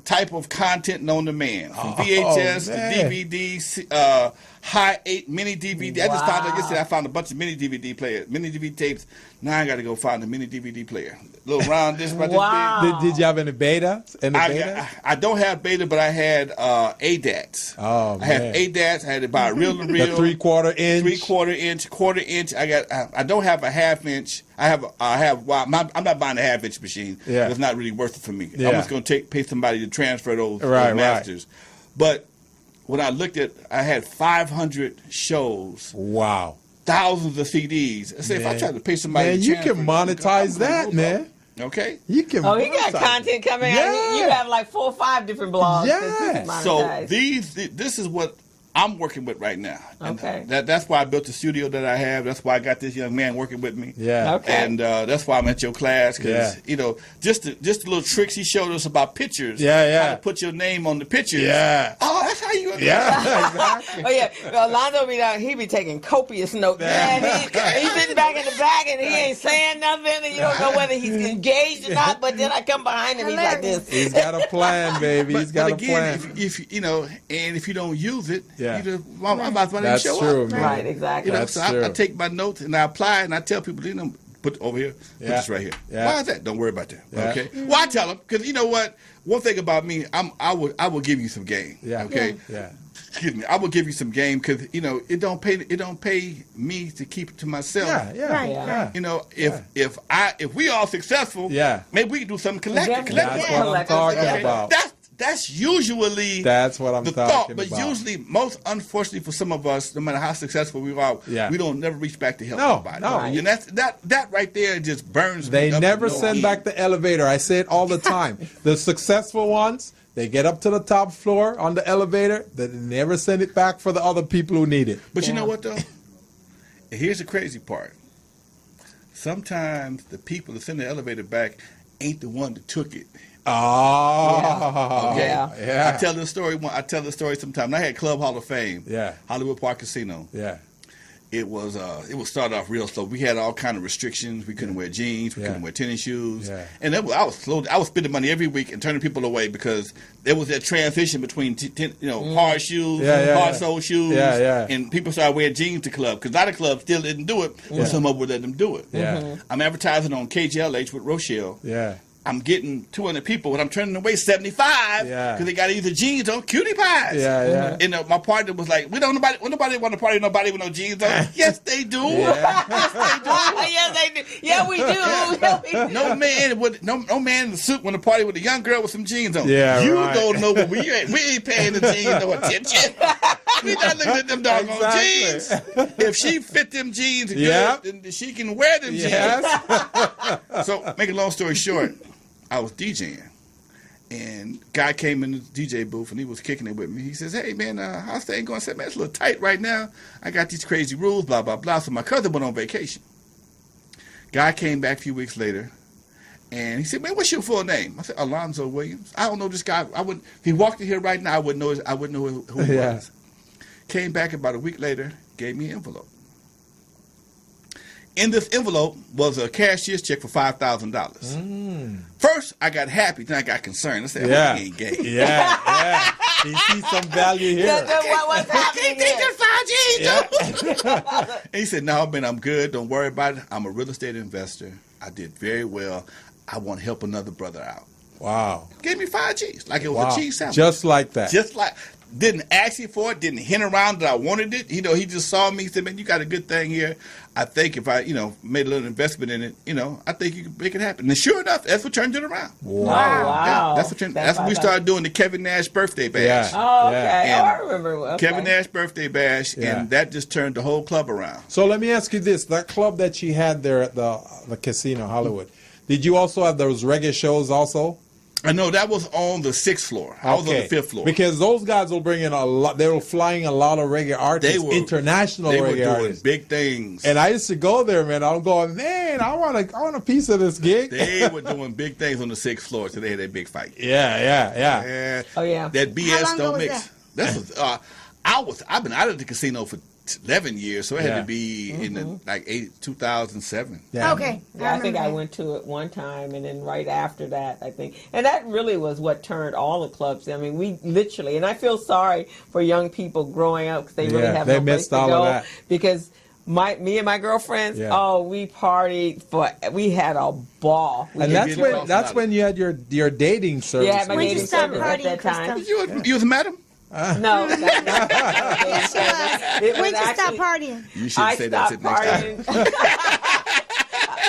Speaker 8: type of content known to man, from VHS to DVD, high 8 mini DVD. I just found, like I said, I found a bunch of mini DVD players, mini DVD tapes. Now I got to go find a mini DVD player. A little round this, about this big.
Speaker 5: Did you have any beta?
Speaker 8: I don't have beta, but I had ADATs.
Speaker 5: Oh, man.
Speaker 8: I had ADATs. I had to buy a reel to reel.
Speaker 5: The 3/4 inch.
Speaker 8: 3/4 inch, 1/4 inch. I don't have a 1/2 inch. I'm not buying a 1/2 inch machine. It's not really worth it for me. I'm just going to pay somebody to transfer those masters. But when I looked at, I had 500 shows.
Speaker 5: Wow.
Speaker 8: Thousands of CDs. I said, if I try to pay somebody,
Speaker 5: man, you can monetize that, man.
Speaker 8: Okay.
Speaker 5: You can.
Speaker 3: Oh, he got content coming out. You have like 4 or 5 different blogs.
Speaker 5: Yeah.
Speaker 8: So this is what I'm working with right now.
Speaker 3: Okay.
Speaker 8: And that's why I built the studio that I have. That's why I got this young man working with me.
Speaker 5: Yeah.
Speaker 3: Okay.
Speaker 8: And that's why I'm at your class because just the little tricks he showed us about pictures.
Speaker 5: Yeah.
Speaker 8: How to put your name on the pictures.
Speaker 5: Yeah.
Speaker 8: Oh, that's how you.
Speaker 5: Yeah. Exactly.
Speaker 3: Oh yeah. Alonzo be down. He be taking copious notes. Man, he's sitting back in the back and he ain't saying nothing, and you don't know whether he's engaged or not. But then I come behind him, he's like this.
Speaker 5: He's got a plan, baby. He's got a plan.
Speaker 8: If you don't use it.
Speaker 5: Yeah.
Speaker 8: I'm about to show
Speaker 5: true,
Speaker 8: up.
Speaker 5: man.
Speaker 3: Right, exactly.
Speaker 8: So I take my notes and I apply it and I tell people, Put over here. Put this right here.
Speaker 5: Yeah.
Speaker 8: Why is that? Don't worry about that.
Speaker 5: Yeah.
Speaker 8: Okay. Well, I tell them because you know what. One thing about me, I will give you some game.
Speaker 5: Yeah.
Speaker 8: Okay.
Speaker 5: Yeah.
Speaker 8: Excuse me. I will give you some game because it don't pay me to keep it to myself.
Speaker 5: Yeah.
Speaker 4: Right.
Speaker 5: Yeah.
Speaker 8: If we all successful, maybe we can do something collective.
Speaker 5: That's what I'm talking about.
Speaker 8: That's usually
Speaker 5: what I'm talking
Speaker 8: thought, but
Speaker 5: about.
Speaker 8: usually, most unfortunately for some of us, no matter how successful we are, we don't never reach back to help somebody.
Speaker 5: No.
Speaker 8: And that right there just burns.
Speaker 5: They
Speaker 8: me up
Speaker 5: never
Speaker 8: to no
Speaker 5: send
Speaker 8: end.
Speaker 5: back the elevator. I say it all the time. The successful ones, they get up to the top floor on the elevator. They never send it back for the other people who need it.
Speaker 8: But you know what though? Here's the crazy part. Sometimes the people that send the elevator back ain't the one that took it.
Speaker 5: Oh,
Speaker 8: okay.
Speaker 5: Yeah.
Speaker 8: I tell this story sometimes. I had Club Hall of Fame.
Speaker 5: Yeah.
Speaker 8: Hollywood Park Casino.
Speaker 5: Yeah.
Speaker 8: It was started off real slow. We had all kind of restrictions. We couldn't wear jeans. We couldn't wear tennis shoes. Yeah. And I was slow. I was spending money every week and turning people away because there was that transition between hard shoes, hard sole shoes, and people started wearing jeans to club because a lot of clubs still didn't do it, but some of them would let them do it.
Speaker 5: Yeah.
Speaker 8: I'm advertising on KGLH with Rochelle.
Speaker 5: Yeah.
Speaker 8: I'm getting 200 people, and I'm turning away 75 because they got either jeans on, cutie pies.
Speaker 5: Yeah.
Speaker 8: And my partner was like, nobody want to party with nobody with no jeans on. Yes, they do. Yes, they do.
Speaker 3: Yes, they do. Yeah, we do. Yeah, we do.
Speaker 8: No man in the suit want to party with a young girl with some jeans on.
Speaker 5: Yeah,
Speaker 8: you don't know what we ain't paying the jeans no attention. We not looking at them doggone jeans. If she fit them jeans good, then she can wear them jeans. So, make a long story short, I was DJing, and guy came in the DJ booth, and he was kicking it with me. He says, "Hey, man, how's things going?" I said, "Man, it's a little tight right now. I got these crazy rules, blah, blah, blah." So my cousin went on vacation. Guy came back a few weeks later, and he said, "Man, what's your full name?" I said, "Alonzo Williams." I don't know this guy. If he walked in here right now, I wouldn't know who he was. Came back about a week later, gave me an envelope. In this envelope was a cashier's check for $5,000. First, I got happy. Then I got concerned. I said, he ain't gay.
Speaker 5: Yeah. He sees some value here.
Speaker 3: What's happening here?
Speaker 8: And he said, "No, man, I'm good. Don't worry about it. I'm a real estate investor. I did very well. I want to help another brother out."
Speaker 5: Wow.
Speaker 8: Gave me 5 G's. Like it was a cheese sandwich.
Speaker 5: Just like that.
Speaker 8: Didn't ask you for it, didn't hint around that I wanted it. He just saw me, said, "Man, you got a good thing here. I think if I, made a little investment in it, I think you can make it happen." And sure enough, that's what turned it around.
Speaker 3: Wow.
Speaker 8: Yeah, that's when we started doing the Kevin Nash birthday bash.
Speaker 5: Yeah.
Speaker 3: Oh, okay.
Speaker 8: And
Speaker 3: I remember. Okay.
Speaker 8: Kevin Nash birthday bash, and that just turned the whole club around.
Speaker 5: So let me ask you this. That club that she had there at the casino, Hollywood, did you also have those reggae shows also?
Speaker 8: I know that was on the 6th floor. I was on the 5th floor.
Speaker 5: Because those guys will bring in a lot. They were flying a lot of reggae artists, international reggae artists.
Speaker 8: Big things.
Speaker 5: And I used to go there, man. I'm going, man, I want a piece of this gig.
Speaker 8: They were doing big things on the 6th floor, so they had that big fight.
Speaker 5: Yeah.
Speaker 3: Oh yeah.
Speaker 8: That BS don't mix. I've been out of the casino for 11 years, so it had to be in 2007.
Speaker 5: Yeah.
Speaker 4: Okay.
Speaker 3: Yeah, I think I went to it one time, and then right after that, I think. And that really was what turned all the clubs. I mean, we literally, and I feel sorry for young people growing up because they really have no place to go. Of that. Because me and my girlfriends, we partied we had a ball.
Speaker 5: And that's when you had your dating service.
Speaker 3: Yeah, my dating service at that time.
Speaker 8: You was a madam?
Speaker 3: No.
Speaker 4: Yes, she was. When did you stop partying?
Speaker 8: You should say that next time.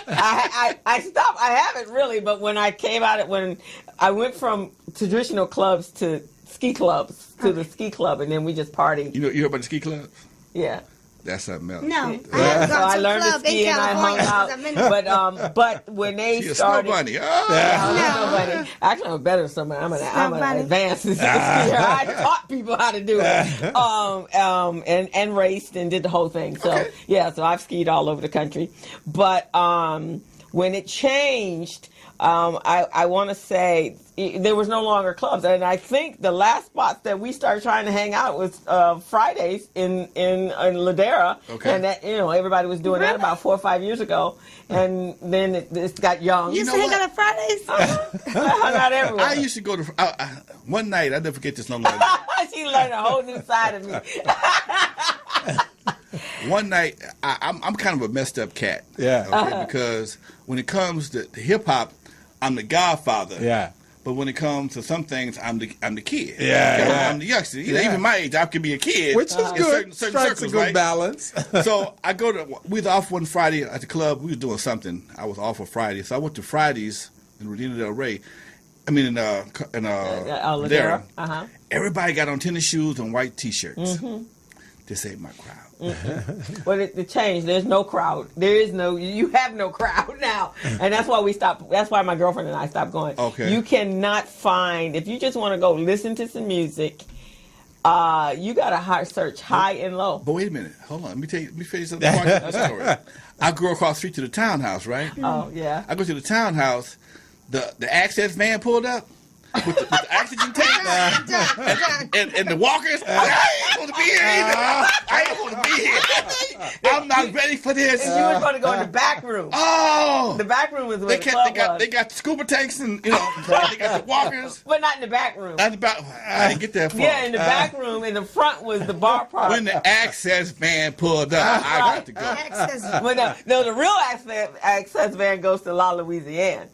Speaker 3: I stopped. I haven't really, but when I came out, when I went from traditional clubs to ski clubs to the ski club, and then we just partied.
Speaker 8: You heard about the ski club?
Speaker 3: Yeah.
Speaker 8: That's something else.
Speaker 4: No,
Speaker 3: I learned to ski and I hung out. But when they started,
Speaker 8: bunny.
Speaker 3: Actually, I'm better than somebody. I'm an advanced skier. I taught people how to do it, and raced and did the whole thing. So so I've skied all over the country. But when it changed, I want to say there was no longer clubs, and I think the last spots that we started trying to hang out was Fridays in Ladera, and that everybody was doing that about 4 or 5 years ago, and then it got young.
Speaker 4: You used to hang out on Fridays?
Speaker 3: I hung out everywhere.
Speaker 8: I used to go to one night. I never forget this long.
Speaker 3: She learned a whole new side of me.
Speaker 8: one night, I'm kind of a messed up cat.
Speaker 5: Yeah.
Speaker 8: Okay, because when it comes to hip hop, I'm the Godfather.
Speaker 5: Yeah.
Speaker 8: But when it comes to some things, I'm the kid.
Speaker 5: Yeah,
Speaker 8: okay?
Speaker 5: yeah.
Speaker 8: I'm the youngster. Even my age, I could be a kid.
Speaker 5: Which is good.
Speaker 8: Certain
Speaker 5: Strikes
Speaker 8: circles,
Speaker 5: a good
Speaker 8: right?
Speaker 5: balance.
Speaker 8: So we was off one Friday at the club. We was doing something. I was off on Friday. So I went to Fridays in Rodney-O. I mean, in Ladera. Everybody got on tennis shoes and white T-shirts. Mm-hmm. This ain't my crowd.
Speaker 3: Mm-hmm. Well, it changed. There's no crowd. You have no crowd now. And that's why we stopped. That's why my girlfriend and I stopped going.
Speaker 8: Okay.
Speaker 3: You cannot find, if you just want to go listen to some music, you got to search high and low.
Speaker 8: But wait a minute. Hold on. Let me finish the story. I grew across the street to the townhouse, right?
Speaker 3: Oh, yeah.
Speaker 8: I go to the townhouse. The access van pulled up with the oxygen tank and the walkers. I ain't going to be here either. I ain't going to be here. I'm not ready for this.
Speaker 3: And you were going to go in the back room.
Speaker 8: Oh,
Speaker 3: the back room was where the club was.
Speaker 8: They got the scuba tanks and they got the walkers.
Speaker 3: But not in the back room.
Speaker 8: I didn't get that far.
Speaker 3: Yeah, in the back room. In the front was the bar part.
Speaker 8: When the access van pulled up, I got to go.
Speaker 3: Well, no, the real access van goes to La Louisiana.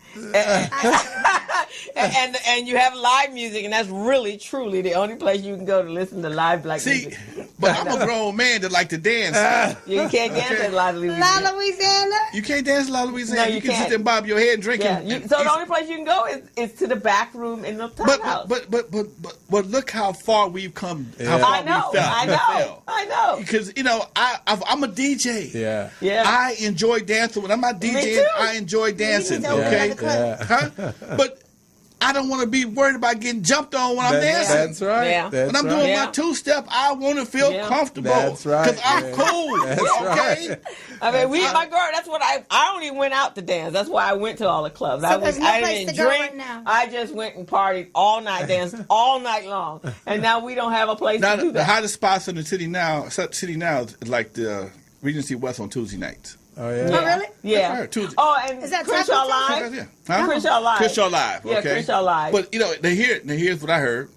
Speaker 3: And you have live music, and that's really, truly the only place you can go to listen to live black music.
Speaker 8: But I'm a grown man that like to dance.
Speaker 3: You can't dance at La Louisiana.
Speaker 4: La Louisiana?
Speaker 8: You can't dance at La Louisiana.
Speaker 3: No, you
Speaker 8: can
Speaker 3: can't.
Speaker 8: sit there and bob your head and drink.
Speaker 3: Yeah. So the only place you can go is to the back room in the townhouse.
Speaker 8: But look how far we've come.
Speaker 5: Yeah.
Speaker 8: How far
Speaker 3: I know.
Speaker 8: Because I'm a DJ.
Speaker 5: Yeah.
Speaker 8: I enjoy dancing. When I'm not DJing, I enjoy dancing. Okay.
Speaker 5: Yeah.
Speaker 8: Huh? But I don't want to be worried about getting jumped on when I'm dancing.
Speaker 5: That's right.
Speaker 3: Yeah.
Speaker 8: When I'm doing my two-step, I want to feel comfortable.
Speaker 5: That's right.
Speaker 8: Because I'm cool.
Speaker 5: That's
Speaker 8: okay?
Speaker 5: right.
Speaker 3: I mean, my girl, that's what I only went out to dance. That's why I went to all the clubs.
Speaker 4: So there's no place
Speaker 3: didn't
Speaker 4: to go
Speaker 3: drink.
Speaker 4: right now.
Speaker 3: I just went and partied all night, danced all night long. And now we don't have a place to do
Speaker 8: The
Speaker 3: that.
Speaker 8: hottest spots in the city now is like the Regency West on Tuesday nights.
Speaker 5: Oh, yeah.
Speaker 4: Oh, really?
Speaker 3: Yeah.
Speaker 8: Right, Tuesday.
Speaker 3: Oh, and
Speaker 4: Is that
Speaker 3: Crenshaw
Speaker 4: Taco
Speaker 3: Live?
Speaker 8: Yeah. Huh?
Speaker 3: Crenshaw Live.
Speaker 8: Crenshaw Live. Okay.
Speaker 3: Yeah, Crenshaw Live.
Speaker 8: But here's what I heard.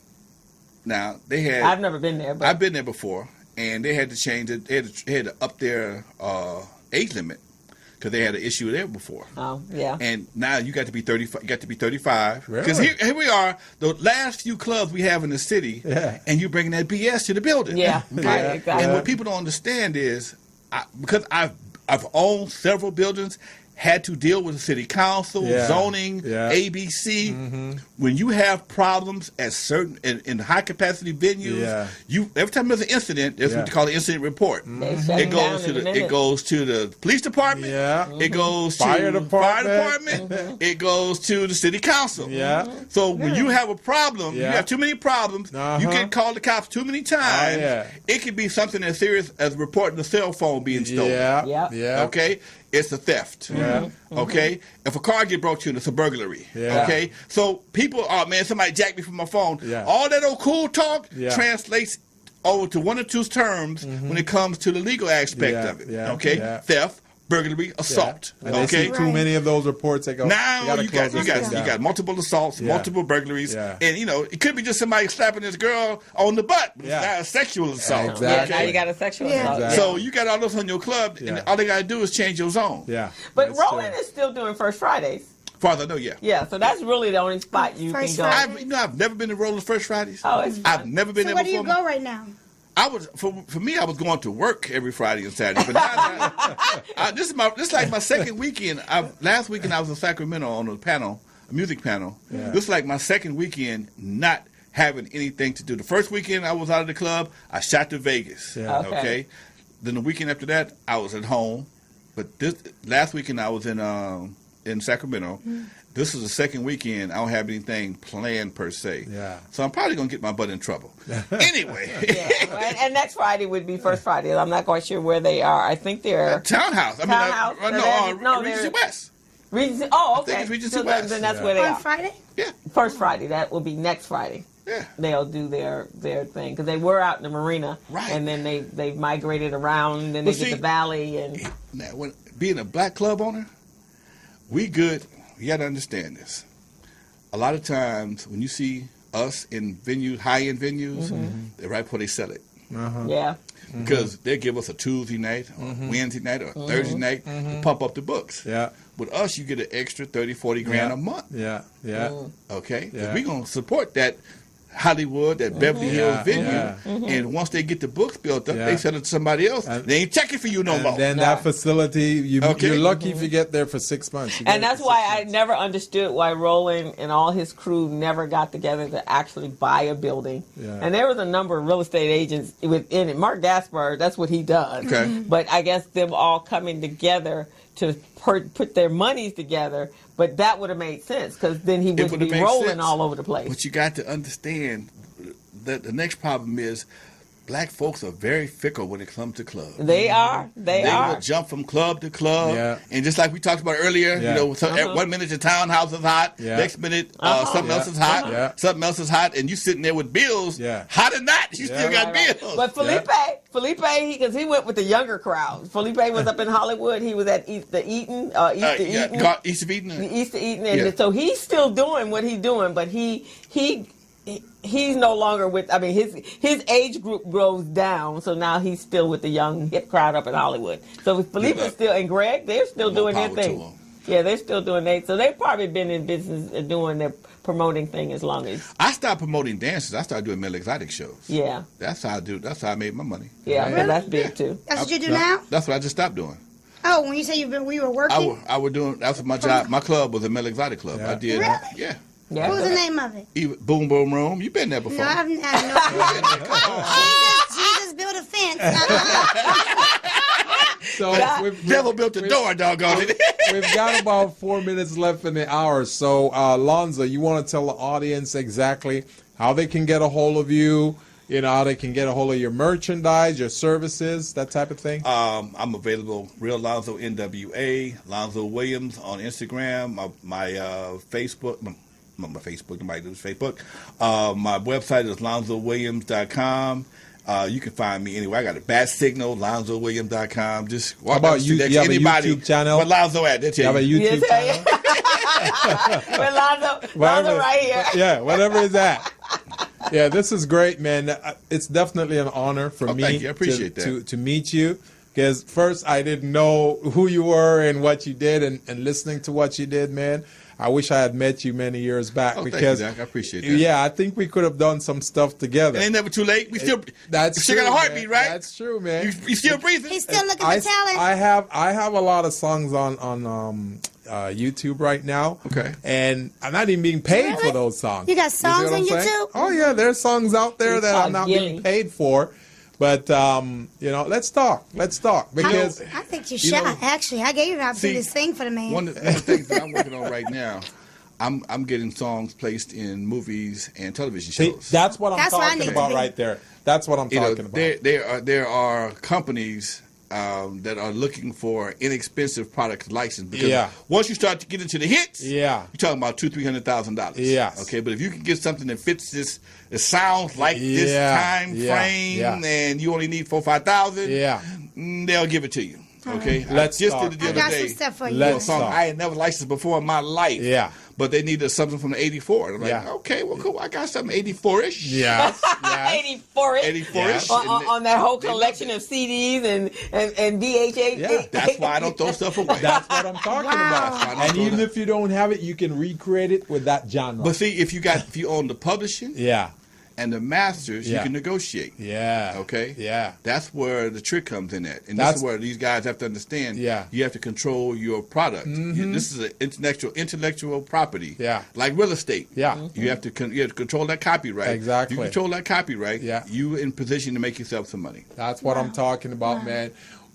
Speaker 8: Now
Speaker 3: I've never been there, but
Speaker 8: I've been there before, and they had to change it. They had to up their age limit because they had an issue there before.
Speaker 3: Oh, yeah.
Speaker 8: And now you got to be 35. You got to be 35. Because
Speaker 5: Really?
Speaker 8: here we are, the last few clubs we have in the city, and you're bringing that BS to the building.
Speaker 3: Yeah.
Speaker 8: Okay?
Speaker 3: Right, exactly.
Speaker 8: And what people don't understand is, because I've owned several buildings, had to deal with the city council, zoning, ABC. Mm-hmm. When you have problems at certain in high capacity venues, every time there's an incident, there's what they call an incident report.
Speaker 3: Mm-hmm.
Speaker 8: It goes to the police department. It goes to
Speaker 5: fire department.
Speaker 3: Mm-hmm.
Speaker 8: It goes to the city council.
Speaker 5: Yeah.
Speaker 8: So when you have a problem, you have too many problems. You get called the cops too many times. It could be something as serious as reporting the cell phone being stolen. Okay. It's a theft.
Speaker 3: Mm-hmm.
Speaker 8: Okay? If a car get broke into, it's a burglary. Okay? So people, somebody jacked me from my phone. All that old cool talk translates over to one or two terms when it comes to the legal aspect of it. Okay? Theft, burglary, assault.
Speaker 5: And they see too many of those reports. They go,
Speaker 8: now you got multiple assaults, multiple burglaries, and it could be just somebody slapping this girl on the butt. It's not a sexual assault.
Speaker 5: Exactly.
Speaker 3: Yeah, now you got a sexual assault.
Speaker 5: Exactly.
Speaker 8: So you got all this on your club, and all they got to do is change your zone.
Speaker 3: But Roland is still doing First Fridays.
Speaker 8: Farther, no, yeah.
Speaker 3: Yeah, so that's really the only spot you can go.
Speaker 8: I've never been to Roland First Fridays.
Speaker 3: Oh, it's fun.
Speaker 8: I've never been
Speaker 4: So
Speaker 8: there
Speaker 4: where
Speaker 8: before.
Speaker 4: do you go right now?
Speaker 8: I was for me. I was going to work every Friday and Saturday, but now this is like my second weekend. Last weekend I was in Sacramento on a music panel. This is like my second weekend not having anything to do. The first weekend I was out of the club. I shot to Vegas. Okay. Then the weekend after that I was at home, but this last weekend I was in Sacramento. This is the second weekend. I don't have anything planned per se. So I'm probably going to get my butt in trouble. Anyway.
Speaker 3: And next Friday would be First Friday. I'm not quite sure where they are. I think they're...
Speaker 8: Townhouse. Regency West.
Speaker 3: Regency, oh, okay.
Speaker 8: I think it's Regency West.
Speaker 3: Then that's where they are.
Speaker 4: On Friday?
Speaker 8: Yeah.
Speaker 3: First Friday. That will be next Friday.
Speaker 8: Yeah.
Speaker 3: They'll do their thing. Because they were out in the marina.
Speaker 8: Right.
Speaker 3: And then they've migrated around. And then they get the valley. And
Speaker 8: now, being a black club owner, we good... You got to understand this. A lot of times when you see us in venues, high-end venues, they're right before they sell it.
Speaker 3: Yeah.
Speaker 8: because they give us a Tuesday night, or Wednesday night, or Thursday night to pump up the books.
Speaker 5: Yeah.
Speaker 8: With us, you get an extra 30, 40 grand a month.
Speaker 5: Yeah, yeah.
Speaker 8: Okay? Because we're going to support that Hollywood, that Beverly Hills venue, and once they get the books built up, they sell it to somebody else. They ain't checking for you no more.
Speaker 5: Then that facility, you're lucky if you get there for 6 months.
Speaker 3: And that's why I never understood why Roland and all his crew never got together to actually buy a building. Yeah. And there was a number of real estate agents within it. Mark Gaspard, that's what he does.
Speaker 8: Okay.
Speaker 3: But I guess them all coming together to put their monies together, but that would have made sense because then he wouldn't be rolling all over the place.
Speaker 8: But you got to understand that the next problem is black folks are very fickle when it comes to clubs.
Speaker 3: They are. They
Speaker 8: will jump from club to club. And just like we talked about earlier, you know, at 1 minute the townhouse is hot, next minute something else is hot, something else is hot, and you sitting there with bills, hot or not, you still got bills.
Speaker 3: But Felipe, because he went with the younger crowd. Felipe was up in Hollywood. He was at East of Eden.
Speaker 8: East of Eden.
Speaker 3: And so he's still doing what he's doing, but he's no longer with. I mean, his age group grows down, so now he's still with the young hip crowd up in Hollywood. So Felipe is still, and Greg, they're still doing their thing. Yeah, they're still doing their. So they've probably been in business doing their promoting thing as long as.
Speaker 8: I stopped promoting dances. I started doing Male Exotic shows.
Speaker 3: Yeah,
Speaker 8: that's how I do. That's how I made my money.
Speaker 3: Yeah, really? That's big too.
Speaker 4: That's what you do now.
Speaker 8: That's what I just stopped doing.
Speaker 4: Oh, when you say we were working.
Speaker 8: I was doing. That's my job. My club was a Male Exotic club. I did.
Speaker 4: Really?
Speaker 8: Yeah.
Speaker 4: Yeah. What was the name of it?
Speaker 8: Boom Boom Room. You've been there before.
Speaker 4: No, I haven't had no. Jesus built a fence.
Speaker 5: So
Speaker 8: devil built the door, doggone it.
Speaker 5: We've got about 4 minutes left in the hour. So, Lonzo, you want to tell the audience exactly how they can get a hold of you, you know, how they can get a hold of your merchandise, your services, that type of thing?
Speaker 8: I'm available, Real Lonzo, N.W.A, Lonzo Williams on Instagram, my Facebook. My Facebook, nobody does Facebook. My website is lonzowilliams.com. You can find me anywhere. I got a bat signal, lonzowilliams.com. Just walk
Speaker 5: about you? Do you have a YouTube channel?
Speaker 8: Where Lonzo at?
Speaker 5: Do you have a YouTube channel?
Speaker 3: Where Lonzo right here.
Speaker 5: Yeah, whatever is that. Yeah, this is great, man. It's definitely an honor for me
Speaker 8: thank you. I appreciate
Speaker 5: to meet you. Because first, I didn't know who you were and what you did, and listening to what you did, man. I wish I had met you many years back because
Speaker 8: thank you, Zach. I appreciate that.
Speaker 5: Yeah, I think we could have done some stuff together.
Speaker 8: It ain't never too late. We still
Speaker 5: got a
Speaker 8: heartbeat, right?
Speaker 5: That's true, man.
Speaker 8: You still breathing.
Speaker 4: He's still looking for talent.
Speaker 5: I have a lot of songs on YouTube right now.
Speaker 8: Okay.
Speaker 5: And I'm not even being paid for those songs.
Speaker 4: You got songs on YouTube?
Speaker 5: Oh yeah, there's songs out there that I'm not being paid for. But you know, let's talk because
Speaker 4: I think you're shy. Actually, I gave you an opportunity to sing for the man.
Speaker 8: One of the things that I'm working on right now, I'm getting songs placed in movies and television shows.
Speaker 5: See, that's what I'm talking about right there. That's what I'm talking about.
Speaker 8: There are companies that are looking for inexpensive product license because once you start to get into the hits, you're talking about $200,000-$300,000.
Speaker 5: Yes.
Speaker 8: Okay, but if you can get something that fits this, it sounds like this time frame, and you only need $4,000-$5,000, they'll give it to you. Okay,
Speaker 5: let's
Speaker 8: just
Speaker 5: talk.
Speaker 8: did it the other day.
Speaker 4: Some stuff for you.
Speaker 8: A song I had never licensed before in my life.
Speaker 5: Yeah.
Speaker 8: But they needed something from the 84. And I'm like, okay, well, cool. I got something 84-ish.
Speaker 5: Yes.
Speaker 3: 84-ish.
Speaker 8: 84-ish.
Speaker 3: On that whole collection of CDs and VHS.
Speaker 8: Yeah, that's why I don't throw stuff away.
Speaker 5: That's what I'm talking about. And even if you don't have it, you can recreate it with that genre.
Speaker 8: But see, if you own the publishing, and the masters, you can negotiate.
Speaker 5: Yeah.
Speaker 8: Okay?
Speaker 5: Yeah.
Speaker 8: That's where the trick comes in at. And this is where these guys have to understand you have to control your product. This is an intellectual property.
Speaker 5: Yeah.
Speaker 8: Like real estate.
Speaker 5: Yeah.
Speaker 8: You have to control that copyright.
Speaker 5: Exactly.
Speaker 8: You control that copyright, you in position to make yourself some money.
Speaker 5: That's what I'm talking about, man.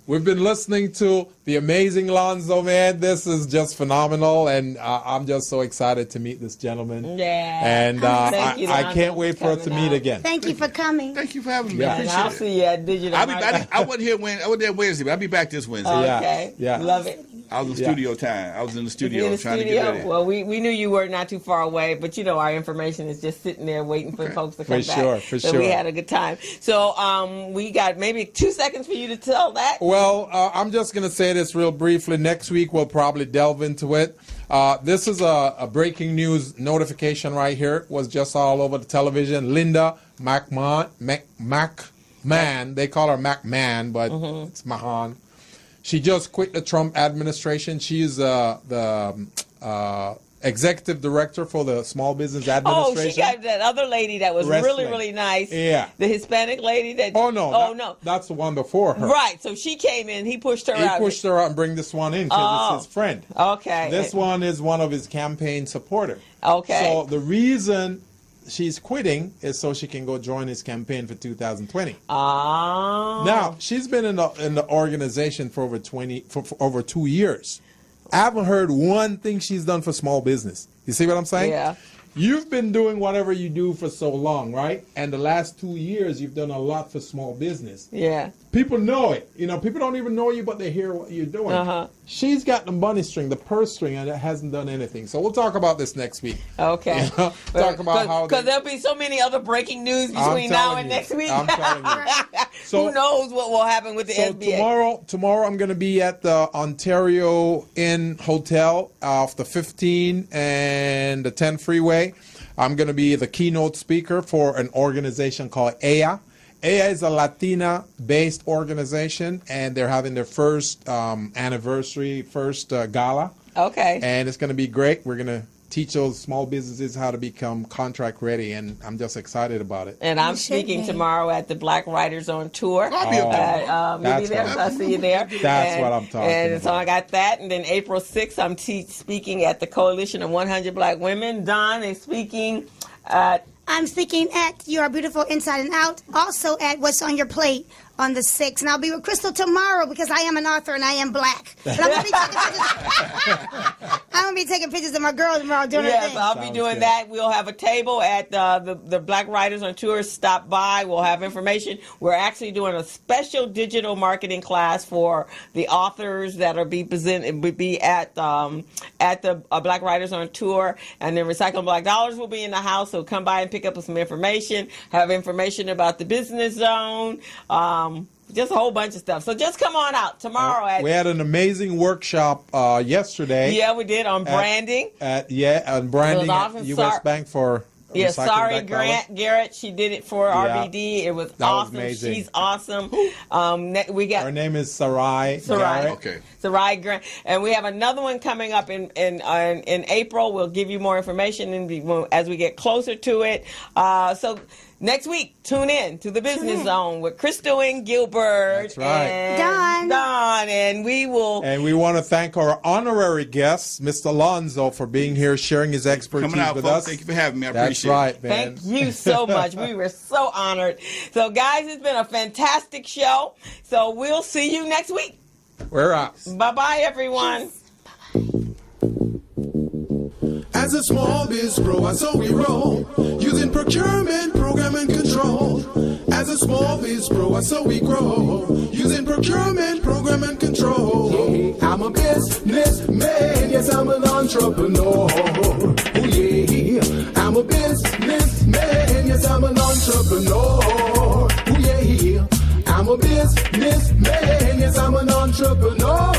Speaker 5: We've been listening to the amazing Lonzo, man. This is just phenomenal, and I'm just so excited to meet this gentleman.
Speaker 3: Yeah.
Speaker 5: And I can't wait for us to meet again.
Speaker 4: Thank you for coming.
Speaker 8: Thank you for having me.
Speaker 5: Yeah.
Speaker 8: I appreciate
Speaker 3: I'll see you at Digital.
Speaker 8: I wasn't here Wednesday, but I'll be back this Wednesday.
Speaker 3: Okay.
Speaker 5: Yeah.
Speaker 3: Love it.
Speaker 8: I was in studio time. I was in the studio trying to get ready.
Speaker 3: Well, we knew you were not too far away, but you know our information is just sitting there waiting for folks to come back.
Speaker 5: For
Speaker 3: sure. We had a good time. So we got maybe 2 seconds for you to tell that.
Speaker 5: Well, I'm just going to say this real briefly. Next week we'll probably delve into it. This is a breaking news notification right here. It was just all over the television. Linda McMahon Mann. They call her McMahon, but it's Mahan. She just quit the Trump administration. She's the executive director for the Small Business Administration.
Speaker 3: Oh, she got that other lady that was
Speaker 5: Wrestling.
Speaker 3: really nice.
Speaker 5: Yeah.
Speaker 3: The Hispanic lady that...
Speaker 5: no. That's the one before her.
Speaker 3: Right. So she came in. He pushed her out.
Speaker 5: He pushed her out and bring this one in because it's his friend.
Speaker 3: Okay.
Speaker 5: This one is one of his campaign supporters.
Speaker 3: Okay.
Speaker 5: So the reason she's quitting is so she can go join his campaign for 2020. Now, she's been in the organization for over 2 years. I haven't heard one thing she's done for small business. You see what I'm saying?
Speaker 3: Yeah.
Speaker 5: You've been doing whatever you do for so long, right? And the last 2 years, you've done a lot for small business.
Speaker 3: Yeah.
Speaker 5: People know it. People don't even know you, but they hear what you're doing. She's got the money string, the purse string, and it hasn't done anything. So we'll talk about this next week.
Speaker 3: Okay.
Speaker 5: Talk about how
Speaker 3: because there'll be so many other breaking news between now and next week.
Speaker 5: I'm telling you. So,
Speaker 3: who knows what will happen with the SBA?
Speaker 5: Tomorrow I'm going to be at the Ontario Inn Hotel off the 15 and the 10 freeway. I'm going to be the keynote speaker for an organization called EA. EA is a Latina-based organization, and they're having their first anniversary, gala.
Speaker 3: Okay.
Speaker 5: And it's going to be great. We're going to teach those small businesses how to become contract ready, and I'm just excited about it.
Speaker 3: And I'm speaking tomorrow at the Black Writers on Tour.
Speaker 8: I'll be there.
Speaker 3: You'll be there, so I'll see you there.
Speaker 5: That's what I'm talking about.
Speaker 3: And so I got that. And then April 6th, I'm speaking at the Coalition of 100 Black Women. Don is speaking at...
Speaker 4: I'm speaking at Your Beautiful Inside and Out, also at What's on Your Plate on the 6th. And I'll be with Crystal tomorrow because I am an author and I am black. But I'm going to be taking pictures of my girl tomorrow doing her thing.
Speaker 3: Yes, I'll be doing that. We'll have a table at the Black Writers on Tour. Stop by. We'll have information. We're actually doing a special digital marketing class for the authors that are be at the Black Writers on Tour. And then Recycling Black Dollars will be in the house. So come by and pick up some information. Have information about the Business Zone. Just a whole bunch of stuff. So just come on out tomorrow.
Speaker 5: We had an amazing workshop yesterday.
Speaker 3: Yeah, we did on branding.
Speaker 5: On branding
Speaker 3: awesome.
Speaker 5: at U.S. Bank for
Speaker 3: Yeah, sorry, Garrett. She did it for RBD. It was awesome.
Speaker 5: Amazing.
Speaker 3: She's awesome. We got
Speaker 5: her name is Sarai.
Speaker 3: Okay. Sarai Grant, and we have another one coming up in April. We'll give you more information as we get closer to it. So next week, tune in to the Business Zone with Crystal Gilbert.
Speaker 5: That's right.
Speaker 3: And Don, and we will.
Speaker 5: And we want to thank our honorary guest, Mr. Alonzo, for being here, sharing his expertise
Speaker 8: Coming out,
Speaker 5: with
Speaker 8: folks.
Speaker 5: us.
Speaker 8: Thank you for having me. I appreciate it.
Speaker 5: That's right, man.
Speaker 3: Thank you so much. We were so honored. So, guys, it's been a fantastic show. So we'll see you next week.
Speaker 5: We're out.
Speaker 3: Bye-bye, everyone.
Speaker 2: As a small biz pro, so we roll, using procurement, program, and control. As a small biz pro, so we grow, using procurement, program, and control. I'm a businessman, yes, I'm an entrepreneur. Oh yeah, I'm a businessman, yes, I'm an entrepreneur. Oh yeah, I'm a businessman, yes, I'm an entrepreneur.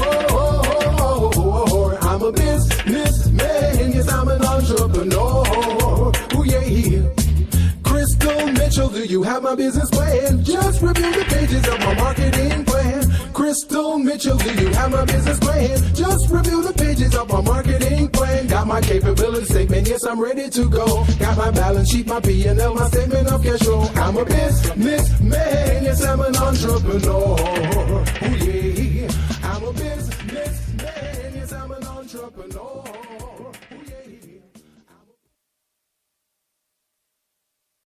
Speaker 2: I'm a businessman, yes, I'm an entrepreneur. Ooh, yeah. Crystal Mitchell, do you have my business plan? Just review the pages of my marketing plan. Crystal Mitchell, do you have my business plan? Just review the pages of my marketing plan. Got my capability statement, yes, I'm ready to go. Got my balance sheet, my P&L, my statement of cash flow. I'm a businessman, yes, I'm an entrepreneur. Ooh, yeah.